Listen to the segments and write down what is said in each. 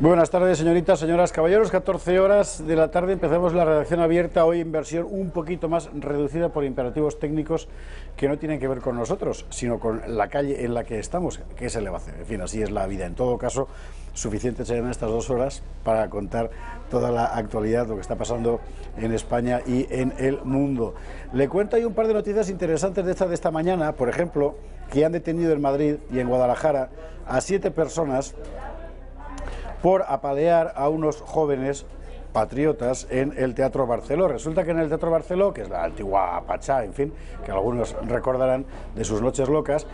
Muy buenas tardes, señoritas, señoras, caballeros. 14 horas de la tarde empezamos la redacción abierta, hoy en versión un poquito más reducida por imperativos técnicos que no tienen que ver con nosotros, sino con la calle en la que estamos. ¿Qué se le va a hacer? En fin, así es la vida. En todo caso, suficientes serán estas 2 horas para contar toda la actualidad, lo que está pasando en España y en el mundo. Le cuento ahí un par de noticias interesantes de esta mañana, por ejemplo, que han detenido en Madrid y en Guadalajara a 7 personas por apalear a unos jóvenes patriotas en el Teatro Barceló. Resulta que en el Teatro Barceló, que es la antigua Pachá, en fin, que algunos recordarán de sus noches locas,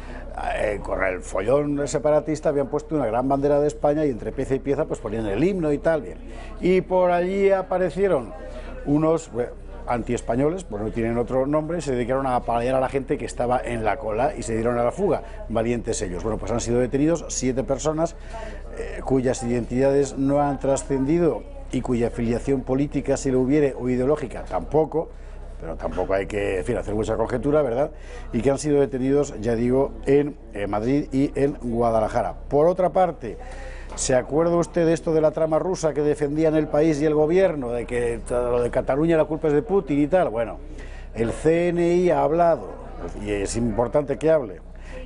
con el follón separatista habían puesto una gran bandera de España y entre pieza y pieza pues ponían el himno y tal, bien. Y por allí aparecieron unos antiespañoles, pues no tienen otro nombre, se dedicaron a apalear a la gente que estaba en la cola y se dieron a la fuga. Valientes ellos. Bueno, pues han sido detenidos 7 personas cuyas identidades no han trascendido y cuya afiliación política, si lo hubiere, o ideológica, tampoco, pero tampoco hay que, en fin, hacer mucha conjetura, ¿verdad? Y que han sido detenidos, ya digo, en Madrid y en Guadalajara. Por otra parte, ¿se acuerda usted de esto de la trama rusa que defendían el país y el gobierno, de que lo de Cataluña la culpa es de Putin y tal? Bueno, el CNI ha hablado, y es importante que hable,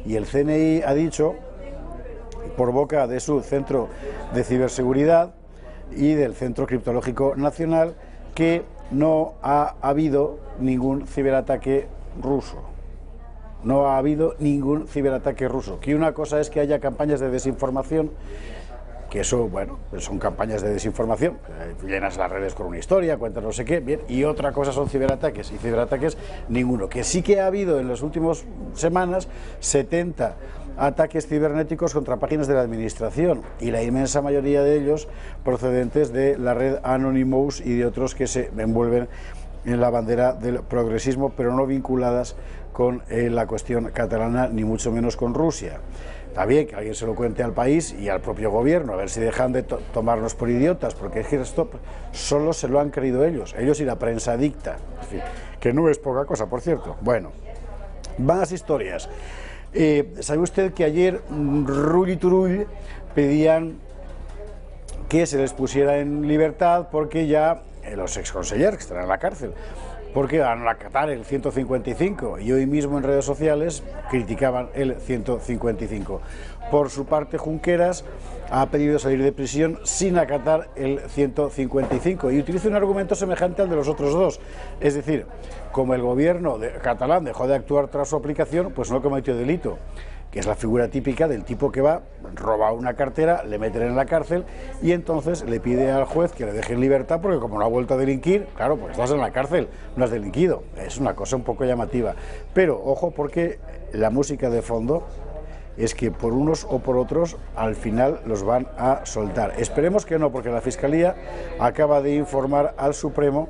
y el CNI ha dicho, por boca de su Centro de Ciberseguridad y del Centro Criptológico Nacional, que no ha habido ningún ciberataque ruso. No ha habido ningún ciberataque ruso. Que una cosa es que haya campañas de desinformación, que eso, bueno, son campañas de desinformación, llenas las redes con una historia, cuentas no sé qué, bien, y otra cosa son ciberataques, y ciberataques ninguno. Que sí que ha habido en las últimas semanas 70 ataques cibernéticos contra páginas de la administración, y la inmensa mayoría de ellos procedentes de la red Anonymous y de otros que se envuelven en la bandera del progresismo, pero no vinculadas con la cuestión catalana, ni mucho menos con Rusia. Está bien que alguien se lo cuente al país y al propio gobierno, a ver si dejan de tomarnos por idiotas, porque es que esto solo se lo han creído ellos y la prensa dicta, en fin, que no es poca cosa, por cierto. Bueno, más historias. ¿Sabe usted que ayer Rull y Turull pedían que se les pusiera en libertad porque ya los exconsellers que están en la cárcel, porque van a acatar el 155, y hoy mismo en redes sociales criticaban el 155. Por su parte, Junqueras ha pedido salir de prisión sin acatar el 155 y utiliza un argumento semejante al de los otros dos. Es decir, como el gobierno catalán dejó de actuar tras su aplicación, pues no cometió delito, que es la figura típica del tipo que va, roba una cartera, le meten en la cárcel y entonces le pide al juez que le deje en libertad porque como no ha vuelto a delinquir, claro, pues estás en la cárcel, no has delinquido. Es una cosa un poco llamativa. Pero ojo, porque la música de fondo es que por unos o por otros al final los van a soltar. Esperemos que no, porque la Fiscalía acaba de informar al Supremo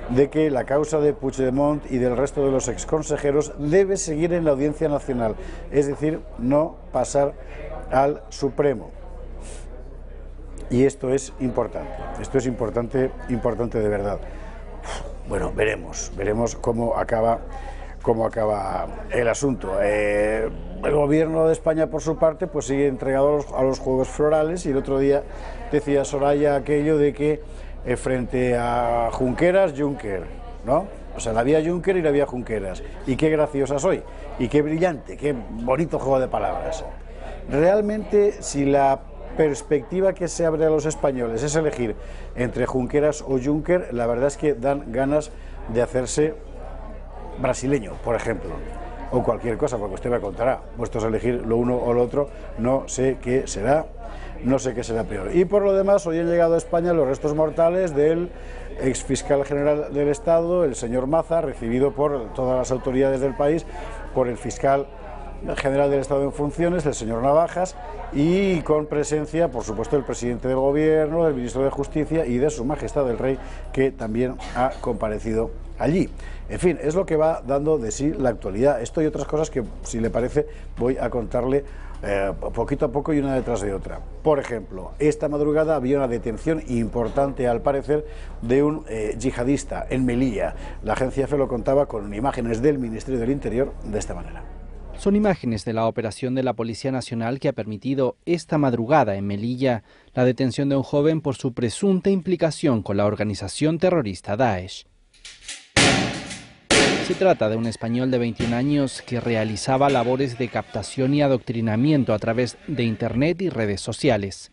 de que la causa de Puigdemont y del resto de los exconsejeros debe seguir en la Audiencia Nacional, es decir, no pasar al Supremo. Y esto es importante de verdad. Bueno, veremos cómo acaba el asunto. El gobierno de España, por su parte, pues sigue entregado a los Juegos Florales, y el otro día decía Soraya aquello de que frente a Junqueras, Juncker, ¿no? O sea, la vía Juncker y la vía Junqueras. Y qué graciosa soy, y qué brillante, qué bonito juego de palabras. Realmente, si la perspectiva que se abre a los españoles es elegir entre Junqueras o Juncker, la verdad es que dan ganas de hacerse brasileño, por ejemplo, o cualquier cosa, porque usted me contará. Puestos a elegir lo uno o lo otro, no sé qué será peor. Y por lo demás, hoy han llegado a España los restos mortales del exfiscal general del Estado, el señor Maza, recibido por todas las autoridades del país, por el fiscal general del Estado en funciones, el señor Navajas, y con presencia, por supuesto, del presidente del gobierno, del ministro de Justicia y de su majestad el rey, que también ha comparecido allí. En fin, es lo que va dando de sí la actualidad. Esto y otras cosas que, si le parece, voy a contarle poquito a poco y una detrás de otra. Por ejemplo, esta madrugada había una detención importante, al parecer, de un yihadista en Melilla. La agencia EFE lo contaba con imágenes del Ministerio del Interior de esta manera. Son imágenes de la operación de la Policía Nacional que ha permitido esta madrugada en Melilla la detención de un joven por su presunta implicación con la organización terrorista Daesh. Se trata de un español de 21 años que realizaba labores de captación y adoctrinamiento a través de Internet y redes sociales.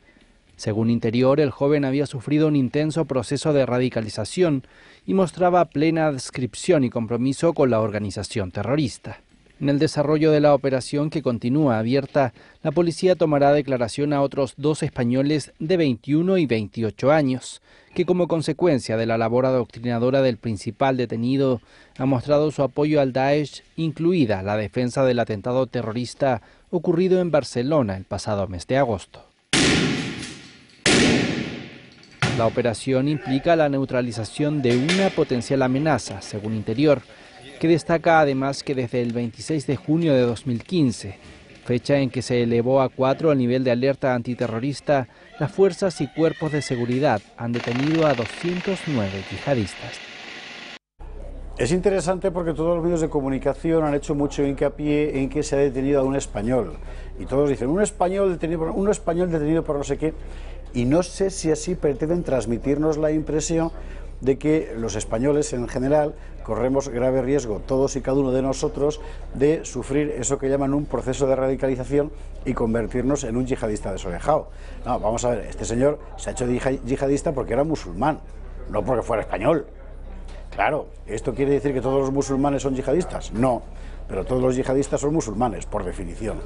Según Interior, el joven había sufrido un intenso proceso de radicalización y mostraba plena adscripción y compromiso con la organización terrorista. En el desarrollo de la operación, que continúa abierta, la policía tomará declaración a otros 2 españoles de 21 y 28 años, que como consecuencia de la labor adoctrinadora del principal detenido, ha mostrado su apoyo al Daesh, incluida la defensa del atentado terrorista ocurrido en Barcelona el pasado mes de agosto. La operación implica la neutralización de una potencial amenaza, según Interior, que destaca además que desde el 26 de junio de 2015, fecha en que se elevó a 4 el nivel de alerta antiterrorista, las fuerzas y cuerpos de seguridad han detenido a 209 yihadistas. Es interesante porque todos los medios de comunicación han hecho mucho hincapié en que se ha detenido a un español. Y todos dicen, un español detenido por no sé qué. Y no sé si así pretenden transmitirnos la impresión de que los españoles en general corremos grave riesgo, todos y cada uno de nosotros, de sufrir eso que llaman un proceso de radicalización y convertirnos en un yihadista desorejado. No, vamos a ver, este señor se ha hecho yihadista porque era musulmán, no porque fuera español. Claro, ¿esto quiere decir que todos los musulmanes son yihadistas? No, pero todos los yihadistas son musulmanes, por definición.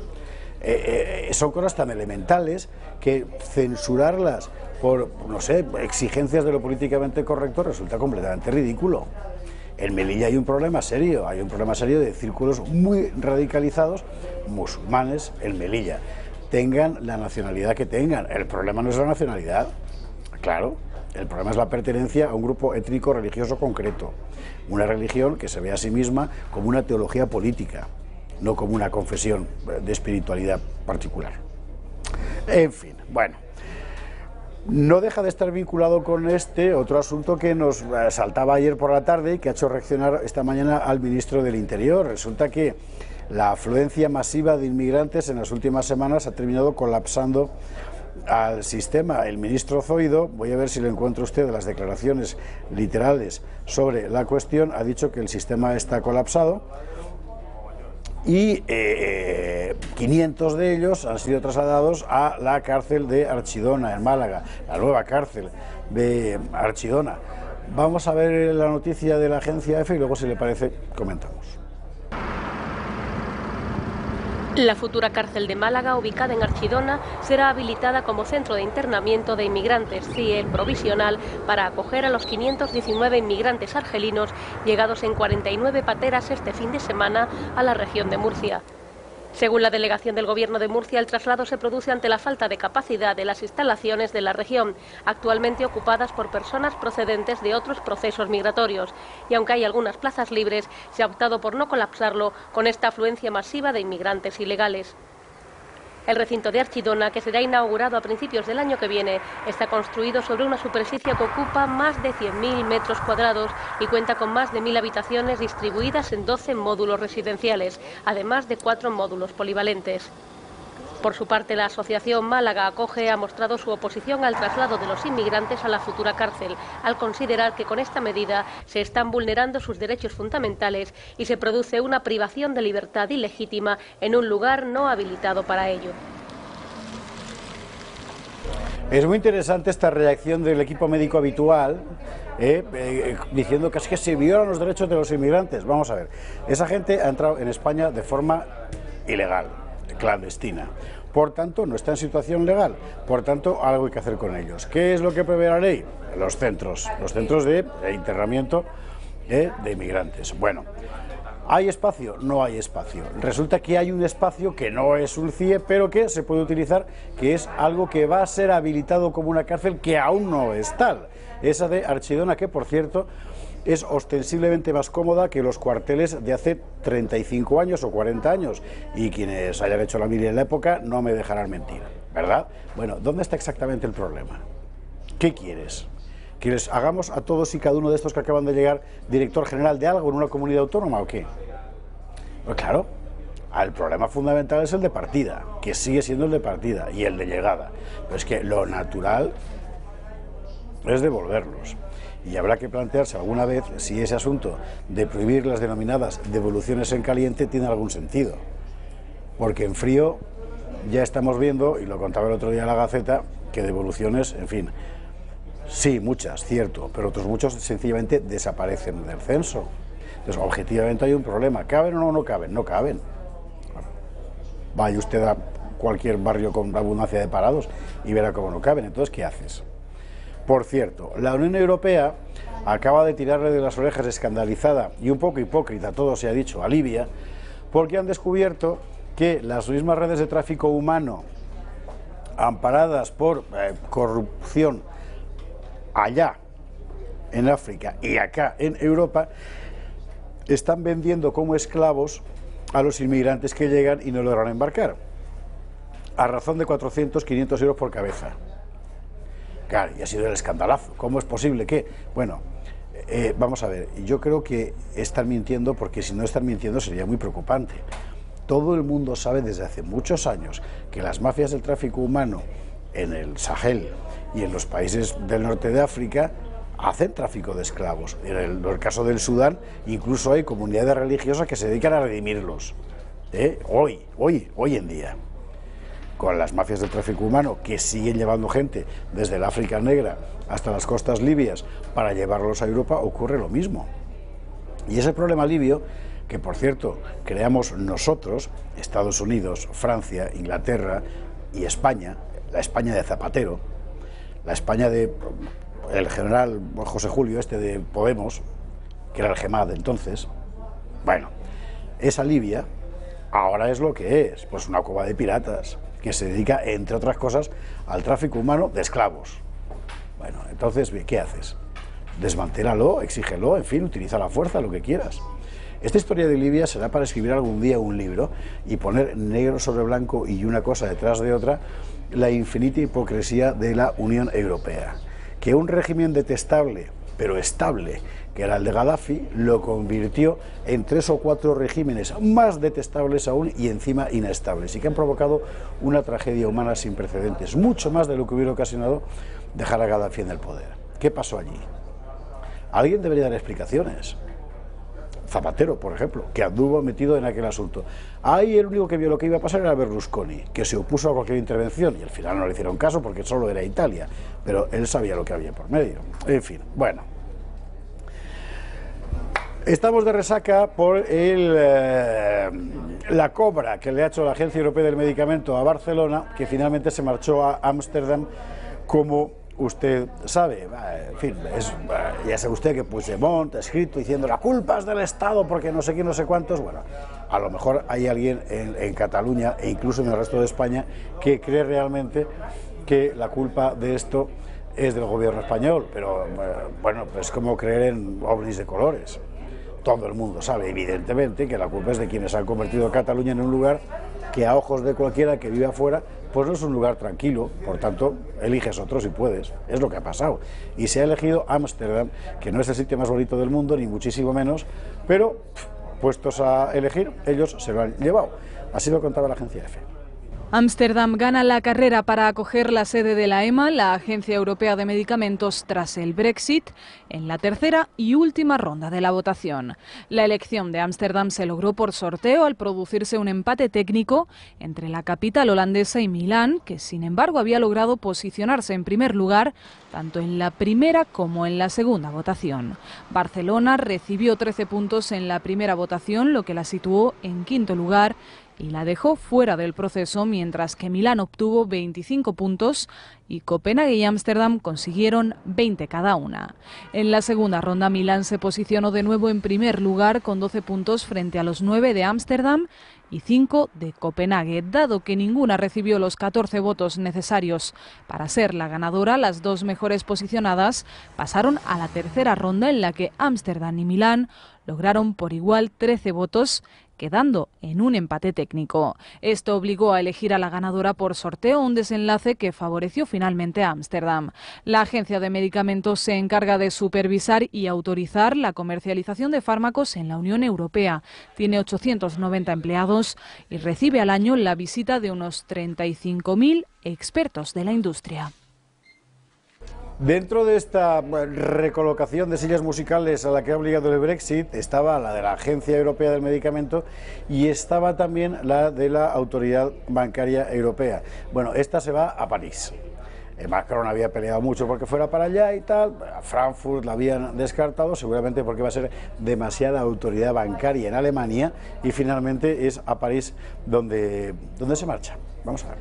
Son cosas tan elementales que censurarlas por, no sé, exigencias de lo políticamente correcto resulta completamente ridículo. En Melilla hay un problema serio de círculos muy radicalizados musulmanes en Melilla. Tengan la nacionalidad que tengan, el problema no es la nacionalidad, claro. El problema es la pertenencia a un grupo étnico religioso concreto, una religión que se ve a sí misma como una teología política, no como una confesión de espiritualidad particular. En fin, bueno, no deja de estar vinculado con este otro asunto que nos saltaba ayer por la tarde y que ha hecho reaccionar esta mañana al ministro del Interior. Resulta que la afluencia masiva de inmigrantes en las últimas semanas ha terminado colapsando al sistema. El ministro Zoido, voy a ver si lo encuentro usted de las declaraciones literales sobre la cuestión, ha dicho que el sistema está colapsado y 500 de ellos han sido trasladados a la cárcel de Archidona, en Málaga, la nueva cárcel de Archidona. Vamos a ver la noticia de la agencia EFE y luego, si le parece, comentamos. La futura cárcel de Málaga, ubicada en Archidona, será habilitada como centro de internamiento de inmigrantes, CIE provisional, para acoger a los 519 inmigrantes argelinos llegados en 49 pateras este fin de semana a la región de Murcia. Según la delegación del Gobierno de Murcia, el traslado se produce ante la falta de capacidad de las instalaciones de la región, actualmente ocupadas por personas procedentes de otros procesos migratorios. Y aunque hay algunas plazas libres, se ha optado por no colapsarlo con esta afluencia masiva de inmigrantes ilegales. El recinto de Archidona, que será inaugurado a principios del año que viene, está construido sobre una superficie que ocupa más de 100.000 metros cuadrados y cuenta con más de 1.000 habitaciones distribuidas en 12 módulos residenciales, además de 4 módulos polivalentes. Por su parte, la asociación Málaga Acoge ha mostrado su oposición al traslado de los inmigrantes a la futura cárcel, al considerar que con esta medida se están vulnerando sus derechos fundamentales y se produce una privación de libertad ilegítima en un lugar no habilitado para ello. Es muy interesante esta reacción del equipo médico habitual, diciendo que es que se violan los derechos de los inmigrantes. Vamos a ver, esa gente ha entrado en España de forma ilegal, clandestina. Por tanto, no está en situación legal. Por tanto, algo hay que hacer con ellos. ¿Qué es lo que prevé la ley? Los centros de internamiento de inmigrantes. Bueno, ¿hay espacio? No hay espacio. Resulta que hay un espacio que no es un CIE, pero que se puede utilizar, que es algo que va a ser habilitado como una cárcel que aún no es tal. Esa de Archidona, que por cierto es ostensiblemente más cómoda que los cuarteles de hace 35 años o 40 años. Y quienes hayan hecho la mili en la época no me dejarán mentir, ¿verdad? Bueno, ¿dónde está exactamente el problema? ¿Qué quieres? ¿Que les hagamos a todos y cada uno de estos que acaban de llegar director general de algo en una comunidad autónoma o qué? Pues claro, El problema fundamental es el de partida, que sigue siendo el de partida y el de llegada. Pero es que lo natural es devolverlos. Y habrá que plantearse alguna vez si ese asunto de prohibir las denominadas devoluciones en caliente tiene algún sentido. Porque en frío ya estamos viendo, y lo contaba el otro día en la Gaceta, que devoluciones, en fin, sí, muchas, cierto, pero otros muchos sencillamente desaparecen del censo. Entonces, objetivamente hay un problema. ¿Caben o no caben? No caben. Vaya usted a cualquier barrio con abundancia de parados y verá cómo no caben. Entonces, ¿qué haces? Por cierto, la Unión Europea acaba de tirarle de las orejas escandalizada y un poco hipócrita, todo se ha dicho, a Libia, porque han descubierto que las mismas redes de tráfico humano amparadas por corrupción allá en África y acá en Europa están vendiendo como esclavos a los inmigrantes que llegan y no logran embarcar, a razón de 400, 500 euros por cabeza. Claro, y ha sido el escandalazo. ¿Cómo es posible que? Bueno, vamos a ver, yo creo que están mintiendo, porque si no están mintiendo sería muy preocupante. Todo el mundo sabe desde hace muchos años que las mafias del tráfico humano en el Sahel y en los países del norte de África hacen tráfico de esclavos. En el caso del Sudán incluso hay comunidades religiosas que se dedican a redimirlos. Hoy en día. Con las mafias del tráfico humano que siguen llevando gente desde el África Negra hasta las costas libias para llevarlos a Europa, ocurre lo mismo. Y ese problema libio, que por cierto creamos nosotros, Estados Unidos, Francia, Inglaterra y España, la España de Zapatero, la España de el general José Julio de Podemos, que era el GEMAD entonces, bueno, esa Libia ahora es lo que es, pues una cueva de piratas que se dedica, entre otras cosas, al tráfico humano de esclavos. Bueno, entonces, ¿qué haces? Desmantélalo, exígelo, en fin, utiliza la fuerza, lo que quieras. Esta historia de Libia será para escribir algún día un libro y poner negro sobre blanco y una cosa detrás de otra la infinita hipocresía de la Unión Europea. Que un régimen detestable, pero estable, que era el de Gaddafi, lo convirtió en 3 o 4 regímenes más detestables aún y encima inestables, y que han provocado una tragedia humana sin precedentes, mucho más de lo que hubiera ocasionado dejar a Gaddafi en el poder. ¿Qué pasó allí? Alguien debería dar explicaciones. Zapatero, por ejemplo, que anduvo metido en aquel asunto. Ahí el único que vio lo que iba a pasar era Berlusconi, que se opuso a cualquier intervención y al final no le hicieron caso porque solo era Italia, pero él sabía lo que había por medio. En fin, bueno. Estamos de resaca por la cobra que le ha hecho la Agencia Europea del Medicamento a Barcelona, que finalmente se marchó a Ámsterdam, como usted sabe. En fin, ya sabe usted que Puigdemont ha escrito diciendo la culpa es del Estado porque no sé quién, no sé cuántos. Bueno, a lo mejor hay alguien en Cataluña e incluso en el resto de España que cree realmente que la culpa de esto es del gobierno español, pero bueno, pues como creer en ovnis de colores. Todo el mundo sabe, evidentemente, que la culpa es de quienes han convertido a Cataluña en un lugar que a ojos de cualquiera que vive afuera, pues no es un lugar tranquilo, por tanto, eliges otro si puedes, es lo que ha pasado. Y se ha elegido Ámsterdam, que no es el sitio más bonito del mundo, ni muchísimo menos, pero puestos a elegir, ellos se lo han llevado. Así lo contaba la agencia EFE. Ámsterdam gana la carrera para acoger la sede de la EMA, la Agencia Europea de Medicamentos, tras el Brexit, en la tercera y última ronda de la votación. La elección de Ámsterdam se logró por sorteo al producirse un empate técnico entre la capital holandesa y Milán, que sin embargo había logrado posicionarse en primer lugar tanto en la primera como en la segunda votación. Barcelona recibió 13 puntos en la primera votación, lo que la situó en quinto lugar y la dejó fuera del proceso, mientras que Milán obtuvo 25 puntos y Copenhague y Ámsterdam consiguieron 20 cada una. En la segunda ronda, Milán se posicionó de nuevo en primer lugar con 12 puntos frente a los 9 de Ámsterdam y 5 de Copenhague. Dado que ninguna recibió los 14 votos necesarios para ser la ganadora, las dos mejores posicionadas pasaron a la tercera ronda, en la que Ámsterdam y Milán lograron por igual 13 votos, quedando en un empate técnico. Esto obligó a elegir a la ganadora por sorteo, un desenlace que favoreció finalmente a Ámsterdam. La Agencia de Medicamentos se encarga de supervisar y autorizar la comercialización de fármacos en la Unión Europea. Tiene 890 empleados y recibe al año la visita de unos 35.000 expertos de la industria. Dentro de esta recolocación de sillas musicales a la que ha obligado el Brexit estaba la de la Agencia Europea del Medicamento y estaba también la de la Autoridad Bancaria Europea. Bueno, esta se va a París. Macron había peleado mucho porque fuera para allá y tal, a Frankfurt la habían descartado, seguramente porque va a ser demasiada autoridad bancaria en Alemania, y finalmente es a París donde se marcha. Vamos a ver.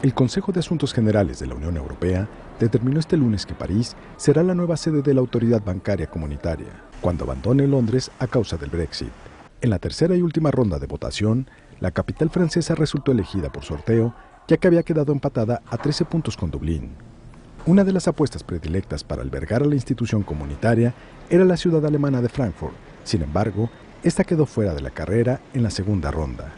El Consejo de Asuntos Generales de la Unión Europea determinó este lunes que París será la nueva sede de la Autoridad Bancaria Comunitaria, cuando abandone Londres a causa del Brexit. En la tercera y última ronda de votación, la capital francesa resultó elegida por sorteo, ya que había quedado empatada a 13 puntos con Dublín. Una de las apuestas predilectas para albergar a la institución comunitaria era la ciudad alemana de Frankfurt. Sin embargo, esta quedó fuera de la carrera en la segunda ronda.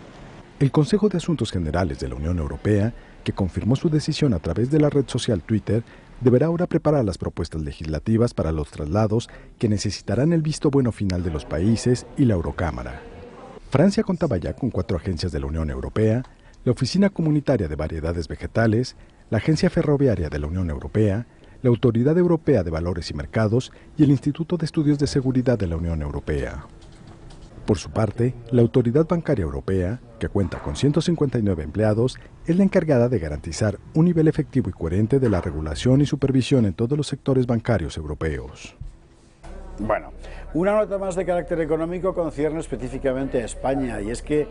El Consejo de Asuntos Generales de la Unión Europea, que confirmó su decisión a través de la red social Twitter, deberá ahora preparar las propuestas legislativas para los traslados que necesitarán el visto bueno final de los países y la Eurocámara. Francia contaba ya con 4 agencias de la Unión Europea, la Oficina Comunitaria de Variedades Vegetales, la Agencia Ferroviaria de la Unión Europea, la Autoridad Europea de Valores y Mercados y el Instituto de Estudios de Seguridad de la Unión Europea. Por su parte, la Autoridad Bancaria Europea, que cuenta con 159 empleados, es la encargada de garantizar un nivel efectivo y coherente de la regulación y supervisión en todos los sectores bancarios europeos. Bueno, una nota más de carácter económico concierne específicamente a España, y es que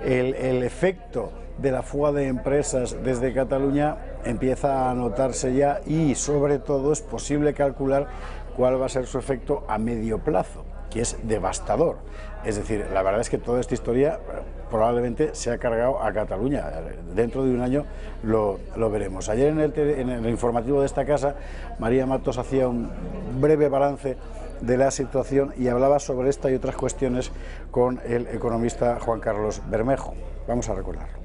el efecto de la fuga de empresas desde Cataluña empieza a notarse ya, y sobre todo es posible calcular cuál va a ser su efecto a medio plazo, que es devastador. Es decir, la verdad es que toda esta historia probablemente se ha cargado a Cataluña. Dentro de un año lo veremos. Ayer en el informativo de esta casa, María Matos hacía un breve balance de la situación y hablaba sobre esta y otras cuestiones con el economista Juan Carlos Bermejo. Vamos a recordarlo.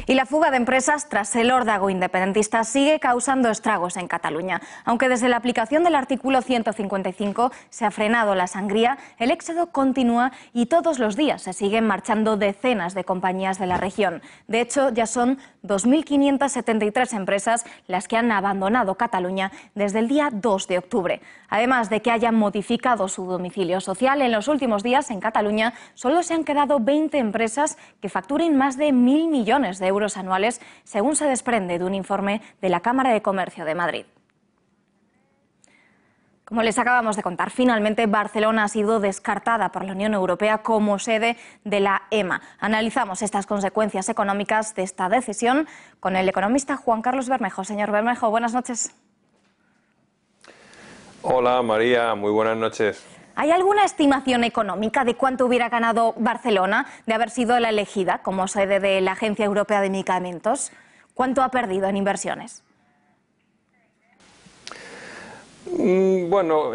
Y la fuga de empresas tras el órdago independentista sigue causando estragos en Cataluña. Aunque desde la aplicación del artículo 155 se ha frenado la sangría, el éxodo continúa y todos los días se siguen marchando decenas de compañías de la región. De hecho, ya son 2.573 empresas las que han abandonado Cataluña desde el día 2 de octubre. Además de que hayan modificado su domicilio social, en los últimos días en Cataluña solo se han quedado 20 empresas que facturen más de 1.000 millones de euros anuales, según se desprende de un informe de la Cámara de Comercio de Madrid. Como les acabamos de contar, finalmente Barcelona ha sido descartada por la Unión Europea como sede de la EMA. Analizamos estas consecuencias económicas de esta decisión con el economista Juan Carlos Bermejo. Señor Bermejo, buenas noches. Hola María, muy buenas noches. ¿Hay alguna estimación económica de cuánto hubiera ganado Barcelona de haber sido la elegida como sede de la Agencia Europea de Medicamentos? ¿Cuánto ha perdido en inversiones? Bueno,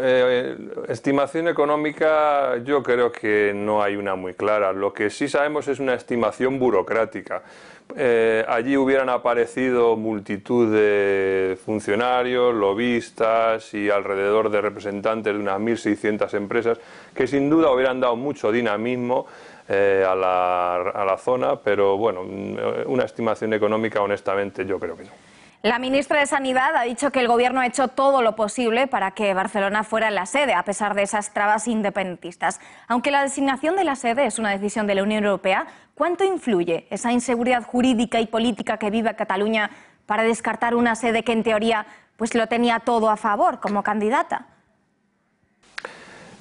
estimación económica yo creo que no hay una muy clara. Lo que sí sabemos es una estimación burocrática. Allí hubieran aparecido multitud de funcionarios, lobistas y alrededor de representantes de unas 1.600 empresas que sin duda hubieran dado mucho dinamismo a la zona, pero bueno, una estimación económica honestamente yo creo que no. La ministra de Sanidad ha dicho que el Gobierno ha hecho todo lo posible para que Barcelona fuera la sede, a pesar de esas trabas independentistas. Aunque la designación de la sede es una decisión de la Unión Europea, ¿cuánto influye esa inseguridad jurídica y política que vive Cataluña para descartar una sede que en teoría pues lo tenía todo a favor como candidata?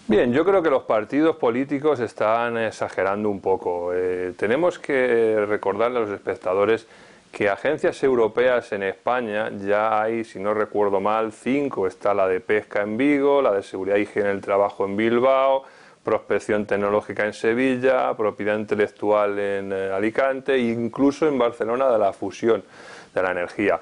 Bien, yo creo que los partidos políticos están exagerando un poco. Tenemos que recordarle a los espectadores que agencias europeas en España ya hay, si no recuerdo mal, 5. Está la de pesca en Vigo, la de seguridad y higiene del trabajo en Bilbao, prospección tecnológica en Sevilla, propiedad intelectual en Alicante e incluso en Barcelona de la fusión de la energía.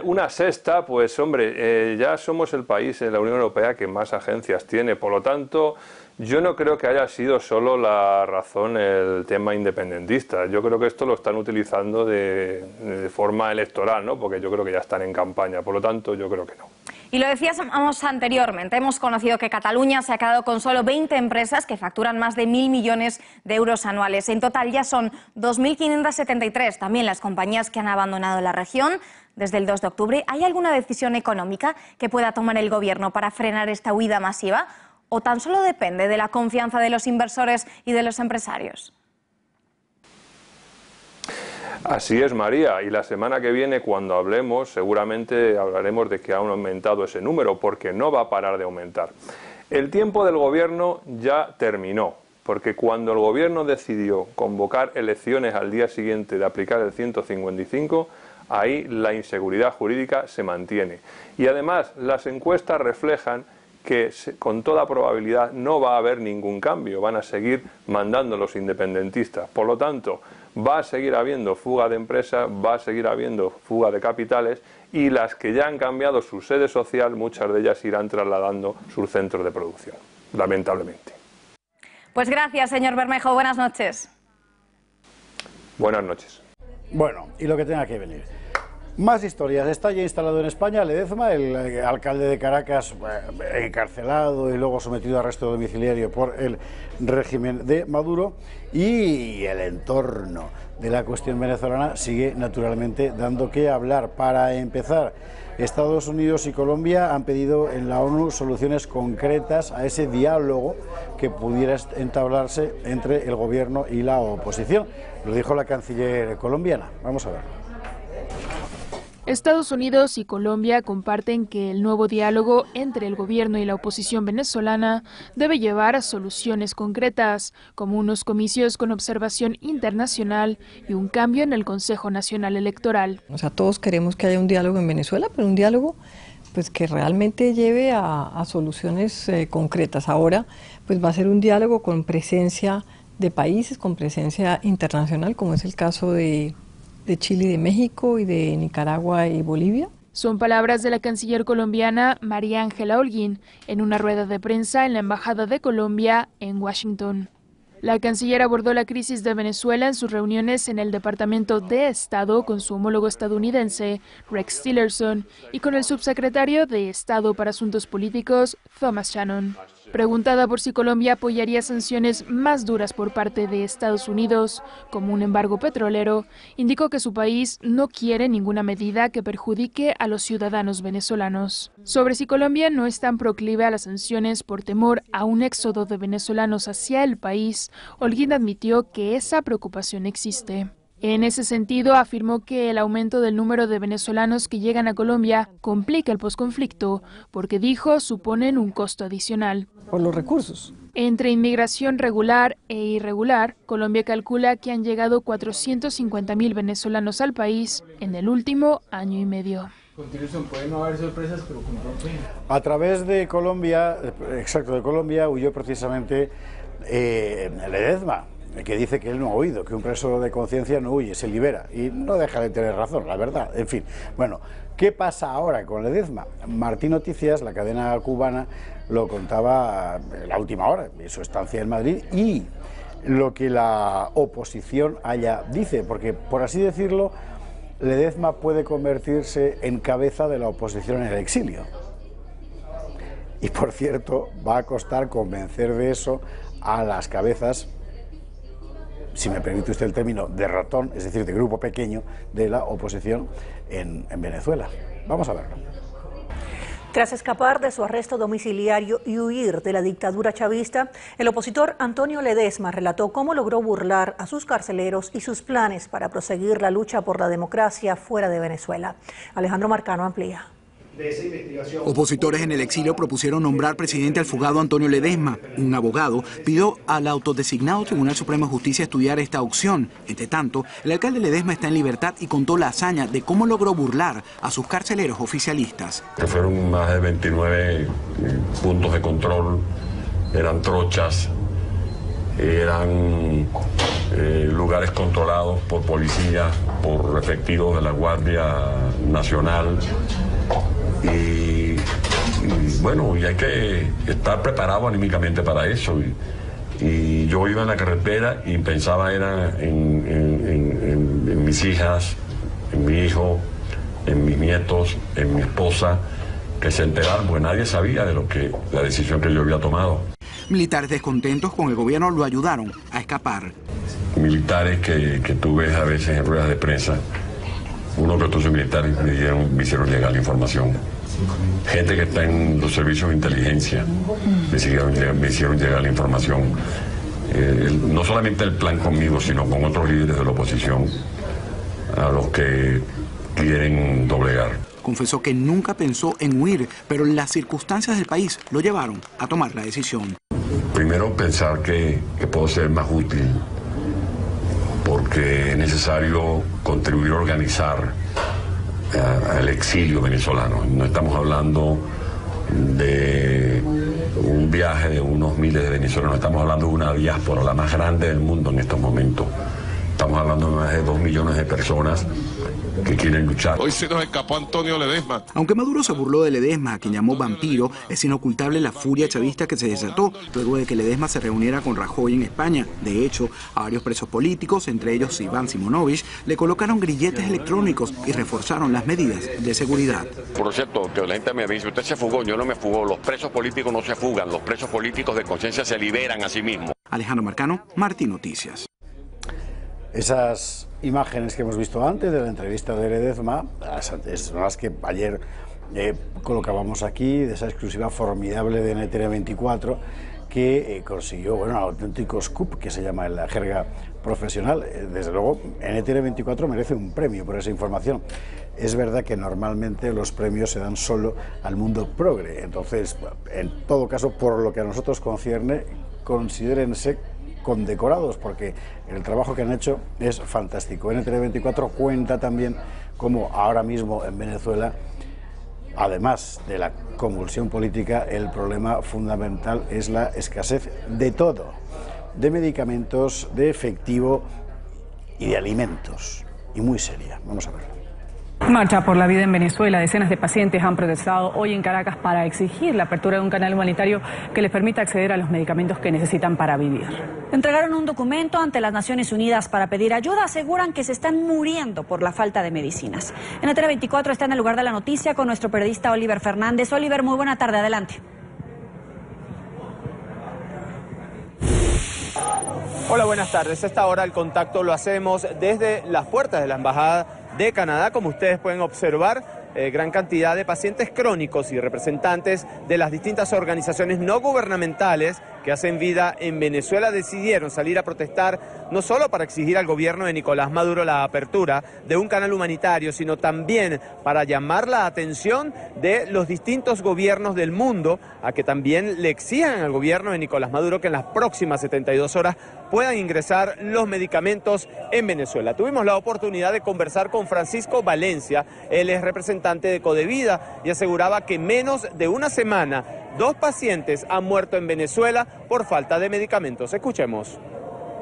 Una sexta, pues hombre, ya somos el país en la Unión Europea que más agencias tiene, por lo tanto Yo no creo que haya sido solo la razón el tema independentista. Yo creo que esto lo están utilizando de forma electoral, ¿no? Porque yo creo que ya están en campaña. Por lo tanto, yo creo que no. Y lo decíamos anteriormente, hemos conocido que Cataluña se ha quedado con solo 20 empresas que facturan más de 1.000 millones de euros anuales. En total ya son 2.573 también las compañías que han abandonado la región desde el 2 de octubre. ¿Hay alguna decisión económica que pueda tomar el Gobierno para frenar esta huida masiva? ¿O tan solo depende de la confianza de los inversores y de los empresarios? Así es, María, y la semana que viene, cuando hablemos, seguramente hablaremos de que ha aumentado ese número, porque no va a parar de aumentar. El tiempo del Gobierno ya terminó, porque cuando el Gobierno decidió convocar elecciones al día siguiente de aplicar el 155, ahí la inseguridad jurídica se mantiene. Y además, las encuestas reflejan que con toda probabilidad no va a haber ningún cambio, van a seguir mandando los independentistas. Por lo tanto, va a seguir habiendo fuga de empresas, va a seguir habiendo fuga de capitales, y las que ya han cambiado su sede social, muchas de ellas irán trasladando sus centros de producción, lamentablemente. Pues gracias, señor Bermejo. Buenas noches. Buenas noches. Bueno, y lo que tenga que venir. Más historias. Está ya instalado en España Ledezma, el alcalde de Caracas, encarcelado y luego sometido a arresto domiciliario por el régimen de Maduro, y el entorno de la cuestión venezolana sigue naturalmente dando que hablar. Para empezar, Estados Unidos y Colombia han pedido en la ONU soluciones concretas a ese diálogo que pudiera entablarse entre el gobierno y la oposición. Lo dijo la canciller colombiana. Vamos a ver. Estados Unidos y Colombia comparten que el nuevo diálogo entre el gobierno y la oposición venezolana debe llevar a soluciones concretas, como unos comicios con observación internacional y un cambio en el Consejo Nacional Electoral. O sea, todos queremos que haya un diálogo en Venezuela, pero un diálogo pues que realmente lleve a soluciones concretas. Ahora pues va a ser un diálogo con presencia de países, con presencia internacional, como es el caso de Chile y de México y de Nicaragua y Bolivia. Son palabras de la canciller colombiana María Ángela Holguín en una rueda de prensa en la Embajada de Colombia en Washington. La canciller abordó la crisis de Venezuela en sus reuniones en el Departamento de Estado con su homólogo estadounidense, Rex Tillerson, y con el subsecretario de Estado para Asuntos Políticos, Thomas Shannon. Preguntada por si Colombia apoyaría sanciones más duras por parte de Estados Unidos, como un embargo petrolero, indicó que su país no quiere ninguna medida que perjudique a los ciudadanos venezolanos. Sobre si Colombia no es tan proclive a las sanciones por temor a un éxodo de venezolanos hacia el país, Holguín admitió que esa preocupación existe. En ese sentido, afirmó que el aumento del número de venezolanos que llegan a Colombia complica el posconflicto, porque dijo suponen un costo adicional. Por los recursos. Entre inmigración regular e irregular, Colombia calcula que han llegado 450.000 venezolanos al país en el último año y medio. Puede no haber sorpresas, pero a través de Colombia, de Colombia huyó precisamente Ledezma, que dice que él no ha oído, que un preso de conciencia no huye, se libera, y no deja de tener razón, la verdad. En fin, bueno, ¿qué pasa ahora con Ledezma? Martín Noticias, la cadena cubana, lo contaba en la última hora, de su estancia en Madrid, y lo que la oposición allá dice, porque, por así decirlo, Ledezma puede convertirse en cabeza de la oposición en el exilio. Y, por cierto, va a costar convencer de eso a las cabezas, si me permite usted el término, de ratón, es decir, de grupo pequeño de la oposición en Venezuela. Vamos a verlo. Tras escapar de su arresto domiciliario y huir de la dictadura chavista, el opositor Antonio Ledezma relató cómo logró burlar a sus carceleros y sus planes para proseguir la lucha por la democracia fuera de Venezuela. Alejandro Marcano amplía. Opositores en el exilio propusieron nombrar presidente al fugado Antonio Ledezma. Un abogado pidió al autodesignado Tribunal Supremo de Justicia estudiar esta opción. Entre tanto, el alcalde Ledezma está en libertad y contó la hazaña de cómo logró burlar a sus carceleros oficialistas. Que fueron más de 29 puntos de control, eran trochas, eran lugares controlados por policía, por efectivos de la Guardia Nacional. Y bueno, y hay que estar preparado anímicamente para eso. Y yo iba en la carretera y pensaba era en mis hijas, en mi hijo, en mis nietos, en mi esposa, que se enteraron, porque nadie sabía de la decisión que yo había tomado. Militares descontentos con el gobierno lo ayudaron a escapar. Militares que tú ves a veces en ruedas de prensa, uno que otros militares me hicieron llegar la información. Gente que está en los servicios de inteligencia me hicieron llegar la información. No solamente el plan conmigo, sino con otros líderes de la oposición a los que quieren doblegar. Confesó que nunca pensó en huir, pero las circunstancias del país lo llevaron a tomar la decisión. Primero, pensar que puedo ser más útil, porque es necesario contribuir a organizar al exilio venezolano. No estamos hablando de un viaje de unos miles de venezolanos, estamos hablando de una diáspora, la más grande del mundo en estos momentos. Estamos hablando de más de 2 millones de personas que quieren luchar. Hoy se nos escapó Antonio Ledesma. Aunque Maduro se burló de Ledesma, a quien llamó vampiro, es inocultable la furia chavista que se desató luego de que Ledesma se reuniera con Rajoy en España. De hecho, a varios presos políticos, entre ellos Iván Simonovich, le colocaron grilletes electrónicos y reforzaron las medidas de seguridad. Por cierto, que la gente me dice, usted se fugó, yo no me fugó, los presos políticos no se fugan, los presos políticos de conciencia se liberan a sí mismos. Alejandro Marcano, Martín Noticias. Esas imágenes que hemos visto antes de la entrevista de Ledesma son las que ayer colocábamos aquí, de esa exclusiva formidable de NTN24 que consiguió un auténtico scoop, que se llama en la jerga profesional. Desde luego, NTN24 merece un premio por esa información. Es verdad que normalmente los premios se dan solo al mundo progre, entonces, en todo caso, por lo que a nosotros concierne, considérense condecorados, porque el trabajo que han hecho es fantástico. NTN24 cuenta también cómo ahora mismo en Venezuela, además de la convulsión política, el problema fundamental es la escasez de todo, de medicamentos, de efectivo y de alimentos, y muy seria. Vamos a verlo. Marcha por la vida en Venezuela. Decenas de pacientes han protestado hoy en Caracas para exigir la apertura de un canal humanitario que les permita acceder a los medicamentos que necesitan para vivir. Entregaron un documento ante las Naciones Unidas para pedir ayuda. Aseguran que se están muriendo por la falta de medicinas. NTN24 está en el lugar de la noticia con nuestro periodista Oliver Fernández. Oliver, muy buena tarde. Adelante. Hola, buenas tardes. A esta hora el contacto lo hacemos desde las puertas de la Embajada de Canadá. Como ustedes pueden observar, gran cantidad de pacientes crónicos y representantes de las distintas organizaciones no gubernamentales que hacen vida en Venezuela decidieron salir a protestar, no solo para exigir al gobierno de Nicolás Maduro la apertura de un canal humanitario, sino también para llamar la atención de los distintos gobiernos del mundo a que también le exijan al gobierno de Nicolás Maduro que en las próximas 72 horas puedan ingresar los medicamentos en Venezuela. Tuvimos la oportunidad de conversar con Francisco Valencia, él es representante de Codevida y aseguraba que en menos de una semana 2 pacientes han muerto en Venezuela por falta de medicamentos. Escuchemos.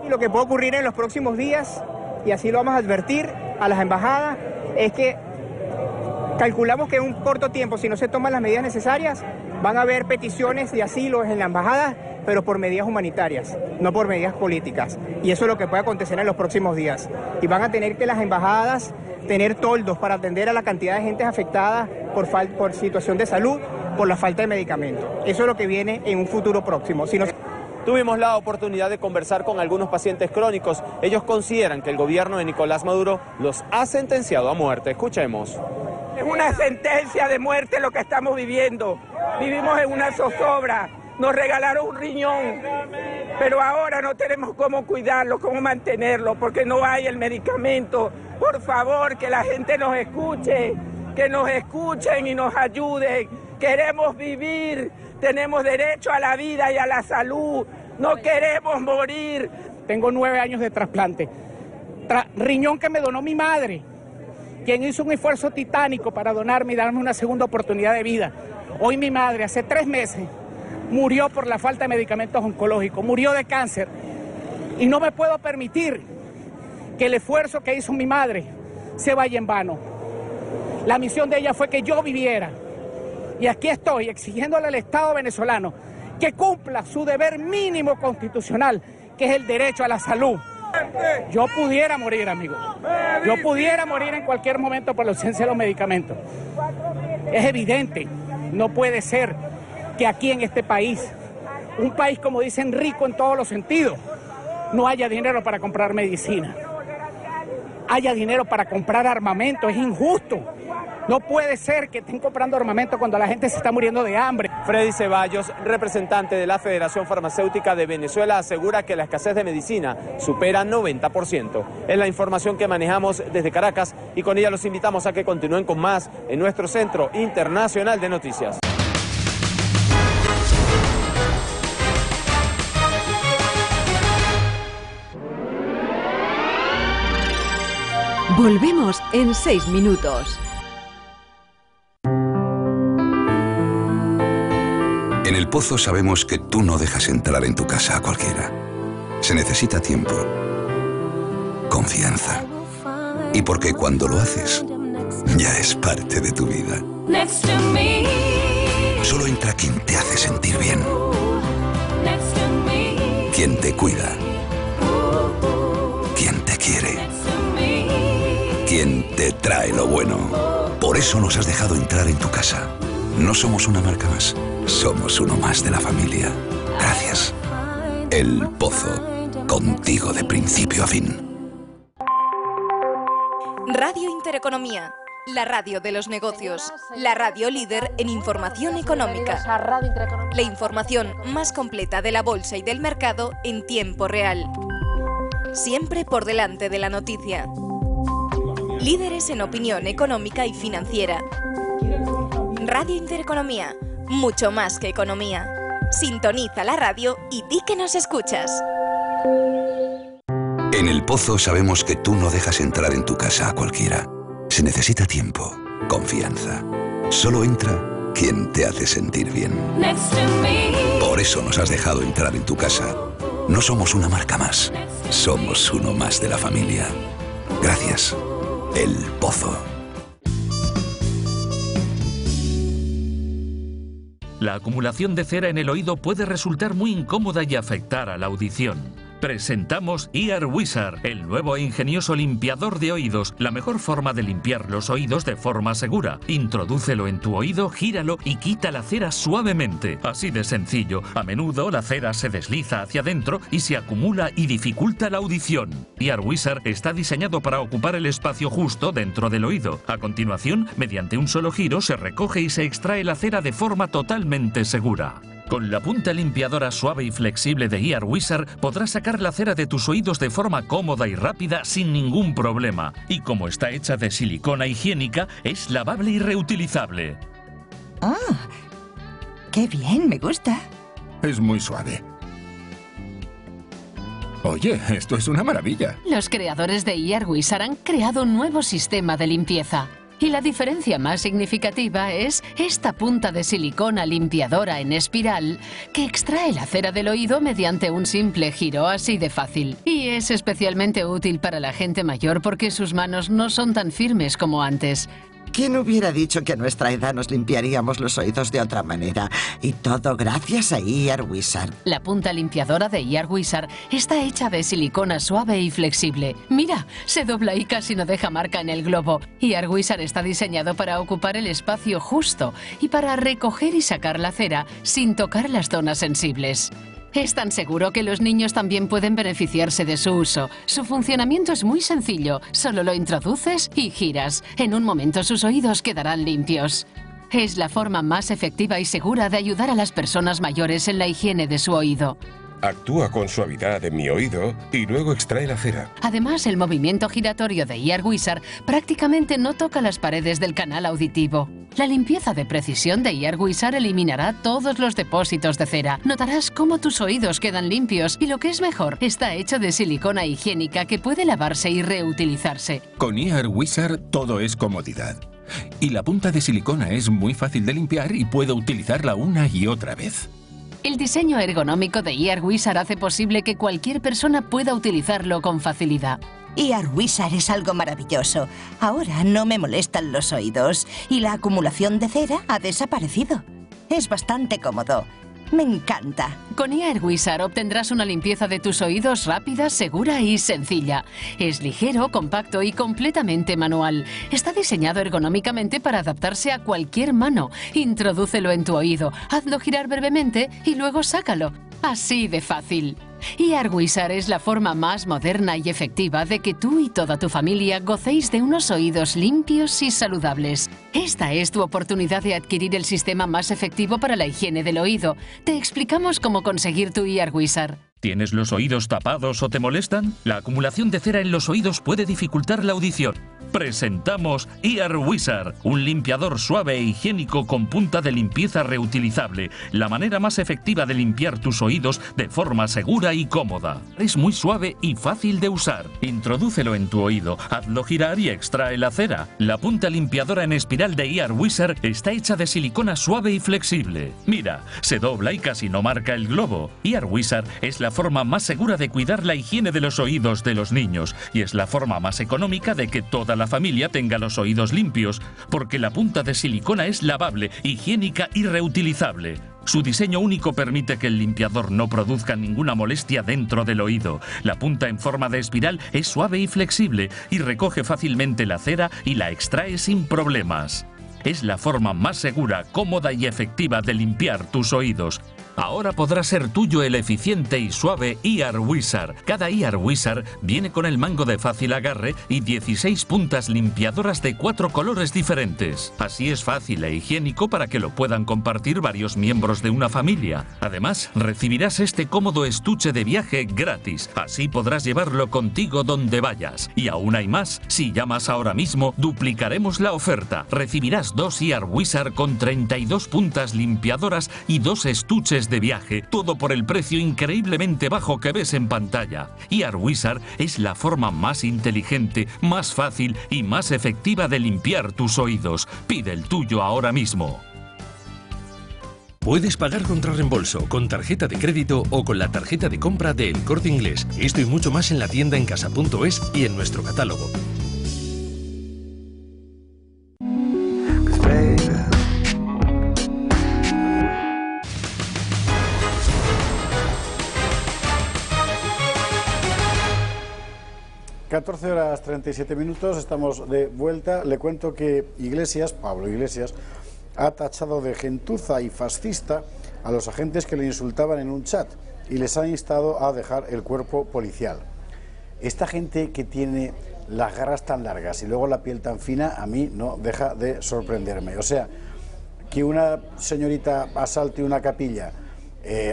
Y lo que puede ocurrir en los próximos días, y así lo vamos a advertir a las embajadas, es que calculamos que en un corto tiempo, si no se toman las medidas necesarias, van a haber peticiones de asilo en la embajada, pero por medidas humanitarias, no por medidas políticas. Y eso es lo que puede acontecer en los próximos días. Y van a tener que las embajadas tener toldos para atender a la cantidad de gente afectada por situación de salud, por la falta de medicamentos. Eso es lo que viene en un futuro próximo. Tuvimos la oportunidad de conversar con algunos pacientes crónicos. Ellos consideran que el gobierno de Nicolás Maduro los ha sentenciado a muerte. Escuchemos. Es una sentencia de muerte lo que estamos viviendo. Vivimos en una zozobra. Nos regalaron un riñón, pero ahora no tenemos cómo cuidarlo, cómo mantenerlo, porque no hay el medicamento. Por favor, que la gente nos escuche, que nos escuchen y nos ayuden. Queremos vivir, tenemos derecho a la vida y a la salud, no queremos morir. Tengo 9 años de trasplante, riñón que me donó mi madre, quien hizo un esfuerzo titánico para donarme y darme una segunda oportunidad de vida. Hoy mi madre, hace 3 meses, murió por la falta de medicamentos oncológicos, murió de cáncer, y no me puedo permitir que el esfuerzo que hizo mi madre se vaya en vano. La misión de ella fue que yo viviera, Y aquí estoy exigiéndole al Estado venezolano que cumpla su deber mínimo constitucional, que es el derecho a la salud. Yo pudiera morir, amigo. Yo pudiera morir en cualquier momento por la ausencia de los medicamentos. Es evidente, no puede ser que aquí en este país, un país como dicen rico en todos los sentidos, no haya dinero para comprar medicina, haya dinero para comprar armamento. Es injusto. No puede ser que estén comprando armamento cuando la gente se está muriendo de hambre. Freddy Ceballos, representante de la Federación Farmacéutica de Venezuela, asegura que la escasez de medicina supera 90%. Es la información que manejamos desde Caracas y con ella los invitamos a que continúen con más en nuestro Centro Internacional de Noticias. Volvemos en 6 minutos. En El Pozo sabemos que tú no dejas entrar en tu casa a cualquiera. Se necesita tiempo, confianza. Y porque cuando lo haces, ya es parte de tu vida. Solo entra quien te hace sentir bien. Quien te cuida. Quien te quiere. Quien te trae lo bueno. Por eso nos has dejado entrar en tu casa. No somos una marca más. Somos uno más de la familia. Gracias. El Pozo. Contigo de principio a fin. Radio Intereconomía. La radio de los negocios. La radio líder en información económica. La información más completa de la bolsa y del mercado en tiempo real. Siempre por delante de la noticia. Líderes en opinión económica y financiera. Radio Intereconomía. Mucho más que economía. Sintoniza la radio y di que nos escuchas. En El Pozo sabemos que tú no dejas entrar en tu casa a cualquiera. Se necesita tiempo, confianza. Solo entra quien te hace sentir bien. Por eso nos has dejado entrar en tu casa. No somos una marca más. Somos uno más de la familia. Gracias. El Pozo. La acumulación de cera en el oído puede resultar muy incómoda y afectar a la audición. Presentamos Ear Wizard, el nuevo e ingenioso limpiador de oídos, la mejor forma de limpiar los oídos de forma segura. Introdúcelo en tu oído, gíralo y quita la cera suavemente. Así de sencillo. A menudo la cera se desliza hacia adentro y se acumula y dificulta la audición. Ear Wizard está diseñado para ocupar el espacio justo dentro del oído. A continuación, mediante un solo giro se recoge y se extrae la cera de forma totalmente segura. Con la punta limpiadora suave y flexible de Ear Wizard podrás sacar la cera de tus oídos de forma cómoda y rápida sin ningún problema. Y como está hecha de silicona higiénica, es lavable y reutilizable. ¡Ah! ¡Qué bien! Me gusta. Es muy suave. Oye, esto es una maravilla. Los creadores de Ear Wizard han creado un nuevo sistema de limpieza. Y la diferencia más significativa es esta punta de silicona limpiadora en espiral que extrae la cera del oído mediante un simple giro así de fácil. Y es especialmente útil para la gente mayor porque sus manos no son tan firmes como antes. ¿Quién hubiera dicho que a nuestra edad nos limpiaríamos los oídos de otra manera? Y todo gracias a Ear Wizard. La punta limpiadora de Ear Wizard está hecha de silicona suave y flexible. Mira, se dobla y casi no deja marca en el globo. Ear Wizard está diseñado para ocupar el espacio justo y para recoger y sacar la cera sin tocar las zonas sensibles. Es tan seguro que los niños también pueden beneficiarse de su uso. Su funcionamiento es muy sencillo. Solo lo introduces y giras. En un momento sus oídos quedarán limpios. Es la forma más efectiva y segura de ayudar a las personas mayores en la higiene de su oído. Actúa con suavidad en mi oído y luego extrae la cera. Además, el movimiento giratorio de Ear Wizard prácticamente no toca las paredes del canal auditivo. La limpieza de precisión de Ear Wizard eliminará todos los depósitos de cera. Notarás cómo tus oídos quedan limpios y lo que es mejor, está hecho de silicona higiénica que puede lavarse y reutilizarse. Con Ear Wizard todo es comodidad. Y la punta de silicona es muy fácil de limpiar y puedo utilizarla una y otra vez. El diseño ergonómico de Ear Wizard hace posible que cualquier persona pueda utilizarlo con facilidad. Earwisar es algo maravilloso. Ahora no me molestan los oídos y la acumulación de cera ha desaparecido. Es bastante cómodo. Me encanta. Con Earwisar obtendrás una limpieza de tus oídos rápida, segura y sencilla. Es ligero, compacto y completamente manual. Está diseñado ergonómicamente para adaptarse a cualquier mano. Introdúcelo en tu oído, hazlo girar brevemente y luego sácalo. Así de fácil. Earwisar es la forma más moderna y efectiva de que tú y toda tu familia gocéis de unos oídos limpios y saludables. Esta es tu oportunidad de adquirir el sistema más efectivo para la higiene del oído. Te explicamos cómo conseguir tu Earwisar. ¿Tienes los oídos tapados o te molestan? La acumulación de cera en los oídos puede dificultar la audición. Presentamos Earwisar, un limpiador suave e higiénico con punta de limpieza reutilizable, la manera más efectiva de limpiar tus oídos de forma segura y cómoda. Es muy suave y fácil de usar. Introdúcelo en tu oído, hazlo girar y extrae la cera. La punta limpiadora en espiral de Earwisar está hecha de silicona suave y flexible. Mira, se dobla y casi no marca el globo. Earwisar es la forma más segura de cuidar la higiene de los oídos de los niños y es la forma más económica de que toda la familia tenga los oídos limpios, porque la punta de silicona es lavable, higiénica y reutilizable. Su diseño único permite que el limpiador no produzca ninguna molestia dentro del oído. La punta en forma de espiral es suave y flexible y recoge fácilmente la cera y la extrae sin problemas. Es la forma más segura, cómoda y efectiva de limpiar tus oídos. Ahora podrá ser tuyo el eficiente y suave Earwisar. Cada Earwisar viene con el mango de fácil agarre y 16 puntas limpiadoras de 4 colores diferentes. Así es fácil e higiénico para que lo puedan compartir varios miembros de una familia. Además, recibirás este cómodo estuche de viaje gratis. Así podrás llevarlo contigo donde vayas. Y aún hay más. Si llamas ahora mismo, duplicaremos la oferta. Recibirás 2 Earwisar con 32 puntas limpiadoras y 2 estuches de viaje, todo por el precio increíblemente bajo que ves en pantalla. Earwisar es la forma más inteligente, más fácil y más efectiva de limpiar tus oídos. Pide el tuyo ahora mismo. Puedes pagar contra reembolso, con tarjeta de crédito o con la tarjeta de compra de El Corte Inglés. Esto y mucho más en la tienda en casa.es y en nuestro catálogo. (14:37), estamos de vuelta. Le cuento que Pablo Iglesias, ha tachado de gentuza y fascista a los agentes que le insultaban en un chat y les ha instado a dejar el cuerpo policial. Esta gente que tiene las garras tan largas y luego la piel tan fina, a mí no deja de sorprenderme. O sea, que una señorita asalte una capilla,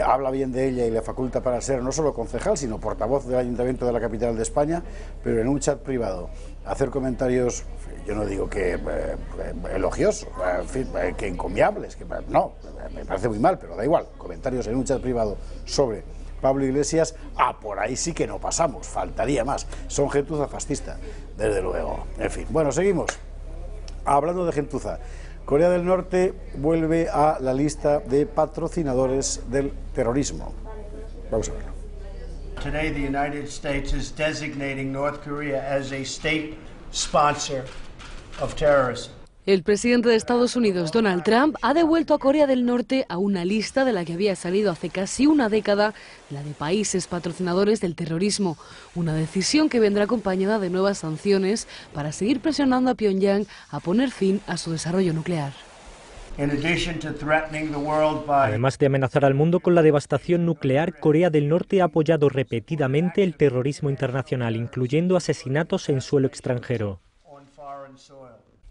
habla bien de ella y le faculta para ser no solo concejal, sino portavoz del Ayuntamiento de la capital de España, pero en un chat privado hacer comentarios, yo no digo que elogiosos, en fin, que encomiables, que no, me parece muy mal, pero da igual, comentarios en un chat privado sobre Pablo Iglesias, por ahí sí que no pasamos, faltaría más. Son gentuza fascista, desde luego. En fin, bueno, seguimos. Hablando de gentuza, Corea del Norte vuelve a la lista de patrocinadores del terrorismo. Vamos a verlo. Today the United States is designating North Korea as a state sponsor of terrorism. El presidente de Estados Unidos, Donald Trump, ha devuelto a Corea del Norte a una lista de la que había salido hace casi una década, la de países patrocinadores del terrorismo. Una decisión que vendrá acompañada de nuevas sanciones para seguir presionando a Pyongyang a poner fin a su desarrollo nuclear. Además de amenazar al mundo con la devastación nuclear, Corea del Norte ha apoyado repetidamente el terrorismo internacional, incluyendo asesinatos en suelo extranjero.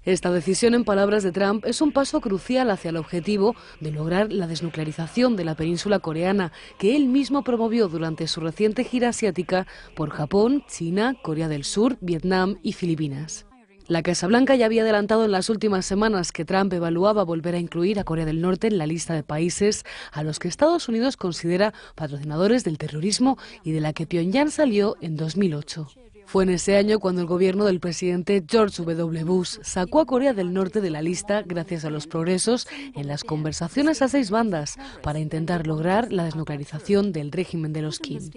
Esta decisión, en palabras de Trump, es un paso crucial hacia el objetivo de lograr la desnuclearización de la península coreana, que él mismo promovió durante su reciente gira asiática por Japón, China, Corea del Sur, Vietnam y Filipinas. La Casa Blanca ya había adelantado en las últimas semanas que Trump evaluaba volver a incluir a Corea del Norte en la lista de países a los que Estados Unidos considera patrocinadores del terrorismo y de la que Pyongyang salió en 2008. Fue en ese año cuando el gobierno del presidente George W. Bush sacó a Corea del Norte de la lista gracias a los progresos en las conversaciones a 6 bandas para intentar lograr la desnuclearización del régimen de los Kim.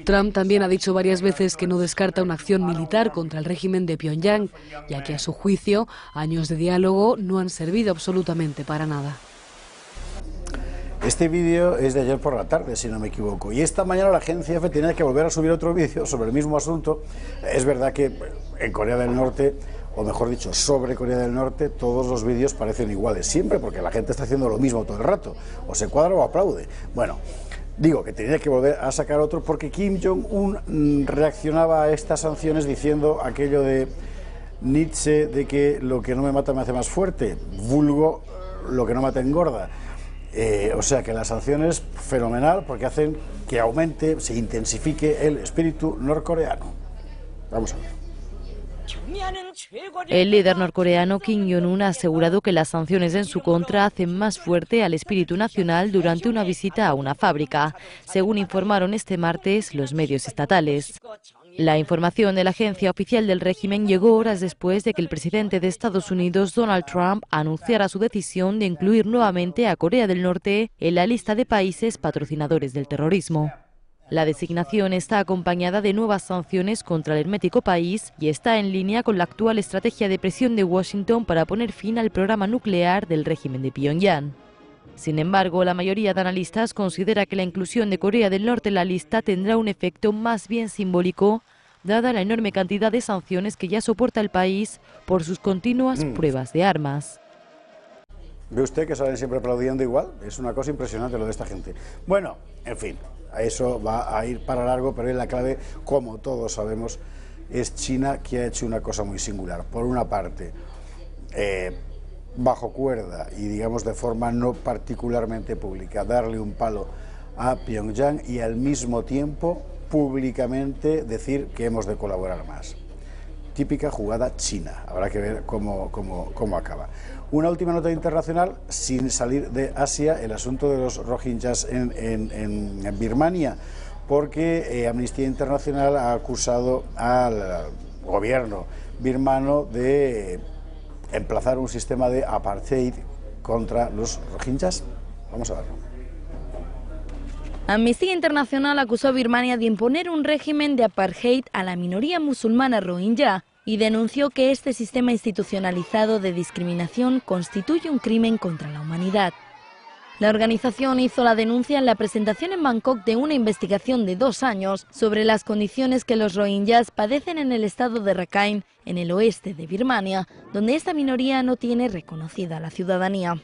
Trump también ha dicho varias veces que no descarta una acción militar contra el régimen de Pyongyang, ya que a su juicio años de diálogo no han servido absolutamente para nada. Este vídeo es de ayer por la tarde, si no me equivoco, y esta mañana la agencia EFE tenía que volver a subir otro vídeo sobre el mismo asunto. Es verdad que en Corea del Norte, o mejor dicho, sobre Corea del Norte, todos los vídeos parecen iguales siempre, porque la gente está haciendo lo mismo todo el rato, o se cuadra o aplaude. Bueno, digo que tenía que volver a sacar otro porque Kim Jong-un reaccionaba a estas sanciones diciendo aquello de Nietzsche, de que lo que no me mata me hace más fuerte, vulgo lo que no mata engorda. O sea que la sanción es fenomenal porque hacen que aumente, se intensifique el espíritu norcoreano. Vamos a ver. El líder norcoreano Kim Jong-un ha asegurado que las sanciones en su contra hacen más fuerte al espíritu nacional durante una visita a una fábrica, según informaron este martes los medios estatales. La información de la agencia oficial del régimen llegó horas después de que el presidente de Estados Unidos, Donald Trump, anunciara su decisión de incluir nuevamente a Corea del Norte en la lista de países patrocinadores del terrorismo. La designación está acompañada de nuevas sanciones contra el hermético país y está en línea con la actual estrategia de presión de Washington para poner fin al programa nuclear del régimen de Pyongyang. Sin embargo, la mayoría de analistas considera que la inclusión de Corea del Norte en la lista tendrá un efecto más bien simbólico, dada la enorme cantidad de sanciones que ya soporta el país por sus continuas pruebas de armas. ¿Ve usted que salen siempre aplaudiendo igual? Es una cosa impresionante lo de esta gente. Bueno, en fin, a eso va a ir para largo, pero en la clave, como todos sabemos, es China, que ha hecho una cosa muy singular. Por una parte, bajo cuerda y digamos de forma no particularmente pública, darle un palo a Pyongyang y al mismo tiempo públicamente decir que hemos de colaborar más. Típica jugada china, habrá que ver cómo acaba. Una última nota internacional, sin salir de Asia, el asunto de los rohingyas en Birmania, porque Amnistía Internacional ha acusado al gobierno birmano de emplazar un sistema de apartheid contra los rohingyas. Vamos a verlo. Amnistía Internacional acusó a Birmania de imponer un régimen de apartheid a la minoría musulmana rohingya y denunció que este sistema institucionalizado de discriminación constituye un crimen contra la humanidad. La organización hizo la denuncia en la presentación en Bangkok de una investigación de 2 años sobre las condiciones que los rohingyas padecen en el estado de Rakhine, en el oeste de Birmania, donde esta minoría no tiene reconocida la ciudadanía.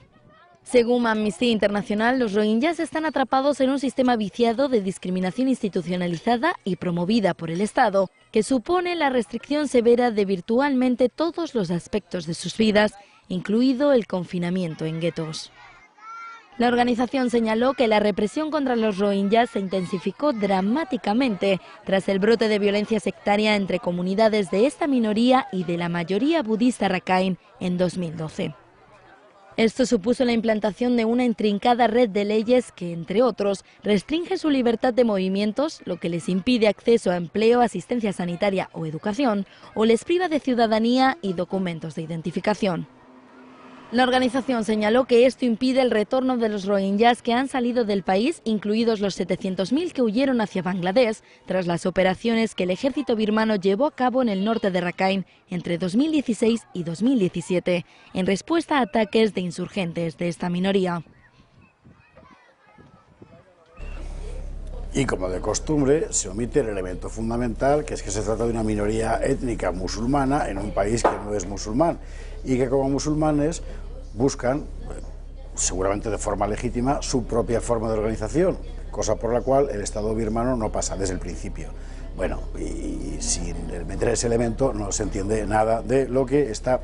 Según Amnistía Internacional, los rohingyas están atrapados en un sistema viciado de discriminación institucionalizada y promovida por el Estado, que supone la restricción severa de virtualmente todos los aspectos de sus vidas, incluido el confinamiento en guetos. La organización señaló que la represión contra los rohingyas se intensificó dramáticamente tras el brote de violencia sectaria entre comunidades de esta minoría y de la mayoría budista Rakhine en 2012. Esto supuso la implantación de una intrincada red de leyes que, entre otros, restringe su libertad de movimientos, lo que les impide acceso a empleo, asistencia sanitaria o educación, o les priva de ciudadanía y documentos de identificación. La organización señaló que esto impide el retorno de los rohingyas que han salido del país, incluidos los 700.000 que huyeron hacia Bangladesh tras las operaciones que el ejército birmano llevó a cabo en el norte de Rakhine entre 2016 y 2017, en respuesta a ataques de insurgentes de esta minoría. Y como de costumbre, se omite el elemento fundamental, que es que se trata de una minoría étnica musulmana en un país que no es musulmán, y que como musulmanes buscan, seguramente de forma legítima, su propia forma de organización, cosa por la cual el Estado birmano no pasa desde el principio. Bueno, y sin meter ese elemento no se entiende nada de lo que está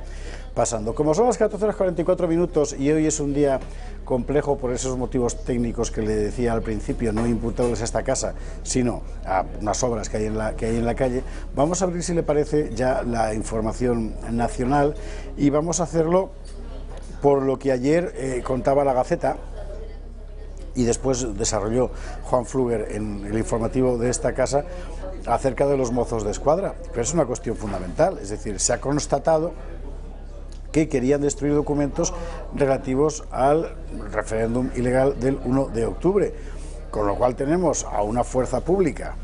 pasando. Como son las 14:44 y hoy es un día complejo por esos motivos técnicos que le decía al principio, no imputables a esta casa, sino a unas obras que hay en la calle, vamos a abrir, si le parece, ya la información nacional y vamos a hacerlo por lo que ayer contaba la Gaceta y después desarrolló Juan Fluger en el informativo de esta casa, acerca de los mozos de escuadra, pero es una cuestión fundamental, es decir, se ha constatado que querían destruir documentos relativos al referéndum ilegal del 1 de octubre, con lo cual tenemos a una fuerza pública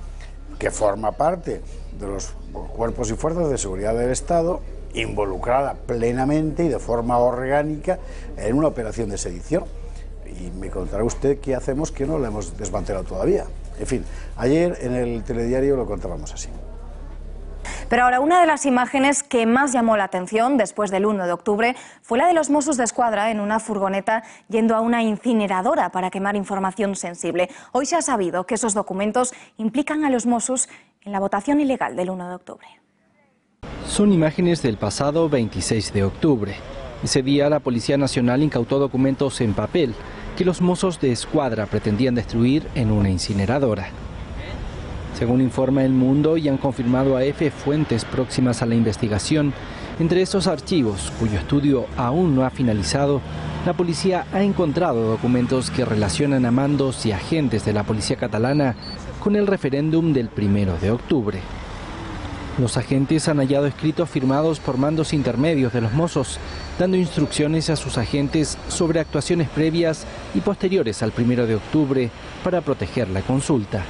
que forma parte de los cuerpos y fuerzas de seguridad del Estado, involucrada plenamente y de forma orgánica en una operación de sedición. Y me contará usted qué hacemos que no la hemos desmantelado todavía. En fin, ayer en el telediario lo contábamos así. Pero ahora, una de las imágenes que más llamó la atención después del 1 de octubre fue la de los Mossos d'Esquadra en una furgoneta yendo a una incineradora para quemar información sensible. Hoy se ha sabido que esos documentos implican a los Mossos en la votación ilegal del 1 de octubre. Son imágenes del pasado 26 de octubre. Ese día la Policía Nacional incautó documentos en papel que los Mossos d'Esquadra pretendían destruir en una incineradora. Según informa El Mundo y han confirmado a EFE fuentes próximas a la investigación, entre estos archivos, cuyo estudio aún no ha finalizado, la policía ha encontrado documentos que relacionan a mandos y agentes de la policía catalana con el referéndum del 1 de octubre. Los agentes han hallado escritos firmados por mandos intermedios de los Mossos, dando instrucciones a sus agentes sobre actuaciones previas y posteriores al 1 de octubre para proteger la consulta.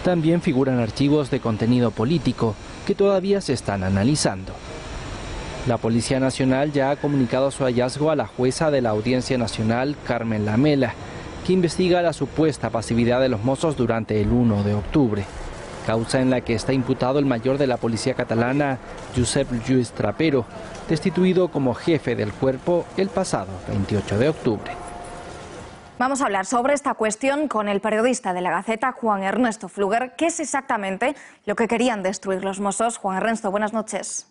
También figuran archivos de contenido político que todavía se están analizando. La Policía Nacional ya ha comunicado su hallazgo a la jueza de la Audiencia Nacional, Carmen Lamela, que investiga la supuesta pasividad de los Mossos durante el 1 de octubre, causa en la que está imputado el mayor de la policía catalana, Josep Lluís Trapero, destituido como jefe del cuerpo el pasado 28 de octubre. Vamos a hablar sobre esta cuestión con el periodista de La Gaceta, Juan Ernesto Fluger. ¿Qué es exactamente lo que querían destruir los Mossos? Juan Ernesto, buenas noches.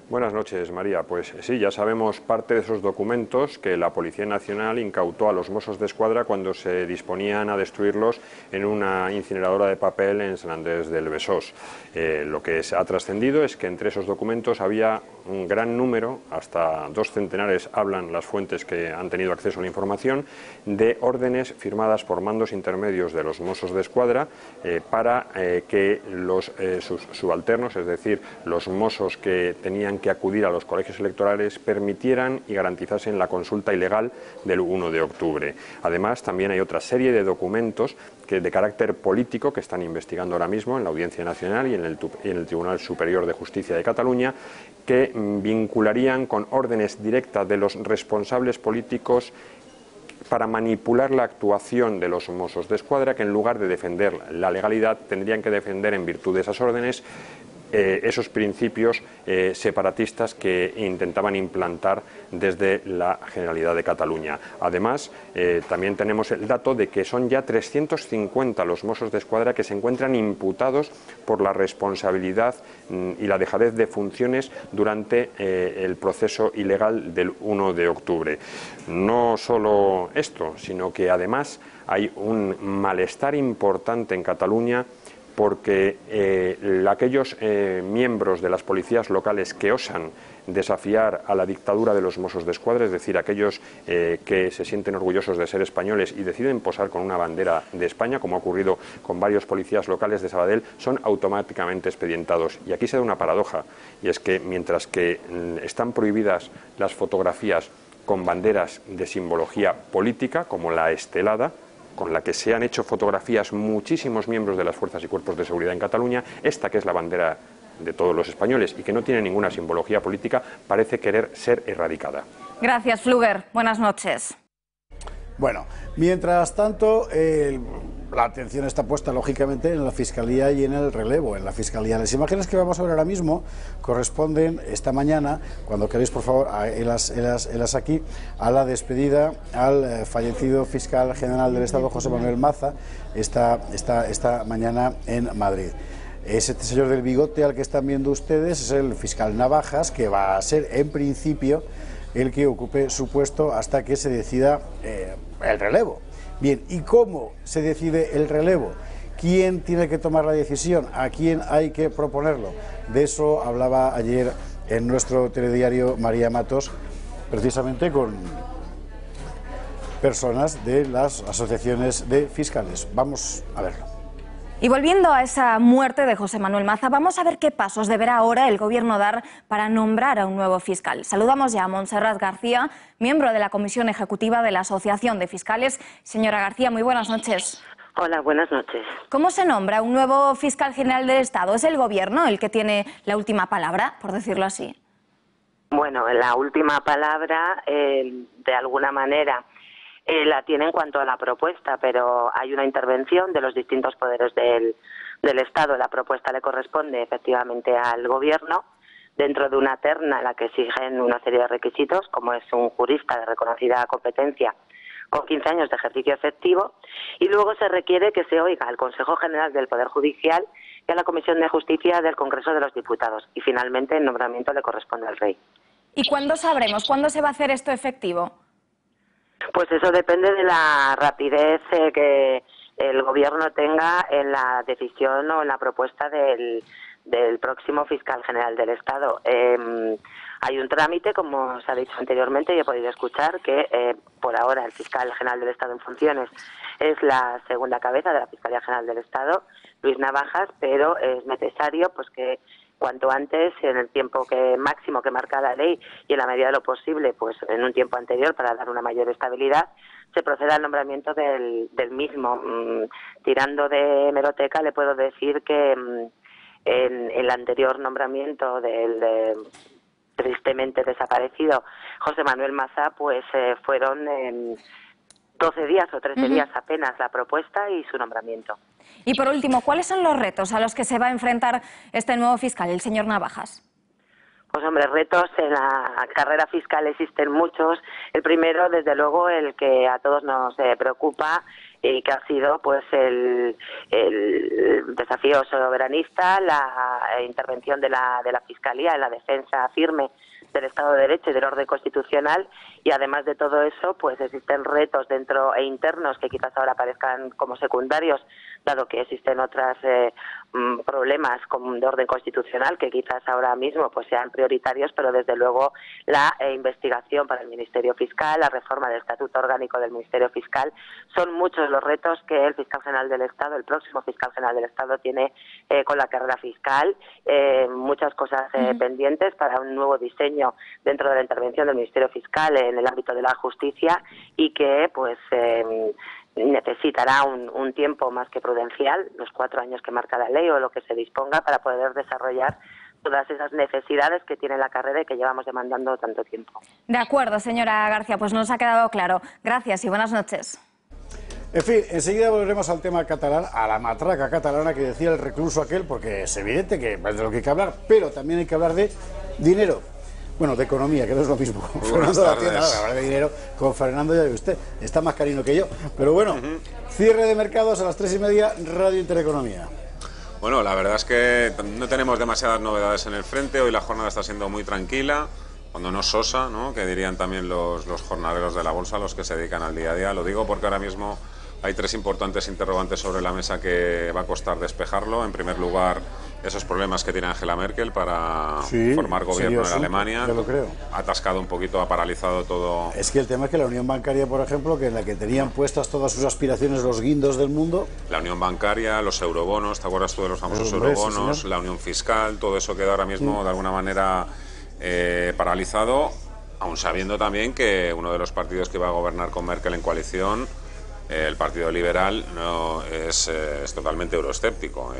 Buenas noches, María. Pues sí, ya sabemos parte de esos documentos que la Policía Nacional incautó a los Mossos d'Esquadra cuando se disponían a destruirlos en una incineradora de papel en Sant Andrés del Besós. Lo que ha trascendido es que entre esos documentos había un gran número, hasta 2 centenares hablan las fuentes que han tenido acceso a la información, de órdenes firmadas por mandos intermedios de los Mossos d'Esquadra para que sus subalternos, es decir, los Mossos que tenían que acudir a los colegios electorales, permitieran y garantizasen la consulta ilegal del 1 de octubre. Además, también hay otra serie de documentos de carácter político que están investigando ahora mismo en la Audiencia Nacional y en el Tribunal Superior de Justicia de Cataluña, que vincularían con órdenes directas de los responsables políticos para manipular la actuación de los Mossos d'Esquadra, que en lugar de defender la legalidad tendrían que defender, en virtud de esas órdenes, esos principios separatistas que intentaban implantar desde la Generalidad de Cataluña. Además, también tenemos el dato de que son ya 350 los Mossos d'Esquadra que se encuentran imputados por la responsabilidad y la dejadez de funciones durante el proceso ilegal del 1 de octubre. No solo esto, sino que además hay un malestar importante en Cataluña porque aquellos miembros de las policías locales que osan desafiar a la dictadura de los Mossos d'Esquadra, es decir, aquellos que se sienten orgullosos de ser españoles y deciden posar con una bandera de España, como ha ocurrido con varios policías locales de Sabadell, son automáticamente expedientados. Y aquí se da una paradoja, y es que mientras que están prohibidas las fotografías con banderas de simbología política, como la estelada, con la que se han hecho fotografías muchísimos miembros de las fuerzas y cuerpos de seguridad en Cataluña, esta que es la bandera de todos los españoles y que no tiene ninguna simbología política, parece querer ser erradicada. Gracias, Fluger. Buenas noches. Bueno, mientras tanto, la atención está puesta lógicamente en la Fiscalía y en el relevo, en la Fiscalía. Las imágenes que vamos a ver ahora mismo corresponden esta mañana, cuando queréis por favor, helas aquí, a la despedida al fallecido fiscal general del Estado, José Manuel Maza, esta mañana en Madrid. Este señor del bigote al que están viendo ustedes es el fiscal Navajas, que va a ser en principio el que ocupe su puesto hasta que se decida el relevo. Bien, ¿y cómo se decide el relevo? ¿Quién tiene que tomar la decisión? ¿A quién hay que proponerlo? De eso hablaba ayer en nuestro telediario María Matos, precisamente con personas de las asociaciones de fiscales. Vamos a verlo. Y volviendo a esa muerte de José Manuel Maza, vamos a ver qué pasos deberá ahora el Gobierno dar para nombrar a un nuevo fiscal. Saludamos ya a Montserrat García, miembro de la Comisión Ejecutiva de la Asociación de Fiscales. Señora García, muy buenas noches. Hola, buenas noches. ¿Cómo se nombra un nuevo fiscal general del Estado? ¿Es el Gobierno el que tiene la última palabra, por decirlo así? Bueno, la última palabra, de alguna manera, la tiene en cuanto a la propuesta, pero hay una intervención de los distintos poderes del Estado. La propuesta le corresponde efectivamente al Gobierno, dentro de una terna en la que exigen una serie de requisitos, como es un jurista de reconocida competencia con 15 años de ejercicio efectivo, y luego se requiere que se oiga al Consejo General del Poder Judicial y a la Comisión de Justicia del Congreso de los Diputados, y finalmente el nombramiento le corresponde al Rey. ¿Y cuándo sabremos? ¿Cuándo se va a hacer esto efectivo? Pues eso depende de la rapidez que el Gobierno tenga en la decisión o en la propuesta del próximo fiscal general del Estado. Hay un trámite, como se ha dicho anteriormente y he podido escuchar, que por ahora el fiscal general del Estado en funciones es la segunda cabeza de la Fiscalía General del Estado, Luis Navajas, pero es necesario pues que cuanto antes, en el tiempo máximo que marca la ley y en la medida de lo posible, pues en un tiempo anterior para dar una mayor estabilidad, se proceda al nombramiento del mismo. Tirando de hemeroteca, le puedo decir que en el anterior nombramiento del tristemente desaparecido José Manuel Maza, pues fueron 12 días o 13 días apenas la propuesta y su nombramiento. Y por último, ¿cuáles son los retos a los que se va a enfrentar este nuevo fiscal, el señor Navajas? Pues hombre, retos en la carrera fiscal existen muchos. El primero, desde luego, el que a todos nos preocupa y que ha sido pues el desafío soberanista, la intervención de la Fiscalía en la defensa firme del Estado de Derecho y del orden constitucional, y además de todo eso pues existen retos dentro e internos que quizás ahora parezcan como secundarios, dado que existen otros problemas de orden constitucional que quizás ahora mismo pues sean prioritarios, pero desde luego la investigación para el Ministerio Fiscal, la reforma del Estatuto Orgánico del Ministerio Fiscal, son muchos los retos que el fiscal general del Estado, el próximo fiscal general del Estado, tiene con la carrera fiscal, muchas cosas pendientes para un nuevo diseño dentro de la intervención del Ministerio Fiscal en el ámbito de la justicia, y que pues necesitará un tiempo más que prudencial, los 4 años que marca la ley o lo que se disponga, para poder desarrollar todas esas necesidades que tiene la carrera y que llevamos demandando tanto tiempo. De acuerdo, señora García, pues nos ha quedado claro. Gracias y buenas noches. En fin, enseguida volveremos al tema catalán, a la matraca catalana que decía el recluso aquel, porque es evidente que es de lo que hay que hablar, pero también hay que hablar de dinero. Bueno, de economía, que no es lo mismo. Fernando la tiene, hablar de dinero con Fernando, ya ve usted, está más carino que yo. Pero bueno, cierre de mercados a las 3:30, Radio Intereconomía. Bueno, la verdad es que no tenemos demasiadas novedades en el frente. Hoy la jornada está siendo muy tranquila, cuando no sosa, ¿no?, que dirían también los jornaleros de la bolsa, los que se dedican al día a día. Lo digo porque ahora mismo hay 3 importantes interrogantes sobre la mesa que va a costar despejarlo. En primer lugar, esos problemas que tiene Angela Merkel para formar gobierno en Alemania. Yo lo creo. Ha atascado un poquito, ha paralizado todo. Es que el tema es que la unión bancaria, por ejemplo, que en la que tenían puestas todas sus aspiraciones los guindos del mundo. La unión bancaria, los eurobonos, ¿te acuerdas tú de los famosos eurobonos? Sí, la unión fiscal, todo eso queda ahora mismo de alguna manera paralizado, aun sabiendo también que uno de los partidos que va a gobernar con Merkel en coalición, el Partido Liberal, no es totalmente euroescéptico.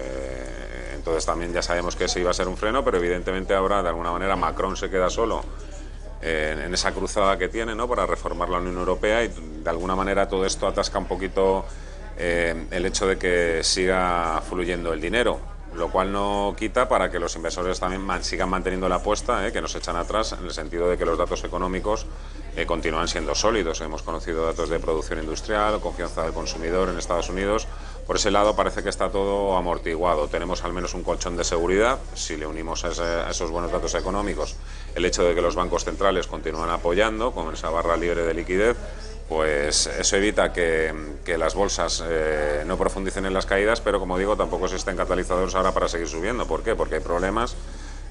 Entonces también ya sabemos que ese iba a ser un freno, pero evidentemente ahora de alguna manera Macron se queda solo en esa cruzada que tiene, ¿no?, para reformar la Unión Europea, y de alguna manera todo esto atasca un poquito el hecho de que siga fluyendo el dinero, lo cual no quita para que los inversores también sigan manteniendo la apuesta, que nos echan atrás, en el sentido de que los datos económicos continúan siendo sólidos. Hemos conocido datos de producción industrial, confianza del consumidor en Estados Unidos. Por ese lado parece que está todo amortiguado. Tenemos al menos un colchón de seguridad. Si le unimos a esos buenos datos económicos el hecho de que los bancos centrales continúan apoyando con esa barra libre de liquidez, pues eso evita que las bolsas no profundicen en las caídas, pero como digo, tampoco existen catalizadores ahora para seguir subiendo. ¿Por qué? Porque hay problemas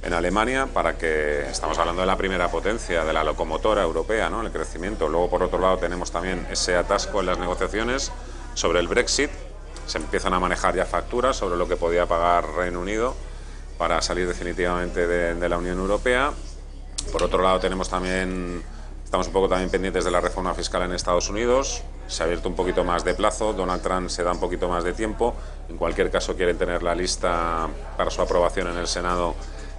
en Alemania, para que estamos hablando de la primera potencia, de la locomotora europea, ¿no?, el crecimiento. Luego, por otro lado, tenemos también ese atasco en las negociaciones sobre el Brexit, Se empiezan a manejar ya facturas sobre lo que podía pagar Reino Unido para salir definitivamente de la Unión Europea. Por otro lado, estamos un poco también pendientes de la reforma fiscal en Estados Unidos. Se ha abierto un poquito más de plazo, Donald Trump se da un poquito más de tiempo. En cualquier caso, quieren tener la lista para su aprobación en el Senado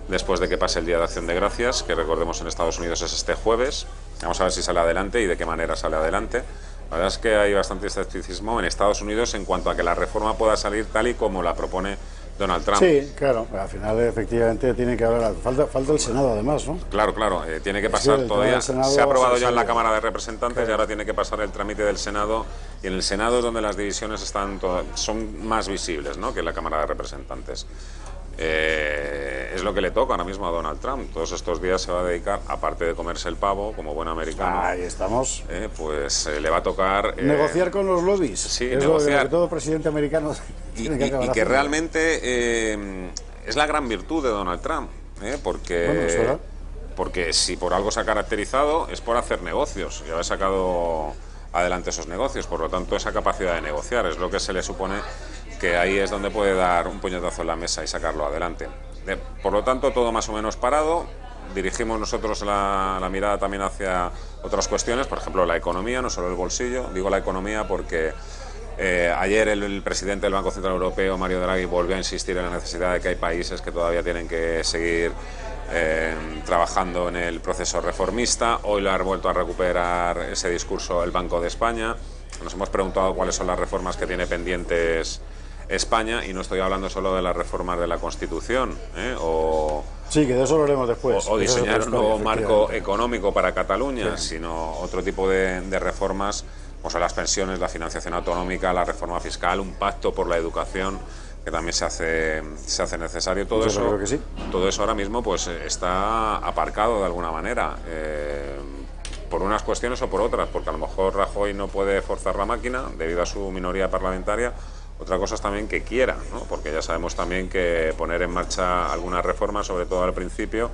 después de que pase el Día de Acción de Gracias, que recordemos en Estados Unidos es este jueves. Vamos a ver si sale adelante y de qué manera sale adelante. La verdad es que hay bastante escepticismo en Estados Unidos en cuanto a que la reforma pueda salir tal y como la propone Donald Trump. Sí, claro, al final efectivamente tiene que haber, falta el Senado además, ¿no? Claro, tiene que pasar todavía, se ha aprobado ya en la Cámara de Representantes, claro. Y ahora tiene que pasar el trámite del Senado, y en el Senado es donde las divisiones son más visibles, ¿no?, que en la Cámara de Representantes. Es lo que le toca ahora mismo a Donald Trump. Todos estos días se va a dedicar, aparte de comerse el pavo como buen americano, ahí estamos, pues le va a tocar negociar con los lobbies. Sí, es negociar. lo que todo presidente americano tiene que acabar y que haciendo. Realmente es la gran virtud de Donald Trump, porque si por algo se ha caracterizado es por hacer negocios y haber sacado adelante esos negocios. Por lo tanto, esa capacidad de negociar es lo que se le supone, que ahí es donde puede dar un puñetazo en la mesa y sacarlo adelante. Por lo tanto, todo más o menos parado. Dirigimos nosotros la mirada también hacia otras cuestiones, por ejemplo la economía, no solo el bolsillo. Digo la economía porque ayer el presidente del Banco Central Europeo, Mario Draghi, volvió a insistir en la necesidad de que hay países que todavía tienen que seguir trabajando en el proceso reformista. Hoy lo ha vuelto a recuperar ese discurso el Banco de España. Nos hemos preguntado cuáles son las reformas que tiene pendientes España, y no estoy hablando solo de las reformas de la Constitución, sí, que de eso lo haremos después, o diseñar un nuevo marco económico para Cataluña, sí, sino otro tipo de reformas, como son las pensiones, la financiación autonómica, la reforma fiscal, un pacto por la educación que también se hace necesario. Todo eso, creo que sí. Todo eso ahora mismo pues está aparcado de alguna manera, por unas cuestiones o por otras, porque a lo mejor Rajoy no puede forzar la máquina debido a su minoría parlamentaria. Otra cosa es también que quiera, ¿no?, porque ya sabemos también que poner en marcha algunas reformas, sobre todo al principio,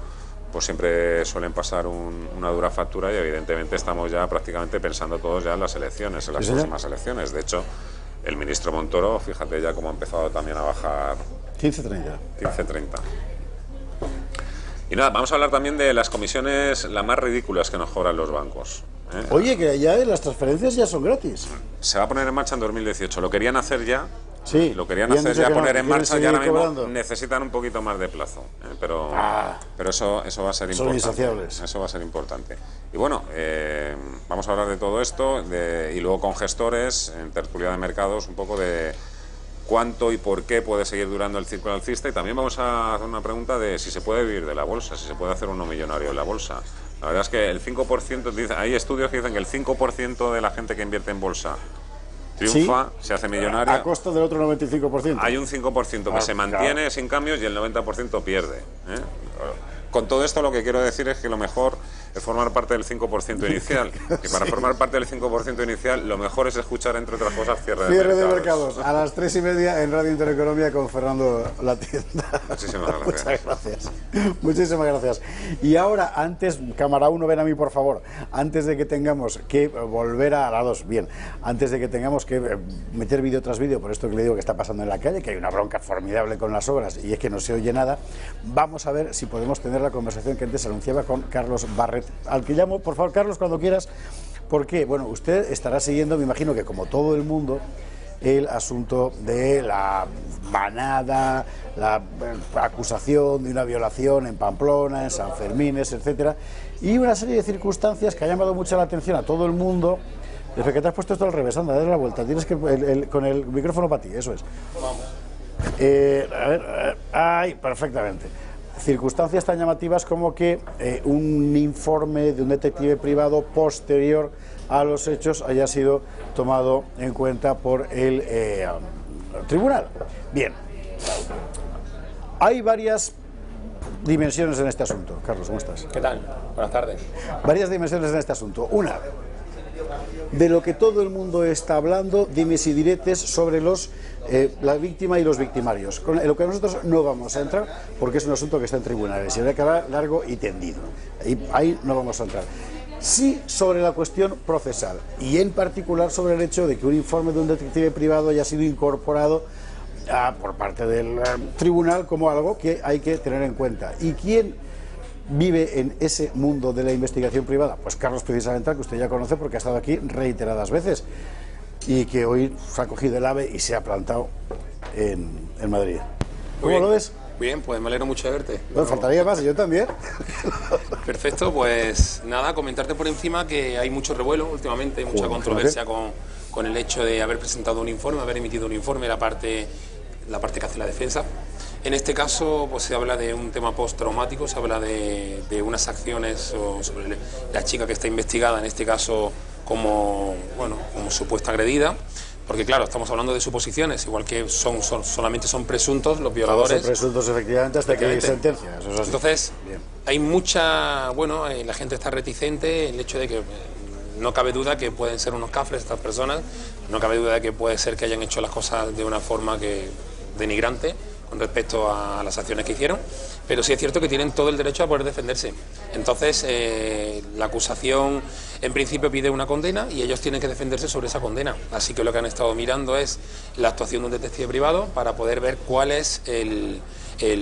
pues siempre suelen pasar una dura factura, y evidentemente estamos ya prácticamente pensando todos ya en las elecciones, en las próximas elecciones. De hecho, el ministro Montoro, fíjate ya cómo ha empezado también a bajar 15-30. Y nada, vamos a hablar también de las comisiones las más ridículas que nos cobran los bancos. Oye, que ya las transferencias ya son gratis. Se va a poner en marcha en 2018. Lo querían hacer ya. Sí. Lo querían hacer ya, poner en marcha, y ahora mismo cobrando. necesitan un poquito más de plazo. Pero eso va a ser importante. Son insaciables. Eso va a ser importante. Y bueno, vamos a hablar de todo esto, y luego con gestores, en tertulia de mercados, un poco de cuánto y por qué puede seguir durando el ciclo alcista, y también vamos a hacer una pregunta de si se puede vivir de la bolsa, si se puede hacer uno millonario en la bolsa. La verdad es que el 5%, hay estudios que dicen que el 5% de la gente que invierte en bolsa triunfa, se hace millonaria. A costa del otro 95%. Hay un 5% que se mantiene sin cambios y el 90% pierde. Con todo esto lo que quiero decir es que lo mejor es formar parte del 5% inicial. Y para formar parte del 5% inicial, lo mejor es escuchar, entre otras cosas, Cierre de Mercados. A las 3:30 en Radio Intereconomía con Fernando La Tienda. Muchísimas gracias. Muchas gracias. Muchísimas gracias. Y ahora, antes, cámara 1, ven a mí, por favor. Antes de que tengamos que volver a la 2, bien. Antes de que tengamos que meter vídeo tras vídeo, por esto que le digo que está pasando en la calle, que hay una bronca formidable con las obras y es que no se oye nada, vamos a ver si podemos tener la conversación que antes anunciaba con Carlos Barret, al que llamo, por favor, Carlos, cuando quieras, porque, bueno, usted estará siguiendo, me imagino que como todo el mundo, el asunto de la manada, la acusación de una violación en Pamplona, en San Fermines, etcétera, y una serie de circunstancias que ha llamado mucho la atención a todo el mundo. Desde que te has puesto esto al revés, anda, dale la vuelta, tienes que con el micrófono para ti, eso es. A ver, ahí, perfectamente. Circunstancias tan llamativas como que un informe de un detective privado posterior a los hechos haya sido tomado en cuenta por el tribunal. Bien, hay varias dimensiones en este asunto. Carlos, ¿cómo estás? ¿Qué tal? Buenas tardes. Varias dimensiones en este asunto. Una, de lo que todo el mundo está hablando, dimes y diretes sobre la víctima y los victimarios. Con lo que nosotros no vamos a entrar, porque es un asunto que está en tribunales y habrá que hablar largo y tendido. Ahí no vamos a entrar. sí sobre la cuestión procesal, y en particular sobre el hecho de que un informe de un detective privado haya sido incorporado por parte del tribunal como algo que hay que tener en cuenta. ¿Y quién vive en ese mundo de la investigación privada? Pues Carlos precisamente, que usted ya conoce porque ha estado aquí reiteradas veces y que hoy se ha cogido el AVE y se ha plantado en Madrid. ¿Cómo lo ves? Bien, pues me alegro mucho de verte. Bueno, faltaría más, yo también. Perfecto, pues nada, comentarte por encima que hay mucho revuelo últimamente, mucha controversia con el hecho de haber presentado un informe, haber emitido un informe, la parte que hace la defensa. En este caso pues se habla de un tema postraumático, se habla de unas acciones sobre la chica que está investigada, en este caso como supuesta agredida. Porque claro, estamos hablando de suposiciones, igual que solamente son presuntos los violadores. Son presuntos efectivamente hasta que hay sentencia. Eso es así. Entonces, hay mucha, la gente está reticente, el hecho de que no cabe duda que pueden ser unos cafres estas personas, no cabe duda de que puede ser que hayan hecho las cosas de una forma denigrante con respecto a las acciones que hicieron, pero sí es cierto que tienen todo el derecho a poder defenderse. Entonces, la acusación en principio pide una condena y ellos tienen que defenderse sobre esa condena. Así que lo que han estado mirando es la actuación de un detective privado para poder ver cuál es el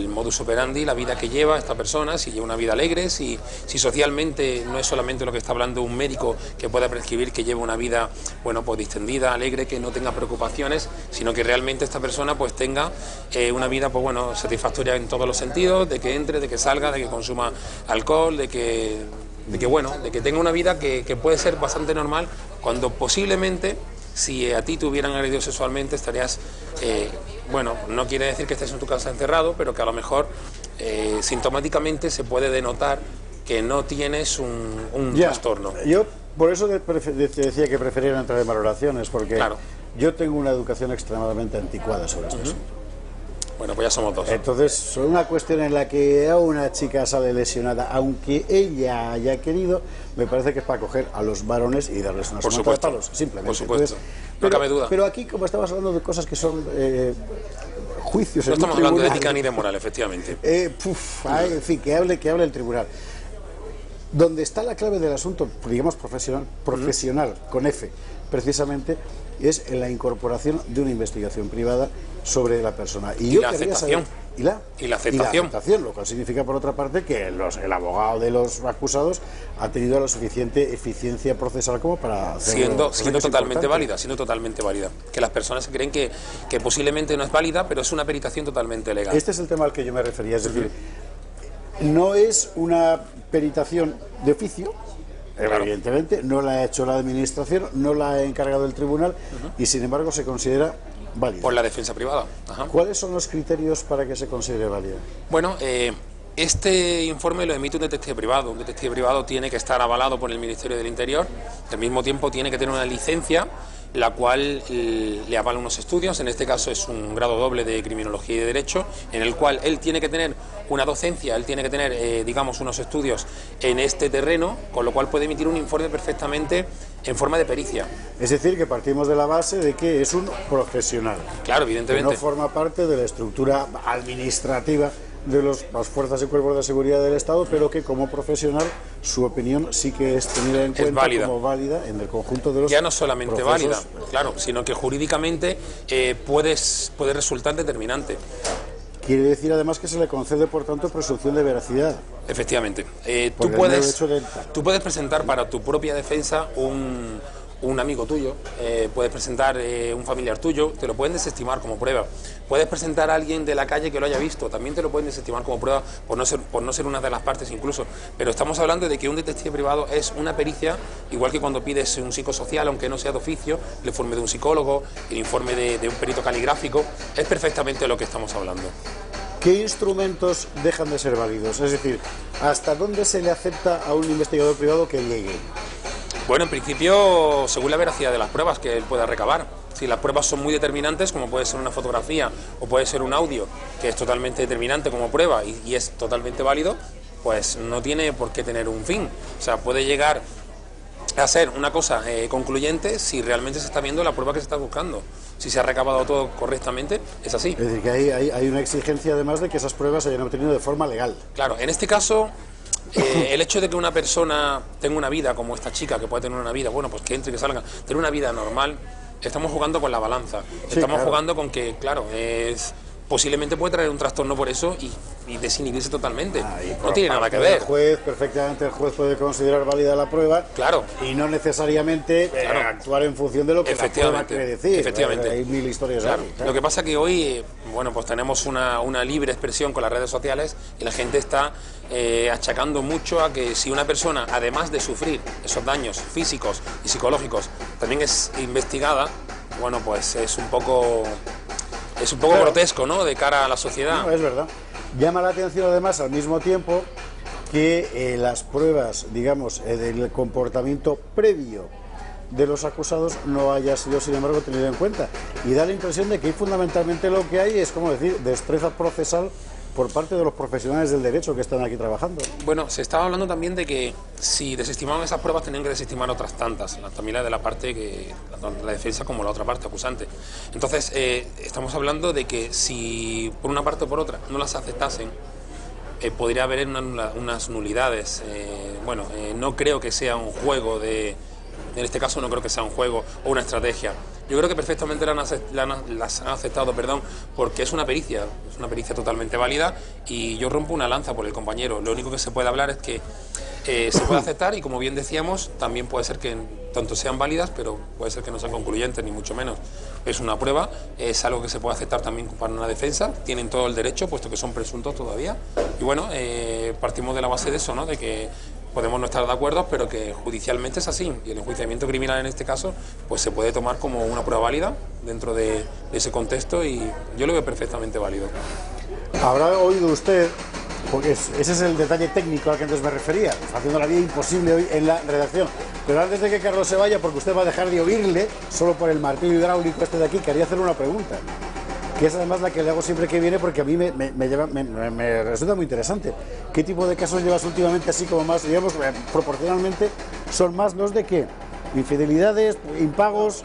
modus operandi, la vida que lleva esta persona, si lleva una vida alegre, si socialmente no es solamente lo que está hablando un médico que pueda prescribir que lleve una vida, pues distendida, alegre, que no tenga preocupaciones, sino que realmente esta persona pues tenga una vida satisfactoria en todos los sentidos, de que entre, de que salga, de que consuma alcohol, de que tenga una vida que puede ser bastante normal, cuando posiblemente, si a ti te hubieran agredido sexualmente, estarías, no quiere decir que estés en tu casa encerrado, pero que a lo mejor sintomáticamente se puede denotar que no tienes un trastorno. Yo por eso te decía que prefería no entrar en valoraciones, porque yo tengo una educación extremadamente anticuada sobre este asunto. Bueno, pues ya somos dos. Entonces, sobre una cuestión en la que a una chica sale lesionada, aunque ella haya querido, me parece que es para coger a los varones y darles una somata de palos, simplemente. Por supuesto, no cabe duda. Pero aquí, como estabas hablando de cosas que son juicios... No estamos hablando de ética ni de moral, efectivamente. En fin, que hable el tribunal. Donde está la clave del asunto, digamos profesional, con F, precisamente, es en la incorporación de una investigación privada sobre la persona. Y la aceptación. Y la aceptación, lo cual significa, por otra parte, que el abogado de los acusados ha tenido la suficiente eficiencia procesal como para hacerlo. Siendo totalmente válida. Que las personas creen que posiblemente no es válida, pero es una peritación totalmente legal. Este es el tema al que yo me refería, es decir, no es una peritación de oficio. Evidentemente, no la ha hecho la administración, no la ha encargado el tribunal y sin embargo se considera válida. Por la defensa privada. ¿Cuáles son los criterios para que se considere válida? Bueno, este informe lo emite un detective privado. Un detective privado tiene que estar avalado por el Ministerio del Interior, al mismo tiempo tiene que tener una licencia, la cual le avala unos estudios, en este caso es un grado doble de Criminología y de Derecho, en el cual él tiene que tener una docencia, él tiene que tener, unos estudios en este terreno, con lo cual puede emitir un informe perfectamente en forma de pericia. Es decir, que partimos de la base de que es un profesional. Claro, evidentemente. Que no forma parte de la estructura administrativa de las fuerzas y cuerpos de seguridad del Estado, pero que como profesional su opinión sí que es tenida en cuenta como válida en el conjunto de los ya no solamente válida, claro, sino que jurídicamente puede resultar determinante. Quiere decir además que se le concede, por tanto, presunción de veracidad. Efectivamente. Tú puedes presentar para tu propia defensa un amigo tuyo, puedes presentar un familiar tuyo, te lo pueden desestimar como prueba. Puedes presentar a alguien de la calle que lo haya visto, también te lo pueden desestimar como prueba por no ser una de las partes incluso. Pero estamos hablando de que un detective privado es una pericia, igual que cuando pides un psicosocial, aunque no sea de oficio, el informe de un psicólogo, el informe de un perito caligráfico, es perfectamente lo que estamos hablando. ¿Qué instrumentos dejan de ser válidos? Es decir, ¿hasta dónde se le acepta a un investigador privado que llegue? Bueno, en principio, según la veracidad de las pruebas que él pueda recabar. Si las pruebas son muy determinantes, como puede ser una fotografía o puede ser un audio, que es totalmente determinante como prueba y es totalmente válido, pues no tiene por qué tener un fin. O sea, puede llegar a ser una cosa concluyente si realmente se está viendo la prueba que se está buscando. Si se ha recabado todo correctamente, es así. Es decir, que hay una exigencia además de que esas pruebas se hayan obtenido de forma legal. Claro, en este caso el hecho de que una persona tenga una vida como esta chica, que puede tener una vida, bueno, pues que entre y que salga, tener una vida normal, estamos jugando con la balanza, estamos jugando con que, claro, posiblemente puede traer un trastorno por eso y desinhibirse totalmente. No tiene nada que ver. El juez puede considerar válida la prueba, claro, y no necesariamente actuar en función de lo que la prueba quiere decir. Efectivamente. Hay mil historias. Claro. Lo que pasa que hoy, bueno, pues tenemos una libre expresión con las redes sociales y la gente está achacando mucho a que si una persona, además de sufrir esos daños físicos y psicológicos, también es investigada, bueno, pues es un poco grotesco, ¿no?, de cara a la sociedad. No, es verdad. Llama la atención además al mismo tiempo que las pruebas, digamos, del comportamiento previo de los acusados no haya sido, sin embargo, tenido en cuenta. Y da la impresión de que fundamentalmente lo que hay es, como decir, destreza procesal por parte de los profesionales del derecho que están aquí trabajando. Bueno, se estaba hablando también de que si desestimaban esas pruebas tenían que desestimar otras tantas, también la de la parte que la defensa como la otra parte acusante. Entonces, estamos hablando de que si por una parte o por otra no las aceptasen, podría haber unas nulidades. No creo que sea un juego en este caso no creo que sea un juego o una estrategia. Yo creo que perfectamente las han aceptado, porque es una pericia totalmente válida y yo rompo una lanza por el compañero. Lo único que se puede hablar es que se puede aceptar y, como bien decíamos, también puede ser que tanto sean válidas, pero puede ser que no sean concluyentes, ni mucho menos. Es una prueba, es algo que se puede aceptar también para una defensa, tienen todo el derecho, puesto que son presuntos todavía. Y bueno, partimos de la base de eso, ¿no?, de que podemos no estar de acuerdo, pero que judicialmente es así, y el enjuiciamiento criminal en este caso pues se puede tomar como una prueba válida dentro de ese contexto, y yo lo veo perfectamente válido. Habrá oído usted, porque ese es el detalle técnico al que antes me refería, haciendo la vida imposible hoy en la redacción, pero antes de que Carlos se vaya, porque usted va a dejar de oírle solo por el martillo hidráulico este de aquí, quería hacerle una pregunta, que es además la que le hago siempre que viene, porque a mí me resulta muy interesante. ¿Qué tipo de casos llevas últimamente, así como más, digamos, proporcionalmente, son más los de qué? ¿Infidelidades, impagos?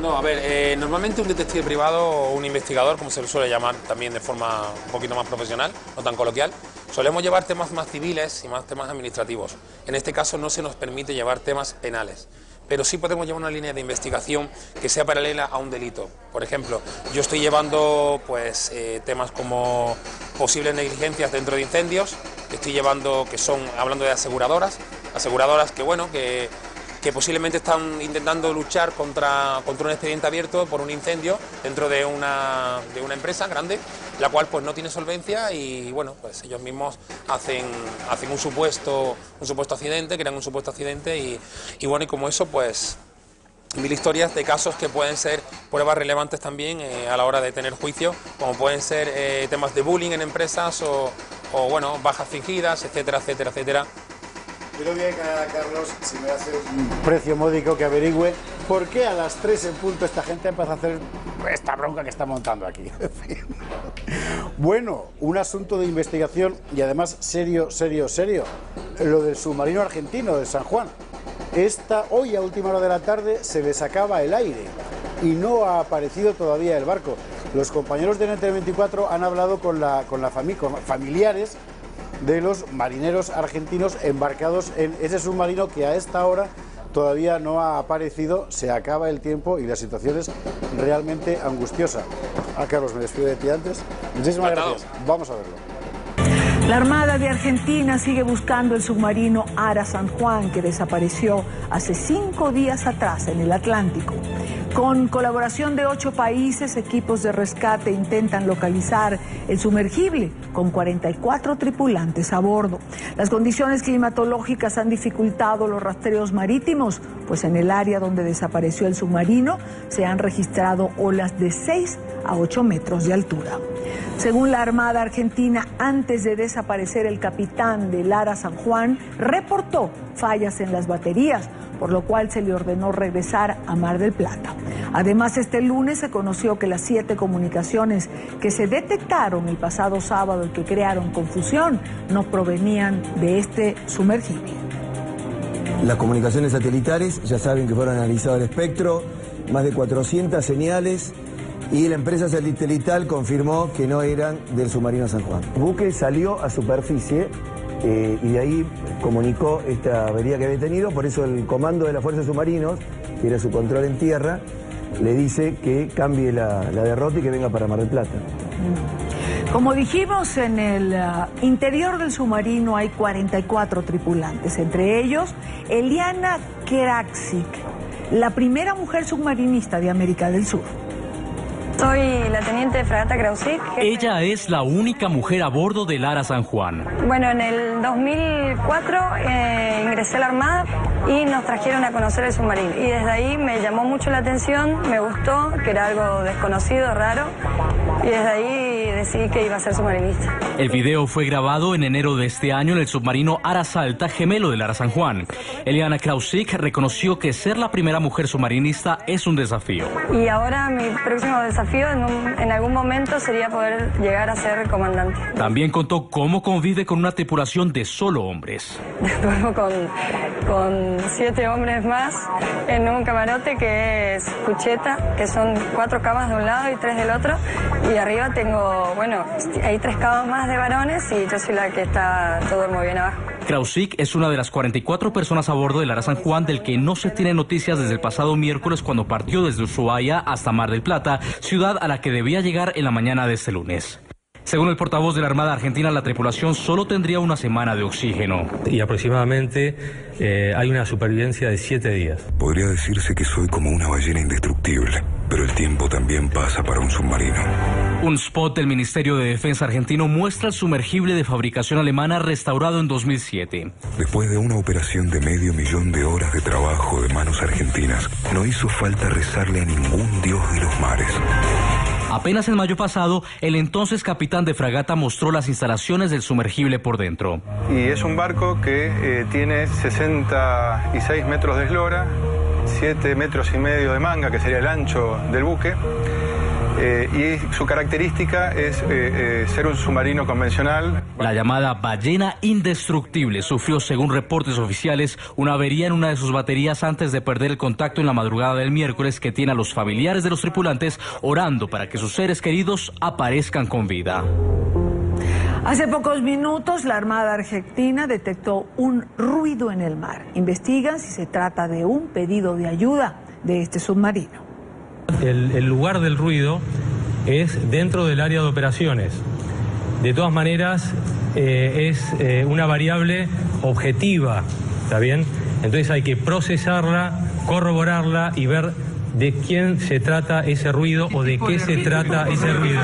No, a ver, normalmente un detective privado o un investigador, como se le suele llamar también de forma un poquito más profesional, no tan coloquial, solemos llevar temas más civiles y más temas administrativos. En este caso no se nos permite llevar temas penales, pero sí podemos llevar una línea de investigación que sea paralela a un delito. Por ejemplo, yo estoy llevando temas como posibles negligencias dentro de incendios, estoy llevando, hablando de aseguradoras que posiblemente están intentando luchar contra un expediente abierto por un incendio dentro de una empresa grande, la cual pues no tiene solvencia, y bueno, pues ellos mismos hacen un supuesto accidente, crean un supuesto accidente, y bueno, y como eso pues mil historias de casos que pueden ser pruebas relevantes también a la hora de tener juicio, como pueden ser temas de bullying en empresas o bueno, bajas fingidas, etcétera, etcétera, etcétera. Yo le voy a encargar a Carlos, si me hace un precio módico, que averigüe por qué a las 3 en punto esta gente empieza a hacer esta bronca que está montando aquí. Bueno, un asunto de investigación y además serio, lo del submarino argentino de San Juan. Hoy a última hora de la tarde se les acaba el aire y no ha aparecido todavía el barco. Los compañeros de NT24 han hablado con familiares de los marineros argentinos embarcados en ese submarino que a esta hora todavía no ha aparecido. Se acaba el tiempo y la situación es realmente angustiosa. Carlos, me despido de ti antes. Muchísimas gracias. Vamos a verlo. La Armada de Argentina sigue buscando el submarino Ara San Juan, que desapareció hace 5 días atrás en el Atlántico. Con colaboración de 8 países, equipos de rescate intentan localizar el sumergible con 44 tripulantes a bordo. Las condiciones climatológicas han dificultado los rastreos marítimos, pues en el área donde desapareció el submarino se han registrado olas de 6 a 8 metros de altura. Según la Armada Argentina, antes de desaparecer el capitán del Ara San Juan reportó fallas en las baterías, por lo cual se le ordenó regresar a Mar del Plata. Además, este lunes se conoció que las 7 comunicaciones que se detectaron el pasado sábado y que crearon confusión no provenían de este sumergible. Las comunicaciones satelitales ya saben que fueron analizados el espectro, más de 400 señales, y la empresa satelital confirmó que no eran del submarino San Juan. El buque salió a superficie y de ahí comunicó esta avería que había tenido. Por eso el comando de la Fuerza de Submarinos, que era su control en tierra, le dice que cambie la derrota y que venga para Mar del Plata. Como dijimos, en el interior del submarino hay 44 tripulantes, entre ellos Eliana Kraksik, la primera mujer submarinista de América del Sur. Soy la teniente de fragata Kraksik. Ella es la única mujer a bordo del Ara San Juan. Bueno, en el 2004 ingresé a la Armada y nos trajeron a conocer el submarino. Y desde ahí me llamó mucho la atención, me gustó, que era algo desconocido, raro. Y desde ahí decidí que iba a ser submarinista. El video fue grabado en enero de este año en el submarino Ara Salta, gemelo del Ara San Juan. Eliana Kraksik reconoció que ser la primera mujer submarinista es un desafío. Y ahora mi próximo desafío en algún momento sería poder llegar a ser comandante. También contó cómo convive con una tripulación de solo hombres. Duermo con 7 hombres más en un camarote que es cucheta, que son 4 camas de un lado y 3 del otro. Y arriba tengo, bueno, hay 3 camas más de varones y yo soy la que está, yo duermo bien abajo. Kraksik es una de las 44 personas a bordo del Ara San Juan, del que no se tiene noticias desde el pasado miércoles, cuando partió desde Ushuaia hasta Mar del Plata, ciudad a la que debía llegar en la mañana de este lunes. Según el portavoz de la Armada Argentina, la tripulación solo tendría una semana de oxígeno. Y aproximadamente hay una supervivencia de 7 días. Podría decirse que soy como una ballena indestructible, pero el tiempo también pasa para un submarino. Un spot del Ministerio de Defensa argentino muestra el sumergible de fabricación alemana restaurado en 2007. Después de una operación de 500.000 de horas de trabajo de manos argentinas, no hizo falta rezarle a ningún dios de los mares. Apenas en mayo pasado, el entonces capitán de fragata mostró las instalaciones del sumergible por dentro. Y es un barco que tiene 66 metros de eslora, 7,5 metros de manga, que sería el ancho del buque. Y su característica es ser un submarino convencional. La llamada ballena indestructible sufrió, según reportes oficiales, una avería en una de sus baterías antes de perder el contacto en la madrugada del miércoles, que tiene a los familiares de los tripulantes orando para que sus seres queridos aparezcan con vida. Hace pocos minutos, la Armada Argentina detectó un ruido en el mar. Investigan si se trata de un pedido de ayuda de este submarino. El lugar del ruido es dentro del área de operaciones. De todas maneras, es una variable objetiva, ¿está bien? Entonces hay que procesarla, corroborarla y ver de quién se trata ese ruido o de qué se trata ese ruido.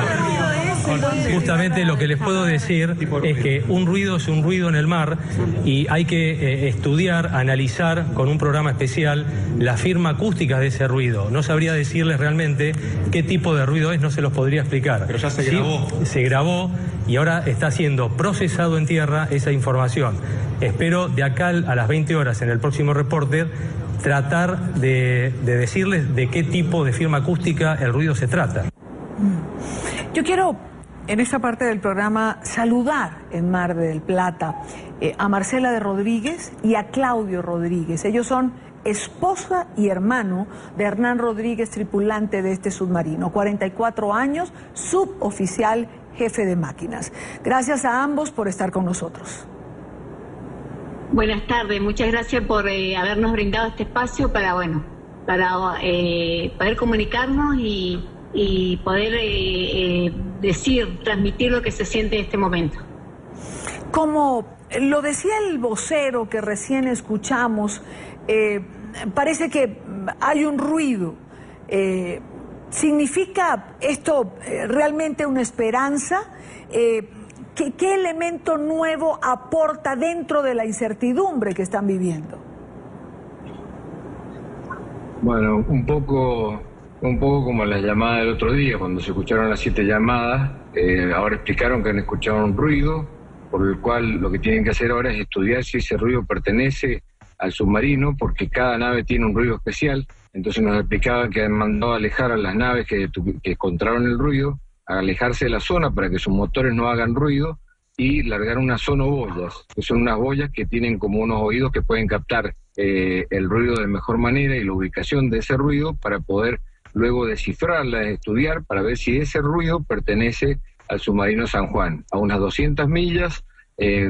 Justamente lo que les puedo decir es que un ruido es un ruido en el mar y hay que estudiar, analizar con un programa especial la firma acústica de ese ruido. No sabría decirles realmente qué tipo de ruido es, no se los podría explicar. Pero ya se grabó. Sí, se grabó y ahora está siendo procesado en tierra esa información. Espero de acá a las 20 horas en el próximo reporte tratar de decirles de qué tipo de firma acústica el ruido se trata. Yo quiero, en esta parte del programa, saludar en Mar del Plata a Marcela de Rodríguez y a Claudio Rodríguez. Ellos son esposa y hermano de Hernán Rodríguez, tripulante de este submarino, 44 años, suboficial, jefe de máquinas. Gracias a ambos por estar con nosotros. Buenas tardes, muchas gracias por habernos brindado este espacio para poder comunicarnos y poder transmitir lo que se siente en este momento. Como lo decía el vocero que recién escuchamos, parece que hay un ruido. ¿Significa esto realmente una esperanza? ¿Qué elemento nuevo aporta dentro de la incertidumbre que están viviendo? Bueno, un poco como la llamada del otro día, cuando se escucharon las 7 llamadas, ahora explicaron que han escuchado un ruido, por el cual lo que tienen que hacer ahora es estudiar si ese ruido pertenece al submarino, porque cada nave tiene un ruido especial. Entonces nos explicaban que han mandado a alejar a las naves que encontraron el ruido, a alejarse de la zona para que sus motores no hagan ruido, y largar unas sonoboyas, que son unas boyas que tienen como unos oídos que pueden captar el ruido de mejor manera y la ubicación de ese ruido para poder luego descifrarla, estudiar, para ver si ese ruido pertenece al submarino San Juan, a unas 200 millas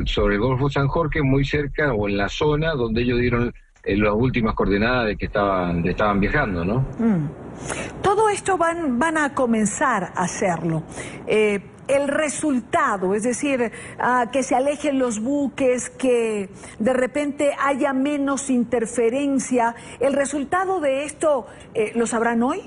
sobre el Golfo San Jorge, muy cerca o en la zona donde ellos dieron las últimas coordenadas de que estaban viajando, ¿no? Todo esto van a comenzar a hacerlo. El resultado, es decir, que se alejen los buques, que de repente haya menos interferencia, ¿el resultado de esto lo sabrán hoy?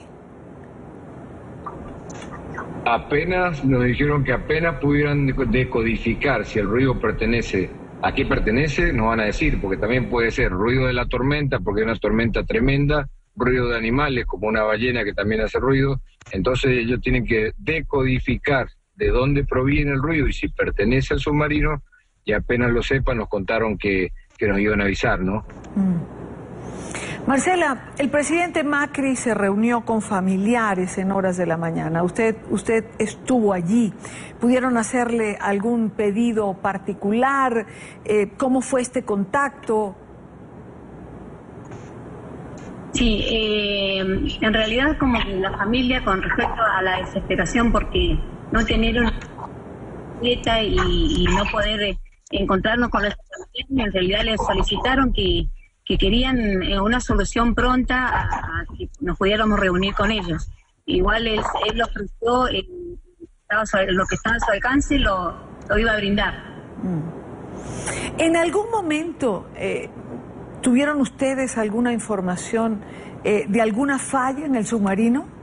Apenas nos dijeron que apenas pudieran decodificar si el ruido pertenece, a qué pertenece, nos van a decir, porque también puede ser ruido de la tormenta, porque es una tormenta tremenda, ruido de animales, como una ballena que también hace ruido. Entonces ellos tienen que decodificar de dónde proviene el ruido y si pertenece al submarino, y apenas lo sepan nos contaron que nos iban a avisar, ¿no? Marcela, el presidente Macri se reunió con familiares en horas de la mañana. Usted estuvo allí. ¿Pudieron hacerle algún pedido particular? ¿Cómo fue este contacto? Sí, en realidad como que la familia, con respecto a la desesperación porque no tener una dieta y no poder encontrarnos con la situación, en realidad les solicitaron que querían una solución pronta a que nos pudiéramos reunir con ellos. Igual él lo ofreció, lo que estaba a su alcance lo iba a brindar. ¿En algún momento tuvieron ustedes alguna información de alguna falla en el submarino?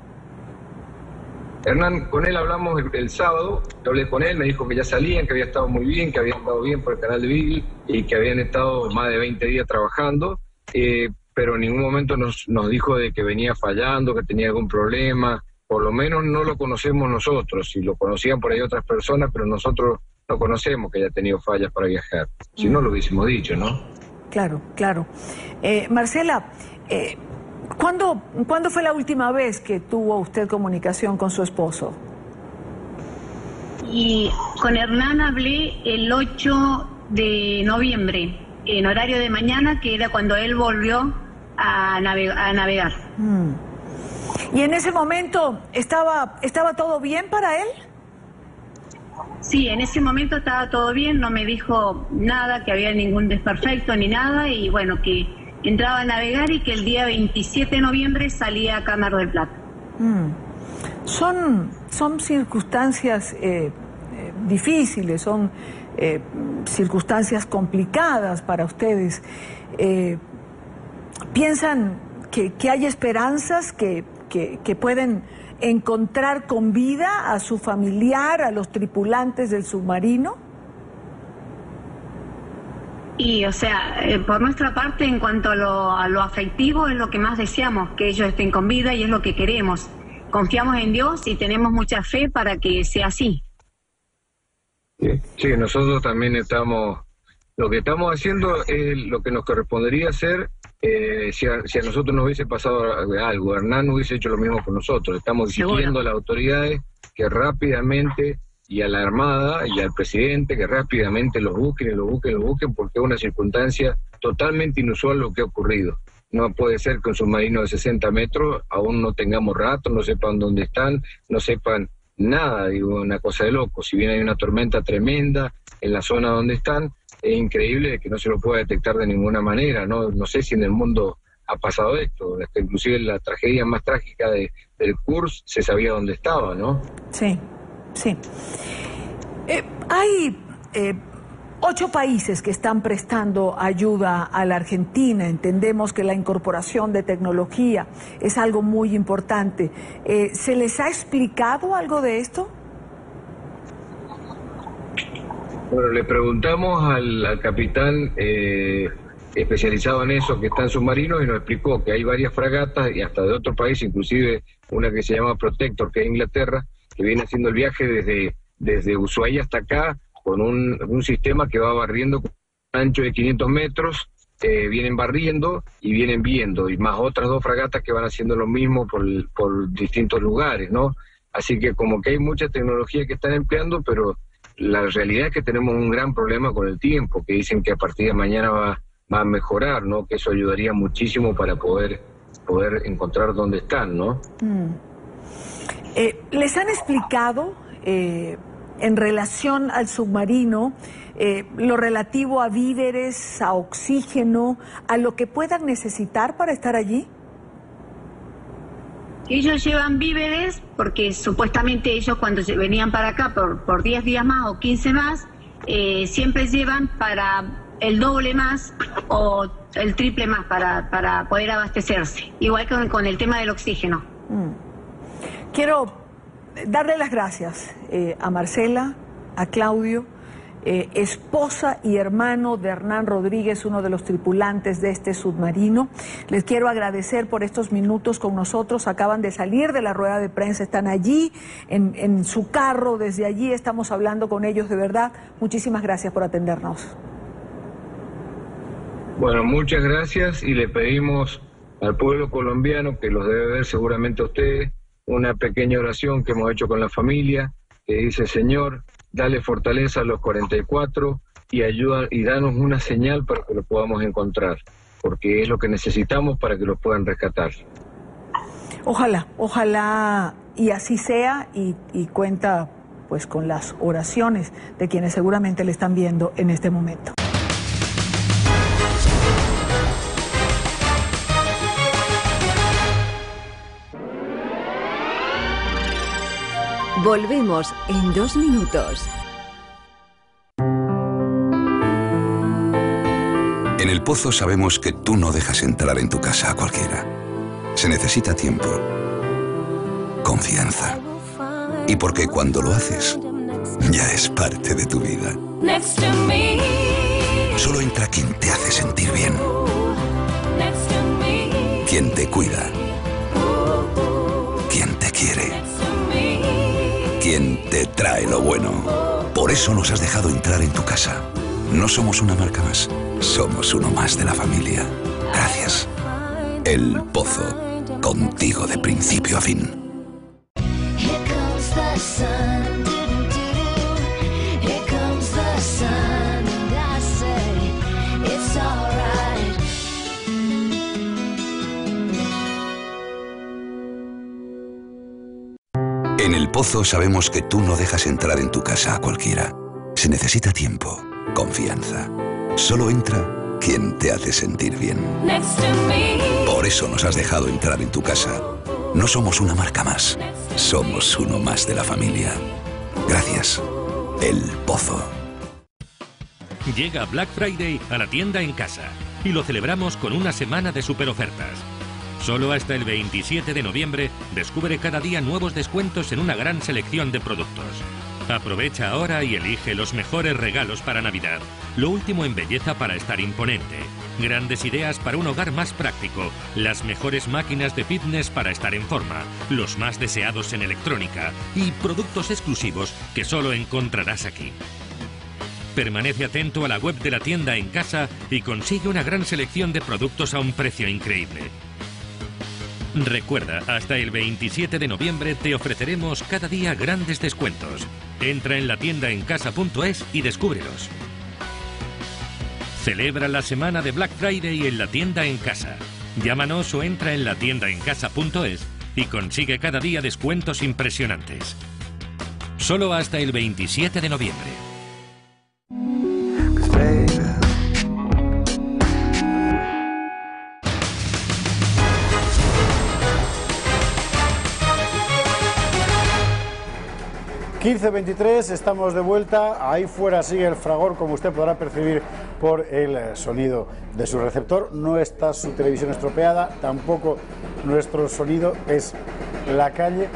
Hernán, con él hablamos el sábado, yo hablé con él, me dijo que ya salían, que había estado muy bien, que habían estado bien por el canal de Beagle y que habían estado más de 20 días trabajando, pero en ningún momento nos dijo de que venía fallando, que tenía algún problema. Por lo menos no lo conocemos nosotros, si lo conocían por ahí otras personas, pero nosotros no conocemos que haya tenido fallas para viajar, si no lo hubiésemos dicho, ¿no? Claro, claro. Marcela, ¿cuándo fue la última vez que tuvo usted comunicación con su esposo? Y con Hernán hablé el 8 de noviembre, en horario de mañana, que era cuando él volvió a navegar. ¿Y en ese momento estaba todo bien para él? Sí, en ese momento estaba todo bien, no me dijo nada, que había ningún desperfecto ni nada, y bueno, que entraba a navegar y que el día 27 de noviembre salía acá a Mar del Plata. Son circunstancias difíciles, son circunstancias complicadas para ustedes. ¿Piensan que hay esperanzas que pueden encontrar con vida a su familiar, a los tripulantes del submarino? Y, o sea, por nuestra parte, en cuanto a lo afectivo, es lo que más deseamos, que ellos estén con vida y es lo que queremos. Confiamos en Dios y tenemos mucha fe para que sea así. Sí, nosotros también lo que estamos haciendo es lo que nos correspondería hacer si a nosotros nos hubiese pasado algo. Hernán hubiese hecho lo mismo con nosotros. Estamos exigiendo a las autoridades que rápidamente, y a la Armada y al presidente, que rápidamente los busquen, porque es una circunstancia totalmente inusual lo que ha ocurrido. No puede ser que un submarino de 60 metros aún no tengamos rato, no sepan dónde están, no sepan nada, digo, una cosa de loco. Si bien hay una tormenta tremenda en la zona donde están, es increíble que no se lo pueda detectar de ninguna manera, ¿no? No sé si en el mundo ha pasado esto, inclusive la tragedia más trágica del Kursk se sabía dónde estaba, ¿no? Sí, sí. Hay 8 países que están prestando ayuda a la Argentina. Entendemos que la incorporación de tecnología es algo muy importante. ¿Se les ha explicado algo de esto? Bueno, le preguntamos al capitán especializado en eso, que está en submarinos, y nos explicó que hay varias fragatas, y hasta de otro país, inclusive una que se llama Protector, que es Inglaterra, que viene haciendo el viaje desde Ushuaia hasta acá, con un sistema que va barriendo con un ancho de 500 metros, vienen barriendo y vienen viendo, y más otras 2 fragatas que van haciendo lo mismo por distintos lugares, ¿no? Así que como que hay mucha tecnología que están empleando, pero la realidad es que tenemos un gran problema con el tiempo, que dicen que a partir de mañana va a mejorar, ¿no? Que eso ayudaría muchísimo para poder encontrar dónde están, ¿no? ¿Les han explicado en relación al submarino, lo relativo a víveres, a oxígeno, a lo que puedan necesitar para estar allí? Ellos llevan víveres porque supuestamente ellos cuando venían para acá por 10 días más o 15 más, siempre llevan para el doble más o el triple más para poder abastecerse, igual que con el tema del oxígeno. Quiero darle las gracias a Marcela, a Claudio, esposa y hermano de Hernán Rodríguez, uno de los tripulantes de este submarino. Les quiero agradecer por estos minutos con nosotros. Acaban de salir de la rueda de prensa, están allí en su carro, desde allí estamos hablando con ellos. De verdad, muchísimas gracias por atendernos. Bueno, muchas gracias y le pedimos al pueblo colombiano, que los debe ver seguramente a ustedes, una pequeña oración que hemos hecho con la familia, que dice: Señor, dale fortaleza a los 44 y ayuda y danos una señal para que lo podamos encontrar, porque es lo que necesitamos para que los puedan rescatar. Ojalá y así sea, y cuenta pues con las oraciones de quienes seguramente le están viendo en este momento. Volvemos en 2 minutos. En El Pozo sabemos que tú no dejas entrar en tu casa a cualquiera. Se necesita tiempo, confianza. Y porque cuando lo haces, ya es parte de tu vida. Solo entra quien te hace sentir bien. Quien te cuida. Quien te quiere. Quien te trae lo bueno. Por eso nos has dejado entrar en tu casa. No somos una marca más, somos uno más de la familia. Gracias. El Pozo, contigo de principio a fin. En El Pozo sabemos que tú no dejas entrar en tu casa a cualquiera. Se necesita tiempo, confianza. Solo entra quien te hace sentir bien. Por eso nos has dejado entrar en tu casa. No somos una marca más, somos uno más de la familia. Gracias. El Pozo. Llega Black Friday a la tienda en casa y lo celebramos con una semana de superofertas. Solo hasta el 27 de noviembre descubre cada día nuevos descuentos en una gran selección de productos. Aprovecha ahora y elige los mejores regalos para Navidad. Lo último en belleza para estar imponente. Grandes ideas para un hogar más práctico. Las mejores máquinas de fitness para estar en forma. Los más deseados en electrónica. Y productos exclusivos que solo encontrarás aquí. Permanece atento a la web de la tienda en casa y consigue una gran selección de productos a un precio increíble. Recuerda, hasta el 27 de noviembre te ofreceremos cada día grandes descuentos. Entra en latiendaencasa.es y descúbrelos. Celebra la semana de Black Friday en la tienda en casa. Llámanos o entra en latiendaencasa.es y consigue cada día descuentos impresionantes. Solo hasta el 27 de noviembre. 15:23, estamos de vuelta. Ahí fuera sigue el fragor, como usted podrá percibir por el sonido de su receptor. No está su televisión estropeada, tampoco nuestro sonido, es la calle.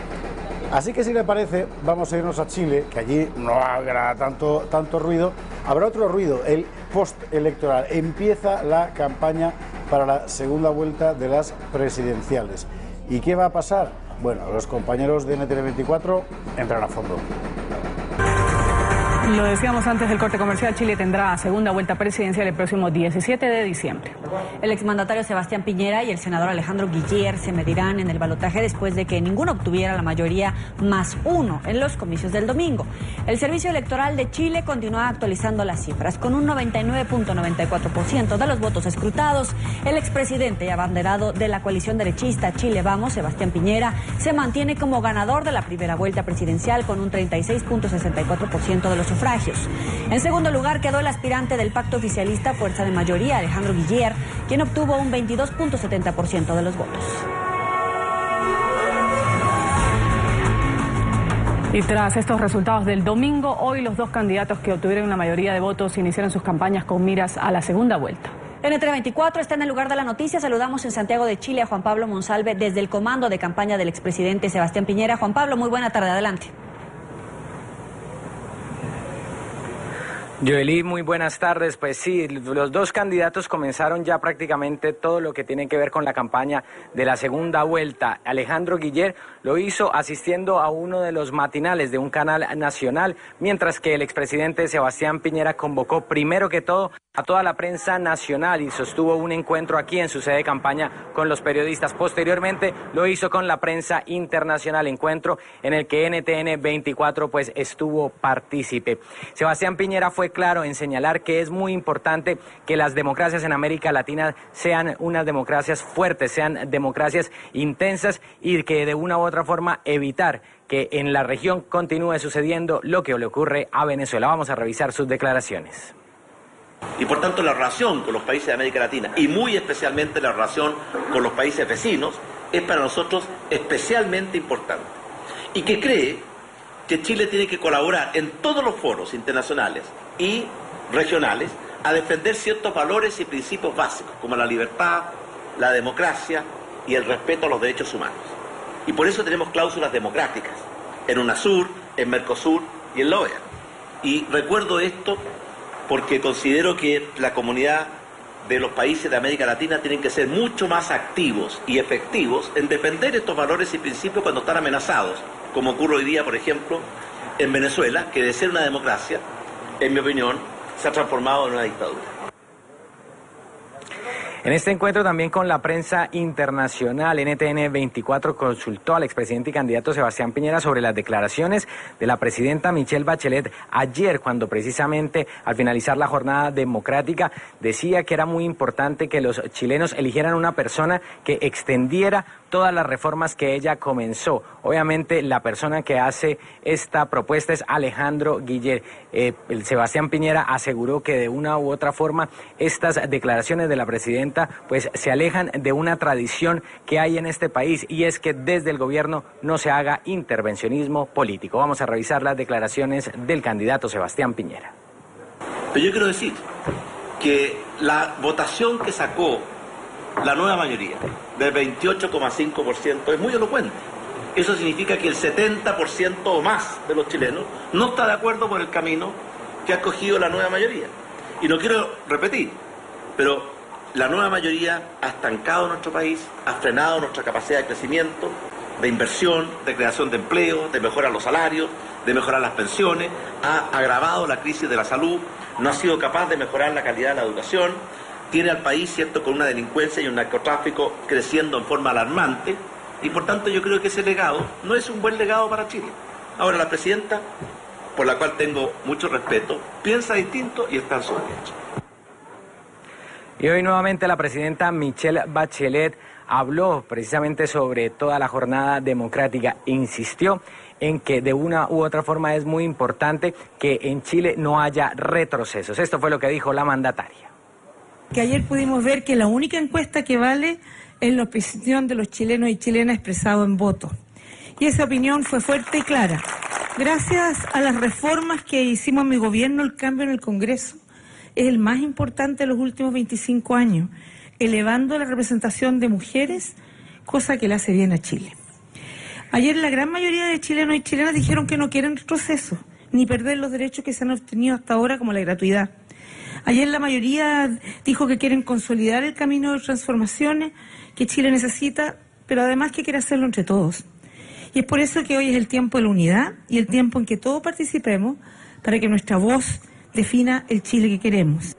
Así que si le parece, vamos a irnos a Chile, que allí no habrá tanto ruido. Habrá otro ruido, el postelectoral. Empieza la campaña para la segunda vuelta de las presidenciales. ¿Y qué va a pasar? Bueno, los compañeros de NTN24 entran a fondo. Lo decíamos antes del corte comercial, Chile tendrá segunda vuelta presidencial el próximo 17 de diciembre. El exmandatario Sebastián Piñera y el senador Alejandro Guiller se medirán en el balotaje después de que ninguno obtuviera la mayoría +1 en los comicios del domingo. El Servicio Electoral de Chile continúa actualizando las cifras. Con un 99.94% de los votos escrutados, el expresidente y abanderado de la coalición derechista Chile Vamos, Sebastián Piñera, se mantiene como ganador de la primera vuelta presidencial con un 36.64% de los sufragios. En segundo lugar quedó el aspirante del pacto oficialista Fuerza de Mayoría, Alejandro Guiller, quien obtuvo un 22.70% de los votos. Y tras estos resultados del domingo, hoy los dos candidatos que obtuvieron la mayoría de votos iniciaron sus campañas con miras a la segunda vuelta. NTN24 está en el lugar de la noticia. Saludamos en Santiago de Chile a Juan Pablo Monsalve desde el comando de campaña del expresidente Sebastián Piñera. Juan Pablo, muy buena tarde, adelante. Joely, muy buenas tardes. Pues sí, los dos candidatos comenzaron ya prácticamente todo lo que tiene que ver con la campaña de la segunda vuelta. Alejandro Guiller lo hizo asistiendo a uno de los matinales de un canal nacional, mientras que el expresidente Sebastián Piñera convocó primero que todo a toda la prensa nacional y sostuvo un encuentro aquí en su sede de campaña con los periodistas. Posteriormente lo hizo con la prensa internacional, encuentro en el que NTN24 pues estuvo partícipe. Sebastián Piñera fue claro en señalar que es muy importante que las democracias en América Latina sean unas democracias fuertes, sean democracias intensas y que de una u otra forma evitar que en la región continúe sucediendo lo que le ocurre a Venezuela. Vamos a revisar sus declaraciones. Y por tanto la relación con los países de América Latina y muy especialmente la relación con los países vecinos es para nosotros especialmente importante. Y que cree que Chile tiene que colaborar en todos los foros internacionales y regionales a defender ciertos valores y principios básicos como la libertad, la democracia y el respeto a los derechos humanos. Y por eso tenemos cláusulas democráticas en UNASUR, en Mercosur y en la OEA. Y recuerdo esto porque considero que la comunidad de los países de América Latina tienen que ser mucho más activos y efectivos en defender estos valores y principios cuando están amenazados, como ocurre hoy día, por ejemplo, en Venezuela, que de ser una democracia, en mi opinión, se ha transformado en una dictadura. En este encuentro también con la prensa internacional, NTN24 consultó al expresidente y candidato Sebastián Piñera sobre las declaraciones de la presidenta Michelle Bachelet ayer, cuando precisamente al finalizar la jornada democrática decía que era muy importante que los chilenos eligieran una persona que extendiera todas las reformas que ella comenzó. Obviamente la persona que hace esta propuesta es Alejandro Guiller. El Sebastián Piñera aseguró que de una u otra forma estas declaraciones de la presidenta pues se alejan de una tradición que hay en este país y es que desde el gobierno no se haga intervencionismo político. Vamos a revisar las declaraciones del candidato Sebastián Piñera. Pero yo quiero decir que la votación que sacó la nueva mayoría del 28,5% es muy elocuente. Eso significa que el 70% o más de los chilenos no está de acuerdo con el camino que ha escogido la nueva mayoría. Y no quiero repetir, pero la nueva mayoría ha estancado nuestro país, ha frenado nuestra capacidad de crecimiento, de inversión, de creación de empleo, de mejorar los salarios, de mejorar las pensiones, ha agravado la crisis de la salud, no ha sido capaz de mejorar la calidad de la educación, tiene al país, cierto, con una delincuencia y un narcotráfico creciendo en forma alarmante, y por tanto yo creo que ese legado no es un buen legado para Chile. Ahora la presidenta, por la cual tengo mucho respeto, piensa distinto y está en su derecho. Y hoy nuevamente la presidenta Michelle Bachelet habló precisamente sobre toda la jornada democrática. Insistió en que de una u otra forma es muy importante que en Chile no haya retrocesos. Esto fue lo que dijo la mandataria. Que ayer pudimos ver que la única encuesta que vale es la opinión de los chilenos y chilenas expresado en voto. Y esa opinión fue fuerte y clara. Gracias a las reformas que hicimos en mi gobierno, el cambio en el Congreso es el más importante de los últimos 25 años, elevando la representación de mujeres, cosa que le hace bien a Chile. Ayer la gran mayoría de chilenos y chilenas dijeron que no quieren retroceso, ni perder los derechos que se han obtenido hasta ahora, como la gratuidad. Ayer la mayoría dijo que quieren consolidar el camino de transformaciones que Chile necesita, pero además que quiere hacerlo entre todos. Y es por eso que hoy es el tiempo de la unidad y el tiempo en que todos participemos para que nuestra voz defina el Chile que queremos.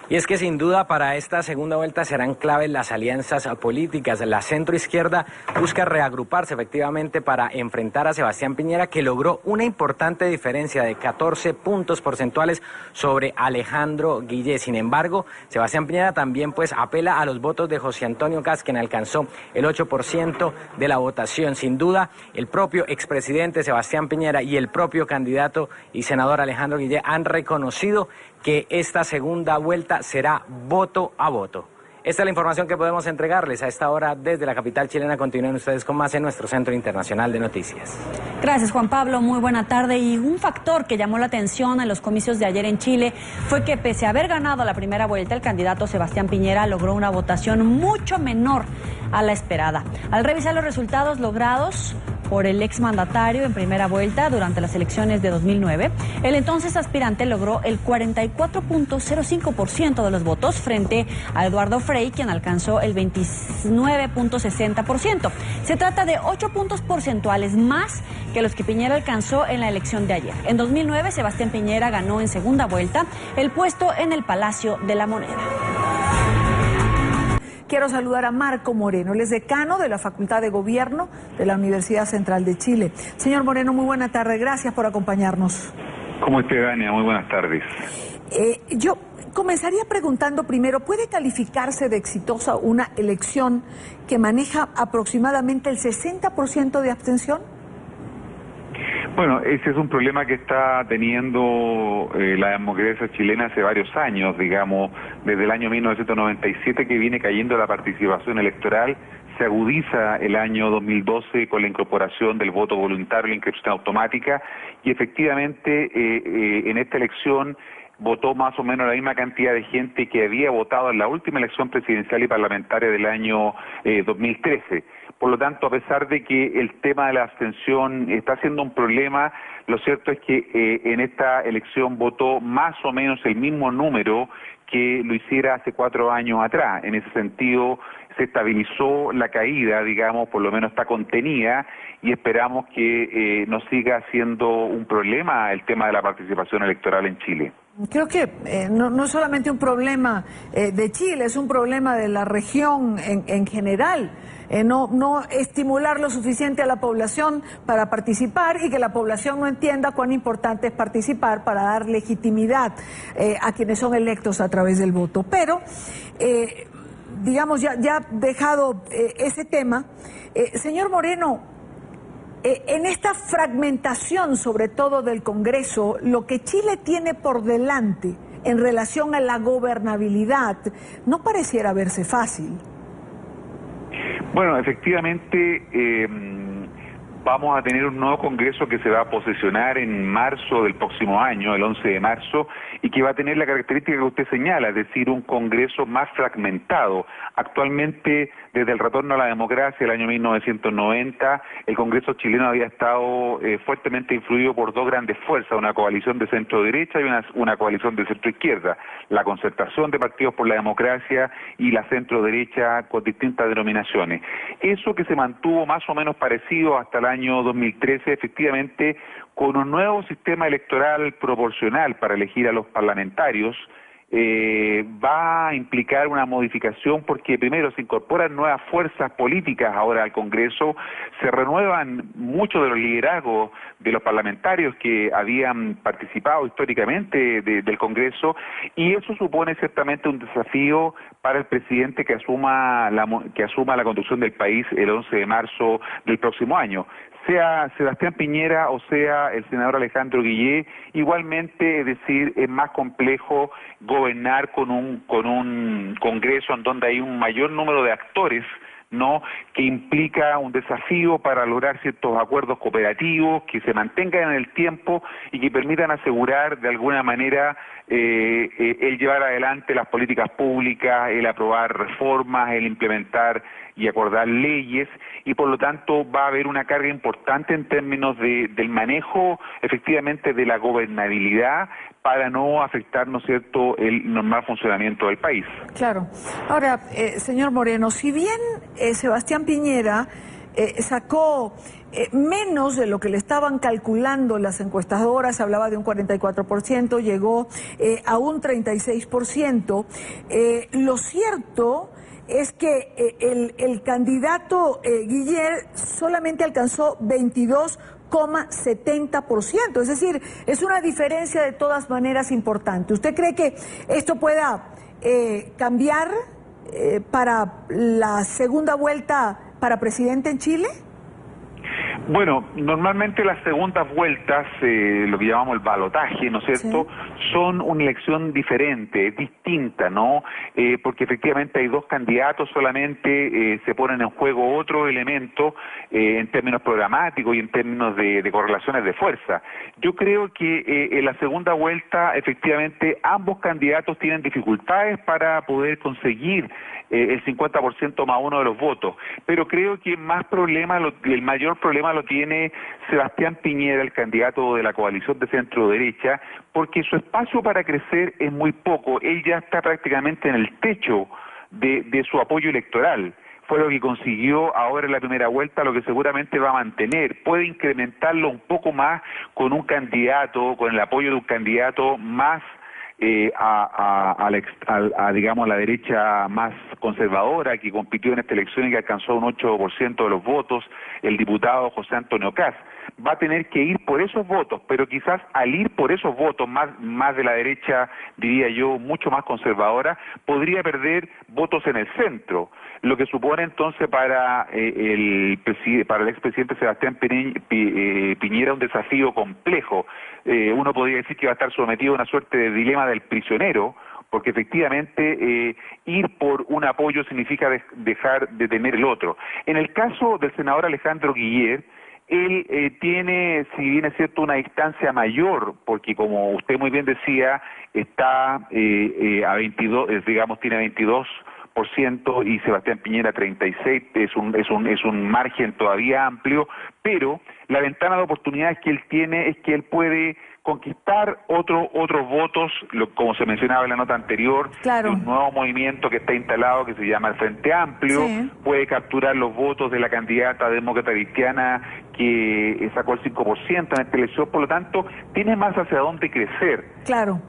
Y es que sin duda para esta segunda vuelta serán claves las alianzas políticas. La centroizquierda busca reagruparse efectivamente para enfrentar a Sebastián Piñera, que logró una importante diferencia de 14 puntos porcentuales sobre Alejandro Guillé. Sin embargo, Sebastián Piñera también pues apela a los votos de José Antonio Caz, quien alcanzó el 8% de la votación. Sin duda, el propio expresidente Sebastián Piñera y el propio candidato y senador Alejandro Guillé han reconocido que esta segunda vuelta será voto a voto. Esta es la información que podemos entregarles a esta hora desde la capital chilena. Continúen ustedes con más en nuestro Centro Internacional de Noticias. Gracias, Juan Pablo. Muy buena tarde. Y un factor que llamó la atención en los comicios de ayer en Chile fue que pese a haber ganado la primera vuelta, el candidato Sebastián Piñera logró una votación mucho menor a la esperada. Al revisar los resultados logrados por el exmandatario en primera vuelta durante las elecciones de 2009, el entonces aspirante logró el 44.05% de los votos frente a Eduardo Frei, quien alcanzó el 29.60%. Se trata de 8 puntos porcentuales más que los que Piñera alcanzó en la elección de ayer. En 2009, Sebastián Piñera ganó en segunda vuelta el puesto en el Palacio de la Moneda. Quiero saludar a Marco Moreno, él es decano de la Facultad de Gobierno de la Universidad Central de Chile. Señor Moreno, muy buena tarde, gracias por acompañarnos. ¿Cómo está, Dania? Muy buenas tardes. Yo comenzaría preguntando primero, ¿puede calificarse de exitosa una elección que maneja aproximadamente el 60% de abstención? Bueno, ese es un problema que está teniendo la democracia chilena hace varios años, digamos, desde el año 1997 que viene cayendo la participación electoral, se agudiza el año 2012 con la incorporación del voto voluntario, la inscripción automática, y efectivamente en esta elección votó más o menos la misma cantidad de gente que había votado en la última elección presidencial y parlamentaria del año 2013. Por lo tanto, a pesar de que el tema de la abstención está siendo un problema, lo cierto es que en esta elección votó más o menos el mismo número que lo hiciera hace 4 años atrás. En ese sentido, se estabilizó la caída, digamos, por lo menos está contenida, y esperamos que no siga siendo un problema el tema de la participación electoral en Chile. Creo que no es solamente un problema de Chile, es un problema de la región en general. No estimular lo suficiente a la población para participar y que la población no entienda cuán importante es participar para dar legitimidad a quienes son electos a través del voto. Pero, digamos, ya dejado ese tema, señor Moreno, en esta fragmentación, sobre todo del Congreso, lo que Chile tiene por delante en relación a la gobernabilidad no pareciera verse fácil. Bueno, efectivamente vamos a tener un nuevo Congreso que se va a posesionar en marzo del próximo año, el 11 de marzo, y que va a tener la característica que usted señala, es decir, un Congreso más fragmentado. Actualmente, desde el retorno a la democracia, el año 1990, el Congreso chileno había estado fuertemente influido por 2 grandes fuerzas, una coalición de centro-derecha y una coalición de centro-izquierda, la concertación de partidos por la democracia y la centro-derecha con distintas denominaciones. Eso que se mantuvo más o menos parecido hasta el año 2013, efectivamente, con un nuevo sistema electoral proporcional para elegir a los parlamentarios, va a implicar una modificación porque primero se incorporan nuevas fuerzas políticas ahora al Congreso, se renuevan muchos de los liderazgos de los parlamentarios que habían participado históricamente del Congreso, y eso supone ciertamente un desafío para el presidente que asuma la conducción del país el 11 de marzo del próximo año. Sea Sebastián Piñera o sea el senador Alejandro Guillé, igualmente, es decir, es más complejo gobernar con un Congreso en donde hay un mayor número de actores, ¿no?, que implica un desafío para lograr ciertos acuerdos cooperativos que se mantengan en el tiempo y que permitan asegurar de alguna manera el llevar adelante las políticas públicas, el aprobar reformas, el implementar y acordar leyes, y por lo tanto va a haber una carga importante en términos del manejo efectivamente de la gobernabilidad para no afectar, ¿no es cierto?, el normal funcionamiento del país. Claro. Ahora, señor Moreno, si bien Sebastián Piñera sacó menos de lo que le estaban calculando las encuestadoras, se hablaba de un 44%, llegó a un 36%. Lo cierto es que el candidato Guiller solamente alcanzó 22,70%, es decir, es una diferencia de todas maneras importante. ¿Usted cree que esto pueda cambiar para la segunda vuelta para presidente en Chile? Bueno, normalmente las segundas vueltas, lo que llamamos el balotaje, ¿no es cierto?, son una elección diferente, distinta, ¿no? Porque efectivamente hay dos candidatos, solamente se ponen en juego otro elemento en términos programáticos y en términos de correlaciones de fuerza. Yo creo que en la segunda vuelta, efectivamente, ambos candidatos tienen dificultades para poder conseguir el 50% más uno de los votos, pero creo que el mayor problema lo tiene Sebastián Piñera, el candidato de la coalición de centro-derecha, porque su espacio para crecer es muy poco. Él ya está prácticamente en el techo de su apoyo electoral. Fue lo que consiguió ahora en la primera vuelta, lo que seguramente va a mantener. Puede incrementarlo un poco más con un candidato, con el apoyo de un candidato más digamos, la derecha más conservadora, que compitió en esta elección y que alcanzó un 8% de los votos, el diputado José Antonio Kast. Va a tener que ir por esos votos, pero quizás al ir por esos votos más de la derecha, diría yo, mucho más conservadora, podría perder votos en el centro, lo que supone entonces para el expresidente Sebastián Piñera un desafío complejo. Uno podría decir que va a estar sometido a una suerte de dilema del prisionero, porque efectivamente ir por un apoyo significa dejar de tener el otro. En el caso del senador Alejandro Guiller, él tiene, si bien es cierto, una distancia mayor, porque como usted muy bien decía, está a 22, digamos, tiene 22%, y Sebastián Piñera 36%, es un margen todavía amplio, pero la ventana de oportunidades que él tiene es que él puede conquistar otros votos, como se mencionaba en la nota anterior, de un nuevo movimiento que está instalado que se llama el Frente Amplio, puede capturar los votos de la candidata demócrata cristiana que sacó el 5% en esta elección, por lo tanto, tiene más hacia dónde crecer.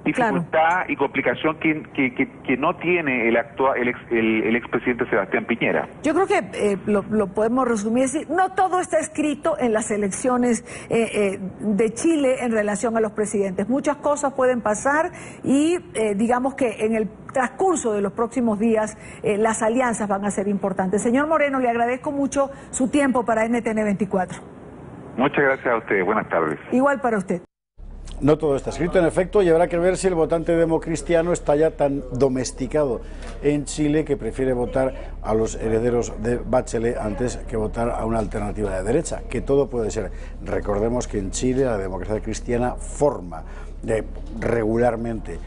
Dificultad y complicación que no tiene el expresidente Sebastián Piñera. Yo creo que lo podemos resumir, es decir, no todo está escrito en las elecciones de Chile en relación a los presidentes. Muchas cosas pueden pasar y digamos que en el transcurso de los próximos días las alianzas van a ser importantes. Señor Moreno, le agradezco mucho su tiempo para NTN 24. Muchas gracias a usted. Buenas tardes. Igual para usted. No todo está escrito, en efecto, y habrá que ver si el votante democristiano está ya tan domesticado en Chile que prefiere votar a los herederos de Bachelet antes que votar a una alternativa de derecha, que todo puede ser. Recordemos que en Chile la democracia cristiana forma regularmente,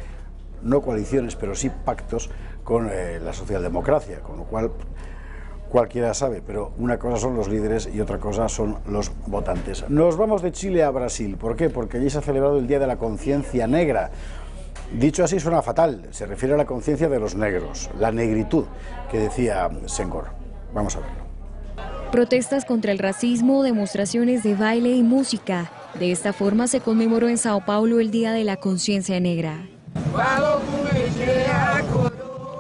no coaliciones, pero sí pactos con la socialdemocracia, con lo cual cualquiera sabe, pero una cosa son los líderes y otra cosa son los votantes. Nos vamos de Chile a Brasil. ¿Por qué? Porque allí se ha celebrado el Día de la Conciencia Negra. Dicho así suena fatal, se refiere a la conciencia de los negros, la negritud, que decía Senghor. Vamos a verlo. Protestas contra el racismo, demostraciones de baile y música. De esta forma se conmemoró en Sao Paulo el Día de la Conciencia Negra.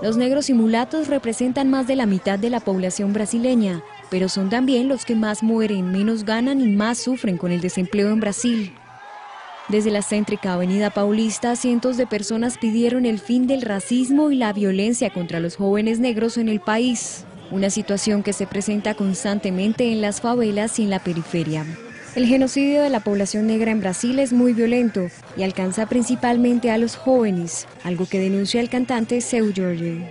Los negros y mulatos representan más de la mitad de la población brasileña, pero son también los que más mueren, menos ganan y más sufren con el desempleo en Brasil. Desde la céntrica Avenida Paulista, cientos de personas pidieron el fin del racismo y la violencia contra los jóvenes negros en el país, una situación que se presenta constantemente en las favelas y en la periferia. El genocidio de la población negra en Brasil es muy violento y alcanza principalmente a los jóvenes, algo que denuncia el cantante Seu Jorge.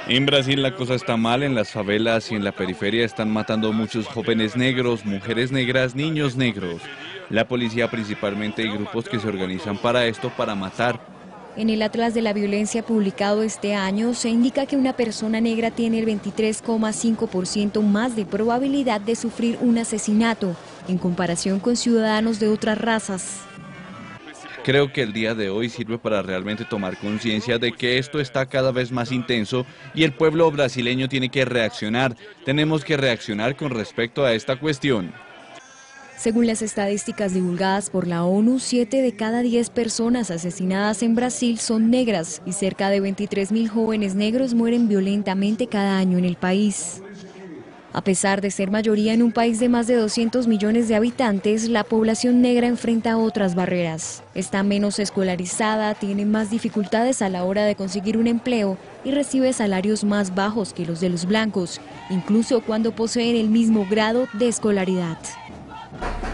En Brasil la cosa está mal, en las favelas y en la periferia están matando muchos jóvenes negros, mujeres negras, niños negros. La policía principalmente hay grupos que se organizan para esto, para matar. En el Atlas de la Violencia publicado este año se indica que una persona negra tiene el 23,5% más de probabilidad de sufrir un asesinato en comparación con ciudadanos de otras razas. Creo que el día de hoy sirve para realmente tomar conciencia de que esto está cada vez más intenso y el pueblo brasileño tiene que reaccionar. Tenemos que reaccionar con respecto a esta cuestión. Según las estadísticas divulgadas por la ONU, 7 de cada 10 personas asesinadas en Brasil son negras y cerca de 23.000 jóvenes negros mueren violentamente cada año en el país. A pesar de ser mayoría en un país de más de 200 millones de habitantes, la población negra enfrenta otras barreras. Está menos escolarizada, tiene más dificultades a la hora de conseguir un empleo y recibe salarios más bajos que los de los blancos, incluso cuando poseen el mismo grado de escolaridad.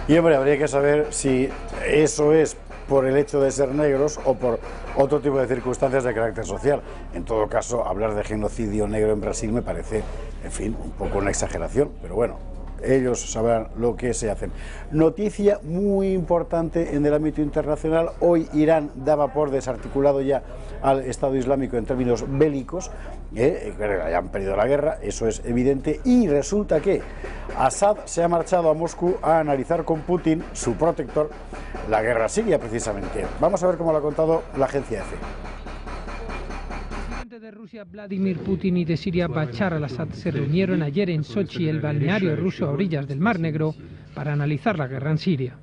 Y hombre, habría que saber si eso es por el hecho de ser negros o por otro tipo de circunstancias de carácter social. En todo caso, hablar de genocidio negro en Brasil me parece, en fin, un poco una exageración, pero bueno, ellos sabrán lo que se hacen. Noticia muy importante en el ámbito internacional. Hoy Irán daba por desarticulado ya al Estado Islámico en términos bélicos, hayan perdido la guerra, eso es evidente, y resulta que Assad se ha marchado a Moscú a analizar con Putin, su protector, la guerra siria precisamente. Vamos a ver cómo lo ha contado la agencia EFE. De Rusia, Vladimir Putin, y de Siria, Bashar al-Assad, se reunieron ayer en Sochi, el balneario ruso a orillas del Mar Negro, para analizar la guerra en Siria.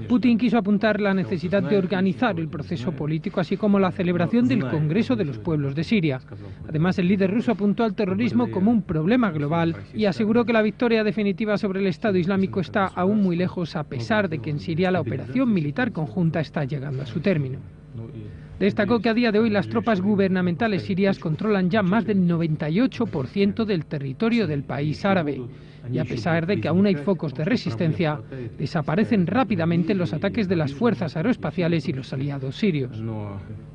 Putin quiso apuntar la necesidad de organizar el proceso político, así como la celebración del Congreso de los Pueblos de Siria. Además, el líder ruso apuntó al terrorismo como un problema global y aseguró que la victoria definitiva sobre el Estado Islámico está aún muy lejos, a pesar de que en Siria la operación militar conjunta está llegando a su término. Destacó que a día de hoy las tropas gubernamentales sirias controlan ya más del 98% del territorio del país árabe, y a pesar de que aún hay focos de resistencia, desaparecen rápidamente los ataques de las fuerzas aeroespaciales y los aliados sirios.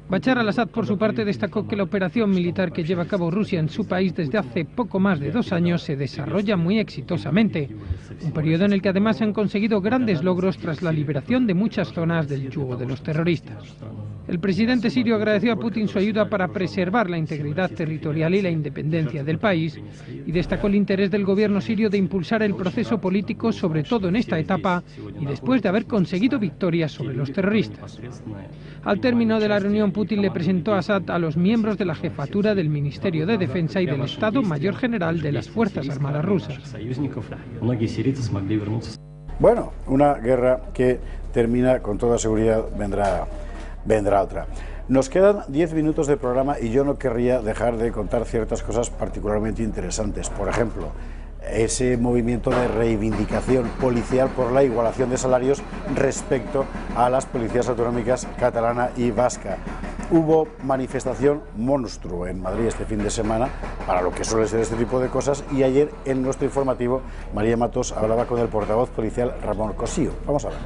Bashar al-Assad, por su parte, destacó que la operación militar que lleva a cabo Rusia en su país desde hace poco más de 2 años se desarrolla muy exitosamente, un periodo en el que además han conseguido grandes logros tras la liberación de muchas zonas del yugo de los terroristas. El presidente sirio agradeció a Putin su ayuda para preservar la integridad territorial y la independencia del país y destacó el interés del gobierno sirio de impulsar el proceso político, sobre todo en esta etapa y después de haber conseguido victorias sobre los terroristas. Al término de la reunión, Putin le presentó a Assad a los miembros de la jefatura del Ministerio de Defensa y del Estado Mayor General de las Fuerzas Armadas rusas. Bueno, una guerra que termina, con toda seguridad vendrá otra. Nos quedan 10 minutos de programa y yo no querría dejar de contar ciertas cosas particularmente interesantes. Por ejemplo, ese movimiento de reivindicación policial por la igualación de salarios respecto a las policías autonómicas catalana y vasca. Hubo manifestación monstruo en Madrid este fin de semana para lo que suele ser este tipo de cosas, y ayer en nuestro informativo María Matos hablaba con el portavoz policial Ramón Cosío. Vamos a ver.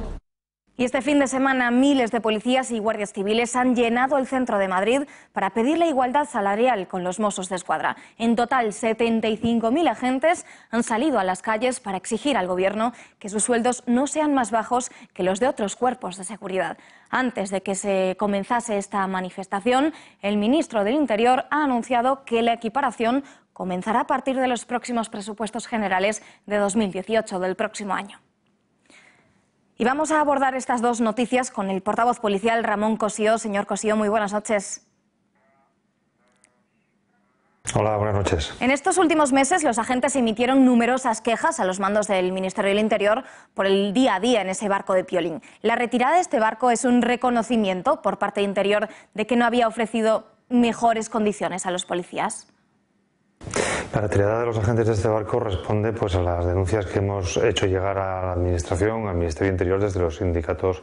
Y este fin de semana miles de policías y guardias civiles han llenado el centro de Madrid para pedir la igualdad salarial con los Mossos de Escuadra. En total, 75.000 agentes han salido a las calles para exigir al Gobierno que sus sueldos no sean más bajos que los de otros cuerpos de seguridad. Antes de que se comenzase esta manifestación, el ministro del Interior ha anunciado que la equiparación comenzará a partir de los próximos presupuestos generales de 2018 del próximo año. Y vamos a abordar estas dos noticias con el portavoz policial Ramón Cosío. Señor Cosío, muy buenas noches. Hola, buenas noches. En estos últimos meses los agentes emitieron numerosas quejas a los mandos del Ministerio del Interior por el día a día en ese barco de Piolín. La retirada de este barco es un reconocimiento por parte de Interior de que no había ofrecido mejores condiciones a los policías. La retirada de los agentes de este barco responde a las denuncias que hemos hecho llegar a la Administración, al Ministerio del Interior, desde los sindicatos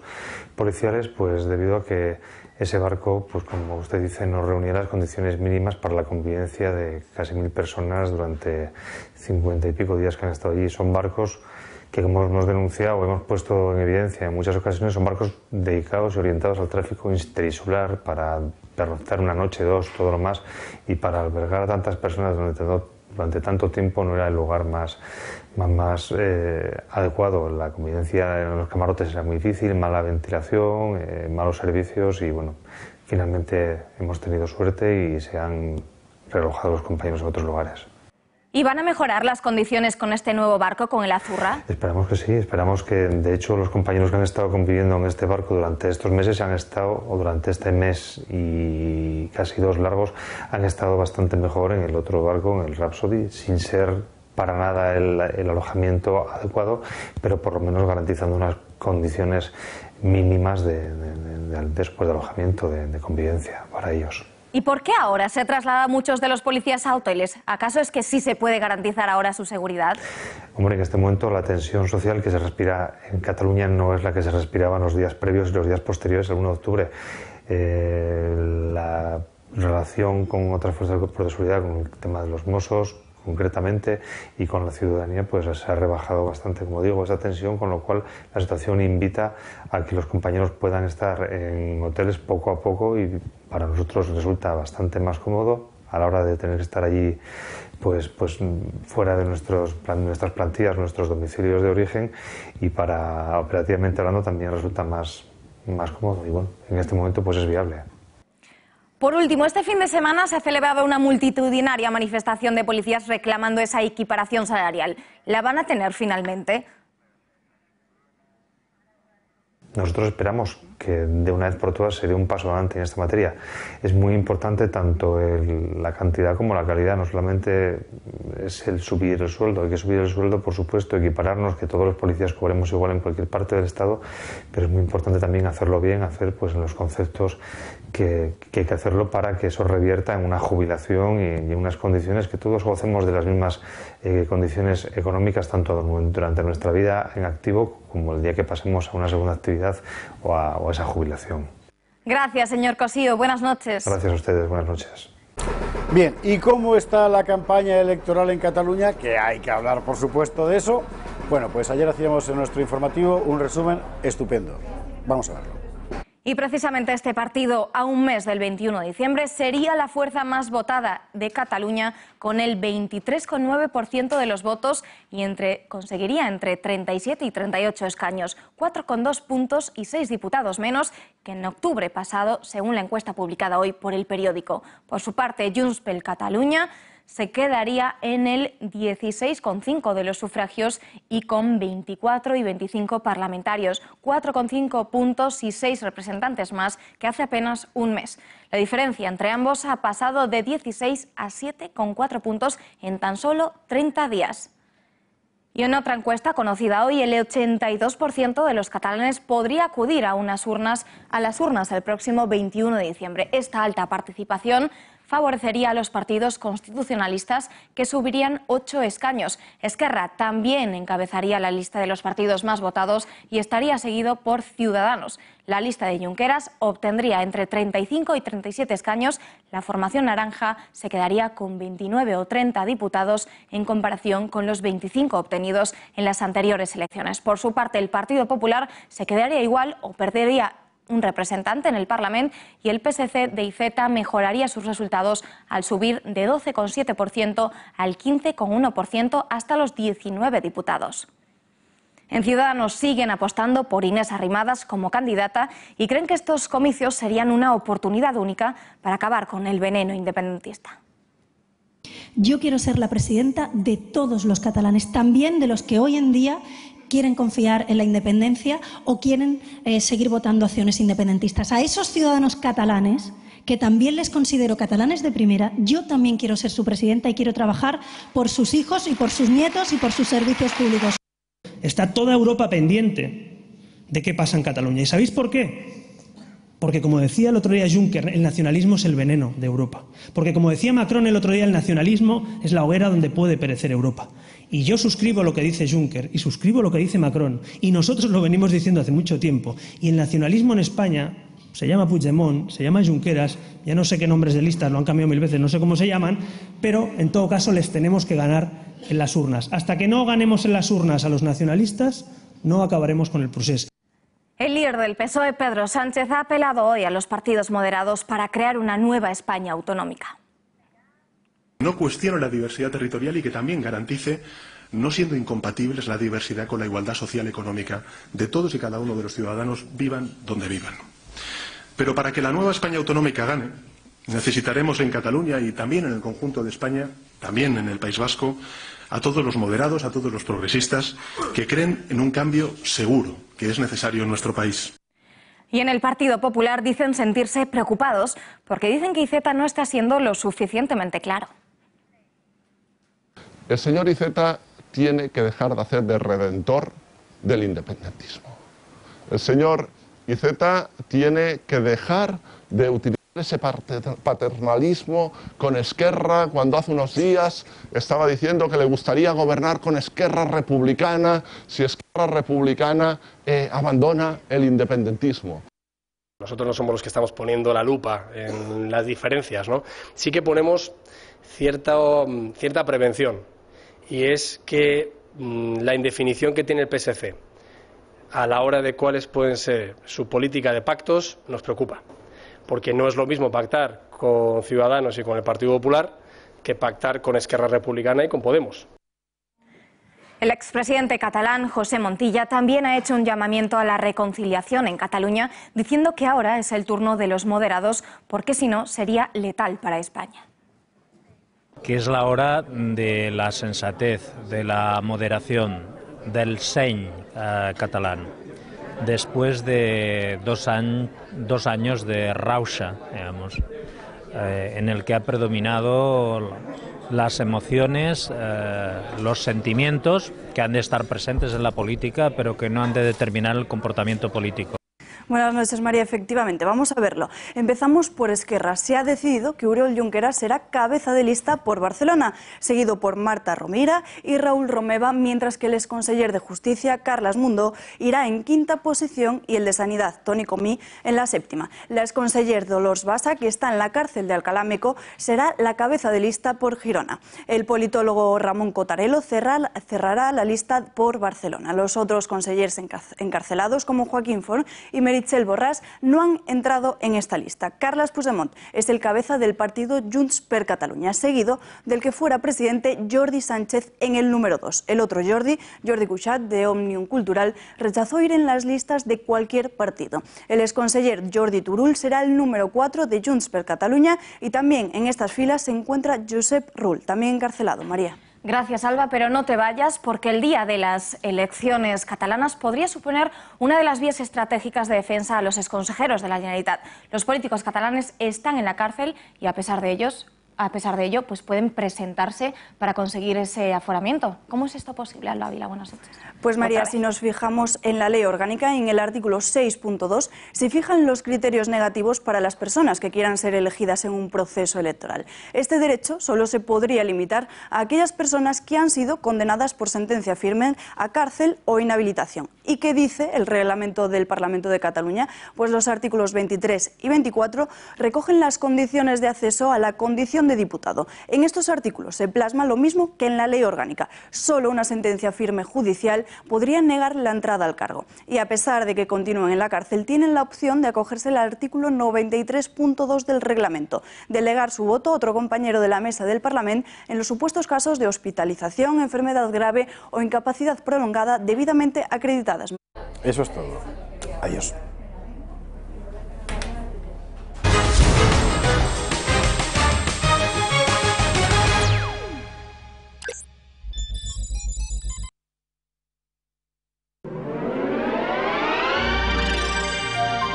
policiales, debido a que ese barco, como usted dice, no reunía las condiciones mínimas para la convivencia de casi 1000 personas durante 50 y pico días que han estado allí. Son barcos que, como hemos denunciado o hemos puesto en evidencia en muchas ocasiones, son barcos dedicados y orientados al tráfico interinsular para pernoctar una noche, 2, todo lo más, y para albergar a tantas personas durante tanto tiempo no era el lugar más adecuado. La convivencia en los camarotes era muy difícil, mala ventilación, malos servicios, y finalmente hemos tenido suerte y se han relojado los compañeros en otros lugares. ¿Y van a mejorar las condiciones con este nuevo barco, con el Azurra? Esperamos que sí, esperamos que, de hecho, los compañeros que han estado conviviendo en este barco durante estos meses han estado, o durante este mes y casi 2 largos, han estado bastante mejor en el otro barco, en el Rhapsody, sin ser para nada el alojamiento adecuado, pero por lo menos garantizando unas condiciones mínimas después de alojamiento, de convivencia para ellos. ¿Y por qué ahora se trasladan muchos de los policías a hoteles? ¿Acaso es que sí se puede garantizar ahora su seguridad? Hombre, en este momento la tensión social que se respira en Cataluña no es la que se respiraba en los días previos y los días posteriores al 1 de octubre. La relación con otras fuerzas de seguridad, con el tema de los Mossos, concretamente, y con la ciudadanía, pues se ha rebajado bastante, como digo, esa tensión, con lo cual la situación invita a que los compañeros puedan estar en hoteles poco a poco, y para nosotros resulta bastante más cómodo a la hora de tener que estar allí pues fuera de nuestras plantillas, nuestros domicilios de origen, y para operativamente hablando también resulta más cómodo, y bueno, en este momento pues es viable. Por último, este fin de semana se ha celebrado una multitudinaria manifestación de policías reclamando esa equiparación salarial. ¿La van a tener finalmente? Nosotros esperamos que de una vez por todas se dé un paso adelante en esta materia. Es muy importante tanto la cantidad como la calidad, no solamente es el subir el sueldo, hay que subir el sueldo, por supuesto, equipararnos, que todos los policías cobremos igual en cualquier parte del Estado, pero es muy importante también hacerlo bien, hacer pues en los conceptos que hay que hacerlo para que eso revierta en una jubilación y en unas condiciones que todos gocemos de las mismas condiciones económicas, tanto durante nuestra vida en activo como el día que pasemos a una segunda actividad o a esa jubilación. Gracias, señor Cossío. Buenas noches. Gracias a ustedes. Buenas noches. Bien, ¿y cómo está la campaña electoral en Cataluña? Que hay que hablar, por supuesto, de eso. Bueno, pues ayer hacíamos en nuestro informativo un resumen estupendo. Vamos a verlo. Y precisamente este partido, a un mes del 21 de diciembre, sería la fuerza más votada de Cataluña, con el 23,9% de los votos, y conseguiría entre 37 y 38 escaños, 4,2 puntos y 6 diputados menos que en octubre pasado, según la encuesta publicada hoy por El Periódico. Por su parte, Junts per Catalunya se quedaría en el 16,5 de los sufragios y con 24 y 25 parlamentarios, 4,5 puntos y 6 representantes más que hace apenas un mes. La diferencia entre ambos ha pasado de 16 a 7,4 puntos en tan solo 30 días. Y en otra encuesta conocida hoy, el 82% de los catalanes podría acudir a las urnas el próximo 21 de diciembre. Esta alta participación favorecería a los partidos constitucionalistas, que subirían 8 escaños. Esquerra también encabezaría la lista de los partidos más votados y estaría seguido por Ciudadanos. La lista de Junqueras obtendría entre 35 y 37 escaños. La formación naranja se quedaría con 29 o 30 diputados en comparación con los 25 obtenidos en las anteriores elecciones. Por su parte, el Partido Popular se quedaría igual o perdería un representante en el Parlamento, y el PSC de Iceta mejoraría sus resultados al subir de 12,7% al 15,1% hasta los 19 diputados. En Ciudadanos siguen apostando por Inés Arrimadas como candidata y creen que estos comicios serían una oportunidad única para acabar con el veneno independentista. Yo quiero ser la presidenta de todos los catalanes, también de los que hoy en día quieren confiar en la independencia o quieren seguir votando opciones independentistas. A esos ciudadanos catalanes, que también les considero catalanes de primera, yo también quiero ser su presidenta y quiero trabajar por sus hijos y por sus nietos y por sus servicios públicos. Está toda Europa pendiente de qué pasa en Cataluña. ¿Y sabéis por qué? Porque, como decía el otro día Juncker, el nacionalismo es el veneno de Europa. Porque, como decía Macron el otro día, el nacionalismo es la hoguera donde puede perecer Europa. Y yo suscribo lo que dice Juncker y suscribo lo que dice Macron, y nosotros lo venimos diciendo hace mucho tiempo. Y el nacionalismo en España se llama Puigdemont, se llama Junqueras, ya no sé qué nombres de listas, lo han cambiado 1000 veces, no sé cómo se llaman, pero en todo caso les tenemos que ganar en las urnas. Hasta que no ganemos en las urnas a los nacionalistas, no acabaremos con el procés. El líder del PSOE, Pedro Sánchez, ha apelado hoy a los partidos moderados para crear una nueva España autonómica. No cuestiono la diversidad territorial y que también garantice, no siendo incompatibles, la diversidad con la igualdad social y económica de todos y cada uno de los ciudadanos, vivan donde vivan. Pero para que la nueva España autonómica gane, Necesitaremos en Cataluña y también en el conjunto de España, también en el País Vasco, a todos los moderados, a todos los progresistas que creen en un cambio seguro que es necesario en nuestro país. Y en el Partido Popular dicen sentirse preocupados porque dicen que Iceta no está siendo lo suficientemente claro. El señor Iceta tiene que dejar de hacer de redentor del independentismo. El señor Iceta tiene que dejar de utilizar ese paternalismo con Esquerra, cuando hace unos días estaba diciendo que le gustaría gobernar con Esquerra Republicana si Esquerra Republicana abandona el independentismo. Nosotros no somos los que estamos poniendo la lupa en las diferencias, ¿no? Sí que ponemos cierta prevención, y es que la indefinición que tiene el PSC a la hora de cuáles pueden ser su política de pactos nos preocupa. Porque no es lo mismo pactar con Ciudadanos y con el Partido Popular que pactar con Esquerra Republicana y con Podemos. El expresidente catalán José Montilla también ha hecho un llamamiento a la reconciliación en Cataluña, diciendo que ahora es el turno de los moderados, porque si no sería letal para España. Que es la hora de la sensatez, de la moderación, del seny catalán. Después de dos años de rauxa, digamos, en el que ha predominado las emociones, los sentimientos que han de estar presentes en la política, pero que no han de determinar el comportamiento político. Buenas noches, María. Efectivamente, vamos a verlo. Empezamos por Esquerra. Se ha decidido que Oriol Junqueras será cabeza de lista por Barcelona, seguido por Marta Rovira y Raúl Romeva, mientras que el exconseller de Justicia, Carles Mundó, irá en quinta posición y el de Sanidad, Toni Comí, en la séptima. La exconseller Dolors Bassa, que está en la cárcel de Alcalá-Meco, será la cabeza de lista por Girona. El politólogo Ramón Cotarelo cerrará la lista por Barcelona. Los otros consellers encarcelados, como Joaquín Forn y Meritxell Borràs, no han entrado en esta lista. Carles Puigdemont es el cabeza del partido Junts per Catalunya, seguido del que fuera presidente Jordi Sánchez en el número 2. El otro Jordi Cuixart, de Òmnium Cultural, rechazó ir en las listas de cualquier partido. El exconseller Jordi Turull será el número 4 de Junts per Catalunya y también en estas filas se encuentra Josep Rull, también encarcelado. María. Gracias, Alba, pero no te vayas porque el día de las elecciones catalanas podría suponer una de las vías estratégicas de defensa a los exconsejeros de la Generalitat. Los políticos catalanes están en la cárcel y a pesar de ello, pues pueden presentarse para conseguir ese aforamiento. ¿Cómo es esto posible, Alba Ávila? Buenas noches. Pues María, si nos fijamos en la ley orgánica, en el artículo 6.2, se fijan los criterios negativos para las personas que quieran ser elegidas en un proceso electoral. Este derecho solo se podría limitar a aquellas personas que han sido condenadas por sentencia firme a cárcel o inhabilitación. ¿Y qué dice el reglamento del Parlamento de Cataluña? Pues los artículos 23 y 24 recogen las condiciones de acceso a la condición de diputado. En estos artículos se plasma lo mismo que en la ley orgánica. Solo una sentencia firme judicial podría negar la entrada al cargo. Y a pesar de que continúen en la cárcel, tienen la opción de acogerse al artículo 93.2 del reglamento, delegar su voto a otro compañero de la mesa del Parlamento en los supuestos casos de hospitalización, enfermedad grave o incapacidad prolongada debidamente acreditadas. Eso es todo. Adiós.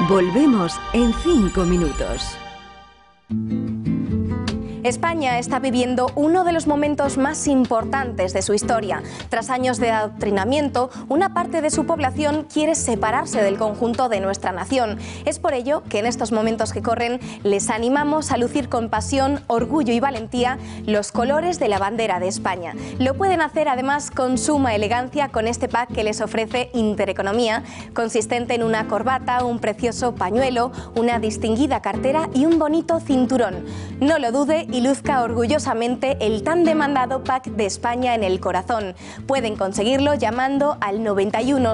Volvemos en 5 minutos. España está viviendo uno de los momentos más importantes de su historia. Tras años de adoctrinamiento, una parte de su población quiere separarse del conjunto de nuestra nación. Es por ello que en estos momentos que corren les animamos a lucir con pasión, orgullo y valentía los colores de la bandera de España. Lo pueden hacer además con suma elegancia con este pack que les ofrece Intereconomía, consistente en una corbata, un precioso pañuelo, una distinguida cartera y un bonito cinturón. No lo dude y luzca orgullosamente el tan demandado pack de España en el corazón. Pueden conseguirlo llamando al 91